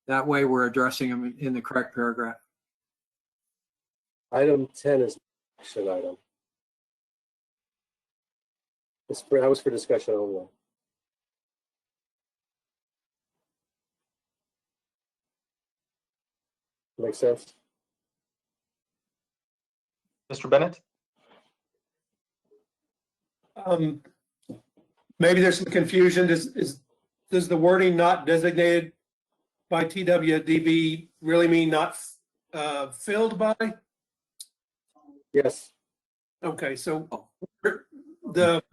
That way we're addressing them in the correct paragraph. Item 10 is an action item. That was for discussion only. Makes sense? Mr. Bennett? Maybe there's some confusion. Does the wording "not designated by TWDB" really mean not filled by? Yes. Okay, so the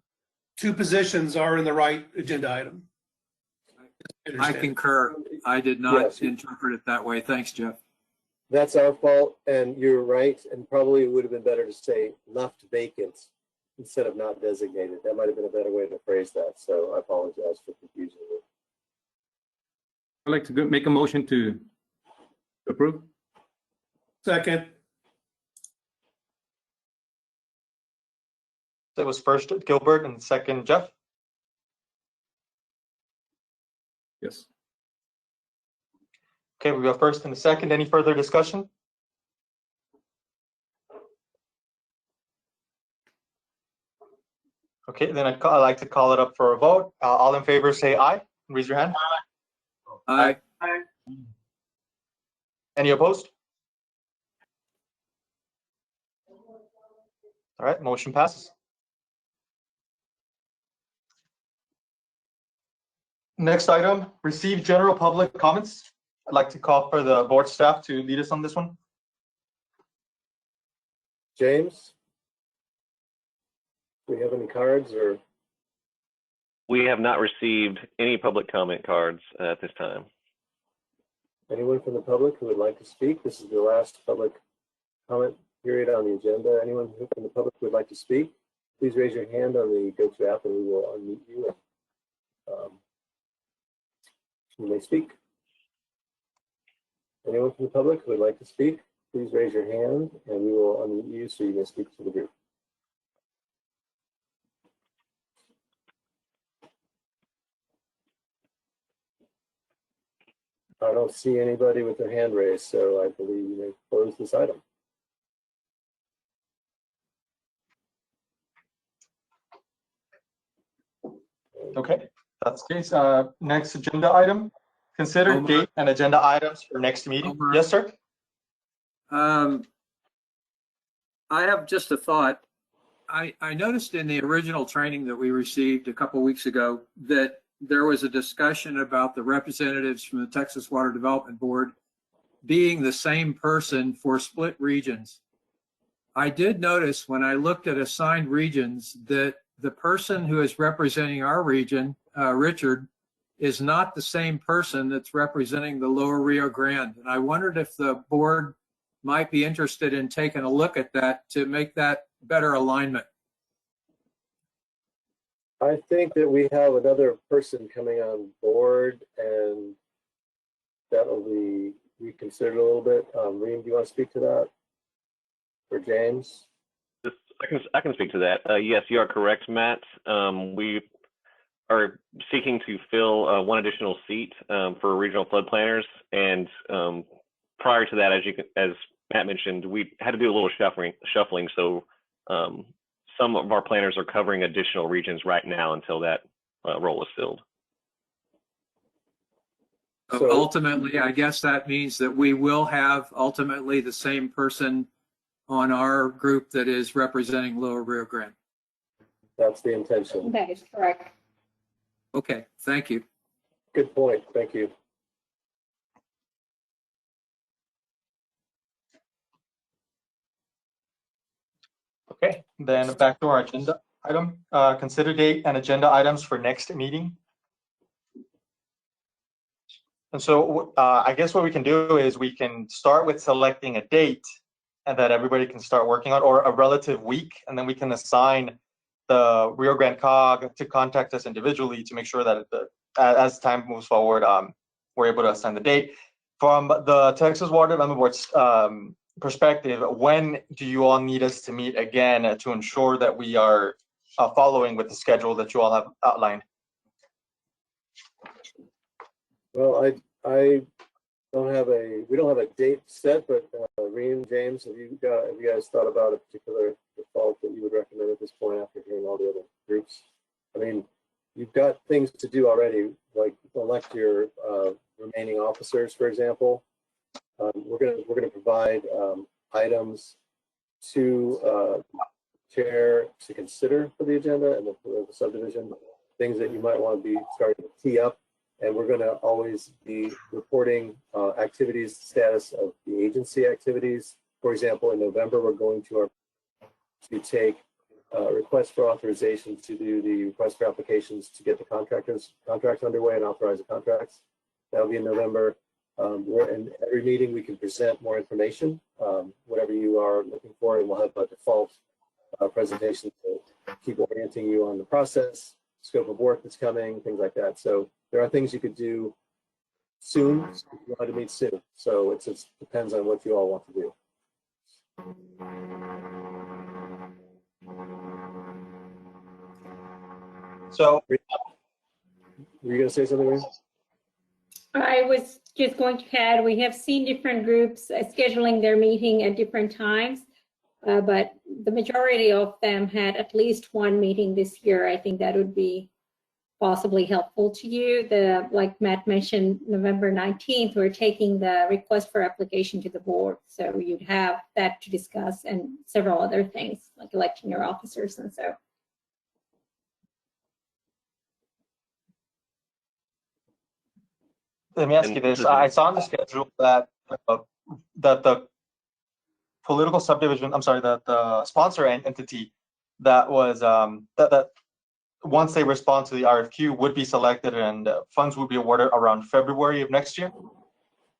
2 positions are in the right agenda item. I concur. I did not interpret it that way. Thanks, Jeff. That's our fault, and you're right, and probably it would have been better to say left vacant instead of not designated. That might have been a better way to phrase that, so I apologize for confusing you. I'd like to make a motion to approve. Second. So it was first Gilbert and second Jeff? Yes. Okay, we go first and a second. Any further discussion? Okay, then I'd like to call it up for a vote. All in favor, say aye. Raise your hand. Aye. Any opposed? All right, motion passes. Next item, receive general public comments. I'd like to call for the board staff to lead us on this one. James? Do we have any cards or? We have not received any public comment cards at this time. Anyone from the public who would like to speak? This is the last public comment period on the agenda. Anyone from the public who would like to speak, please raise your hand on the GoTo app and we will unmute you. You may speak. Anyone from the public who would like to speak, please raise your hand and we will unmute you so you may speak to the group. I don't see anybody with their hand raised, so I believe you may close this item. Okay, that's the case. Next agenda item, consider date and agenda items for next meeting. Yes, sir. I have just a thought. I noticed in the original training that we received a couple of weeks ago that there was a discussion about the representatives from the Texas Water Development Board being the same person for split regions. I did notice when I looked at assigned regions that the person who is representing our region, Richard, is not the same person that's representing the Lower Rio Grande. And I wondered if the board might be interested in taking a look at that to make that better alignment. I think that we have another person coming on board and that'll be reconsidered a little bit. Reem, do you want to speak to that? For James? I can speak to that. Yes, you are correct, Matt. We are seeking to fill one additional seat for regional flood planners. And prior to that, as Matt mentioned, we had to do a little shuffling. So some of our planners are covering additional regions right now until that role is filled. So ultimately, I guess that means that we will have ultimately the same person on our group that is representing Lower Rio Grande. That's the intention. That is correct. Okay, thank you. Good point. Thank you. Okay, then back to our agenda item. Consider date and agenda items for next meeting. And so I guess what we can do is we can start with selecting a date and that everybody can start working on, or a relative week, and then we can assign the Rio Grande COG to contact us individually to make sure that as time moves forward, we're able to assign the date. From the Texas Water Development Board's perspective, when do you all need us to meet again to ensure that we are following with the schedule that you all have outlined? Well, we don't have a date set, but Reem, James, have you guys thought about a particular default that you would recommend at this point after hearing all the other groups? I mean, you've got things to do already, like elect your remaining officers, for example. We're gonna provide items to chair to consider for the agenda and the subdivision, things that you might want to be starting to tee up. And we're going to always be reporting activities, status of the agency activities. For example, in November, we're going to take requests for authorization to do the request for applications to get the contracts underway and authorize the contracts. That'll be in November. In every meeting, we can present more information, whatever you are looking for, and we'll have a default presentation to keep orienting you on the process, scope of work that's coming, things like that. So there are things you could do soon if you want to meet soon. So it depends on what you all want to do. So, were you going to say something, Reem? I was just going to add, we have seen different groups scheduling their meeting at different times, but the majority of them had at least one meeting this year. I think that would be possibly helpful to you. Like Matt mentioned, November 19th, we're taking the request for application to the board. So you'd have that to discuss and several other things like electing your officers and so. Let me ask you this. I saw on the schedule that the political subdivision, the sponsor entity that was, that once they respond to the RFQ would be selected and funds would be awarded around February of next year.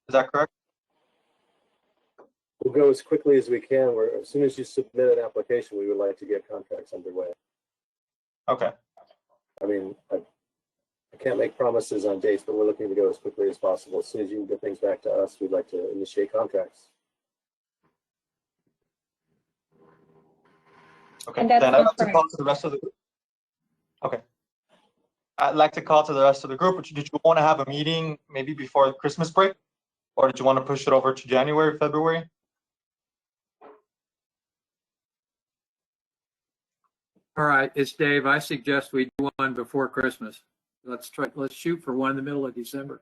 Is that correct? We'll go as quickly as we can. As soon as you submit an application, we would like to get contracts underway. Okay. I mean, I can't make promises on dates, but we're looking to go as quickly as possible. As soon as you can get things back to us, we'd like to initiate contracts. Okay, then I'd like to call to the rest of the group. Okay. I'd like to call to the rest of the group. Did you want to have a meeting maybe before Christmas break? Or did you want to push it over to January, February? All right, it's Dave. I suggest we do one before Christmas. Let's shoot for one in the middle of December.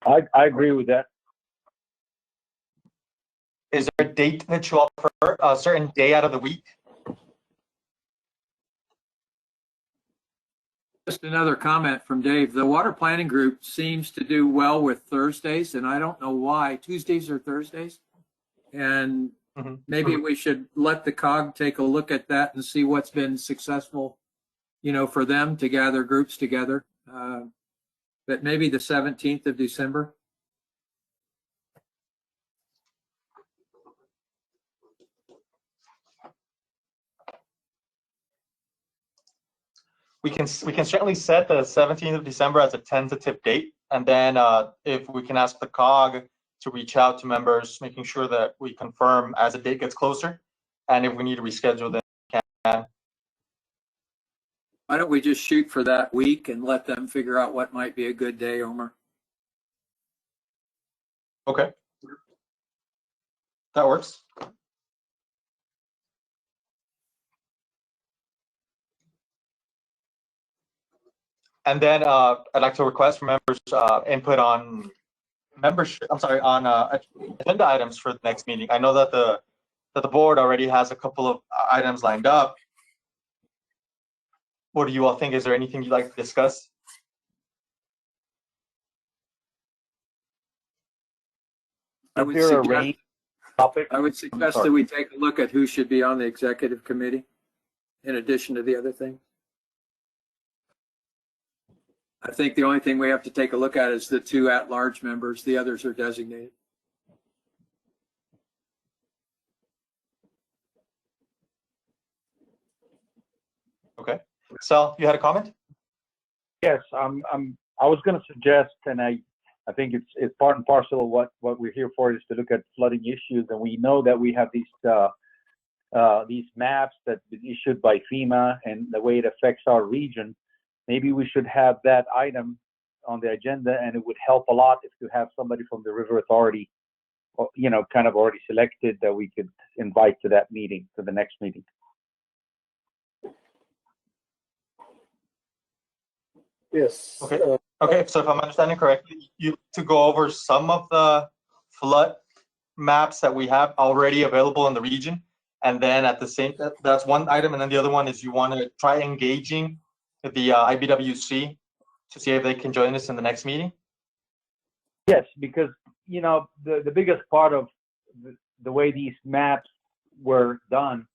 I agree with that. Is there a date that you all prefer, a certain day out of the week? Just another comment from Dave. The water planning group seems to do well with Thursdays, and I don't know why. Tuesdays or Thursdays? And maybe we should let the COG take a look at that and see what's been successful, for them to gather groups together. But maybe the 17th of December. We can certainly set the 17th of December as a tentative date, and then if we can ask the COG to reach out to members, making sure that we confirm as the date gets closer, and if we need to reschedule, then we can. Why don't we just shoot for that week and let them figure out what might be a good day, Omer? Okay, that works. And then I'd like to request from members input on membership. I'm sorry, on agenda items for the next meeting. I know that the board already has a couple of items lined up. What do you all think? Is there anything you'd like to discuss? I would there a suggest, range topic? I would suggest that we take a look at who should be on the executive committee in addition to the other things. I think the only thing we have to take a look at is the 2 at-large members. The others are designated. Okay. Sal, you had a comment? Yes, I was going to suggest, and I think it's part and parcel of what we're here for, is to look at flooding issues. And we know that we have these maps that been issued by FEMA and the way it affects our region. Maybe we should have that item on the agenda, and it would help a lot if you have somebody from the River Authority, you know, kind of already selected, that we could invite to that meeting, to the next meeting. Yes. Okay. Okay. So if I'm understanding correctly, you to go over some of the flood maps that we have already available in the region, and then at the same, that's one item, and then the other one is you want to try engaging the IBWC to see if they can join us in the next meeting. Yes, because you know the biggest part of the way these maps were done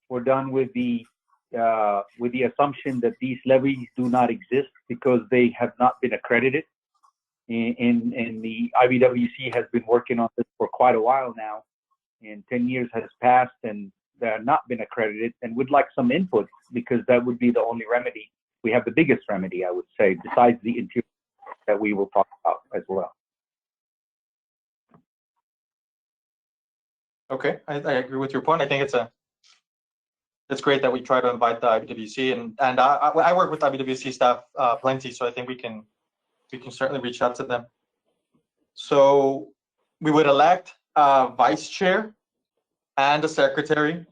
with the assumption that these levies do not exist because they have not been accredited. And the IBWC has been working on this for quite a while now, and 10 years has passed and they have not been accredited, and would like some input, because that would be the only remedy. We have the biggest remedy, I would say, besides the interior that we will talk about as well. Okay, I agree with your point. I think it's great that we try to invite the IBWC, and I work with IBWC staff plenty, so I think we can certainly reach out to them. So we would elect a vice chair and a secretary.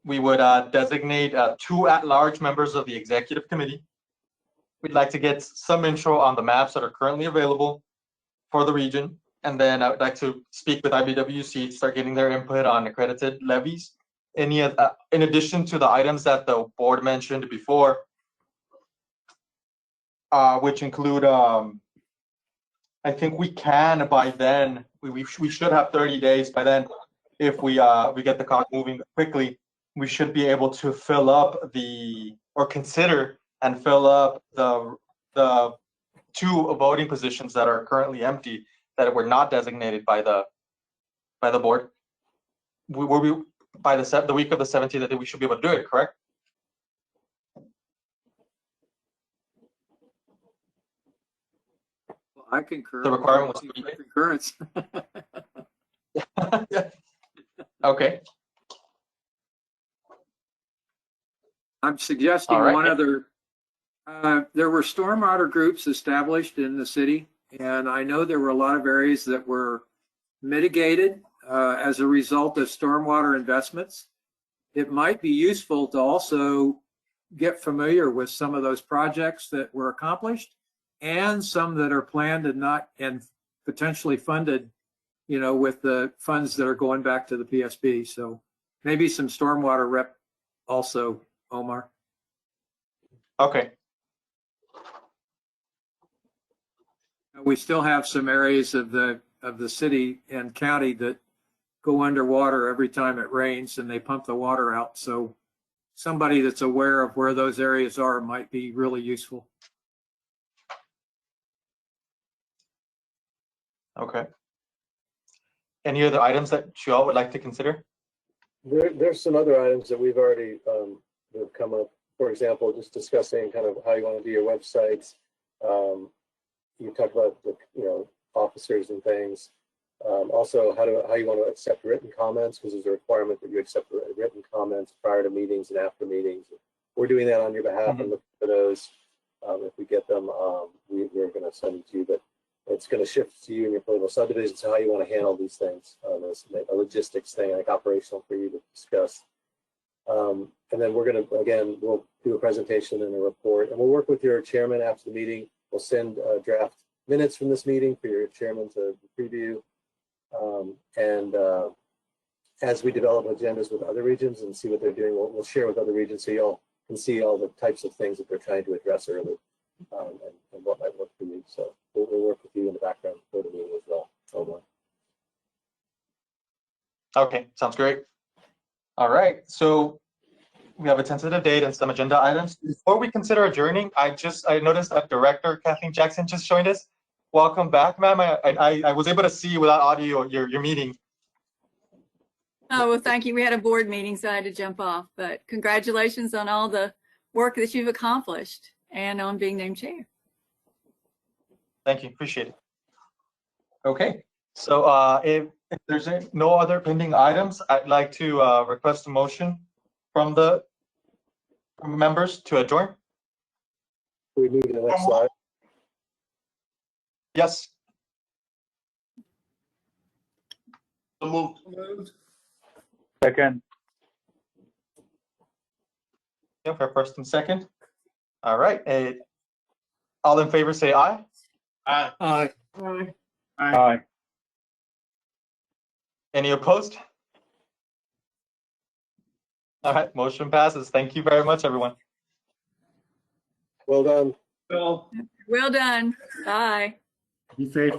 We would designate 2 at-large members of the executive committee. We'd like to get some intro on the maps that are currently available for the region. And then I would like to speak with IBWC, start getting their input on accredited levies. In addition to the items that the board mentioned before, which include, I think we can by then, we should have 30 days by then. If we get the clock moving quickly, we should be able to fill up consider and fill up the 2 voting positions that are currently empty, that were not designated by the board. By the week of the 17th, I think we should be able to do it, correct? Well, I concur. The requirement was concurrence. Okay. I'm suggesting one other. There were stormwater groups established in the city, and I know there were a lot of areas that were mitigated as a result of stormwater investments. It might be useful to also get familiar with some of those projects that were accomplished and some that are planned and potentially funded, you know, with the funds that are going back to the PSB. So maybe some stormwater rep also, Omar. Okay. We still have some areas of the city and county that go underwater every time it rains, and they pump the water out. So somebody that's aware of where those areas are might be really useful. Okay. Any other items that you all would like to consider? There's some other items that we've already that have come up. For example, just discussing kind of how you want to do your websites. You talked about the officers and things. Also, how you want to accept written comments, because there's a requirement that you accept written comments prior to meetings and after meetings. We're doing that on your behalf and looking for those. If we get them, we're going to send them to you. But it's going to shift to you and your political subdivisions how you want to handle these things. It's a logistics thing, like operational for you to discuss. And then we're going to, again, we'll do a presentation and a report, and we'll work with your chairman after the meeting. We'll send draft minutes from this meeting for your chairman to preview. As we develop agendas with other regions and see what they're doing, we'll share with other regions so y'all can see all the types of things that they're trying to address early, and what might work for you. So we'll work with you in the background for the meeting as well. Okay, sounds great. All right, so we have a tentative date and some agenda items. Before we consider adjourning, I noticed that Director Kathleen Jackson just joined us. Welcome back, ma'am. I was able to see without audio your meeting. Oh, well, thank you. We had a board meeting, so I had to jump off. But congratulations on all the work that you've accomplished and on being named chair. Thank you. Appreciate it. Okay. So if there's no other pending items, I'd like to request a motion from the members to adjourn. We move to the next slide. Yes. Moved. Second. Yeah, for first and second. All right. All in favor say aye. Aye. Aye. Aye. Aye. Any opposed? All right, motion passes. Thank you very much, everyone. Well done. Well. Well done. Bye. Be safe.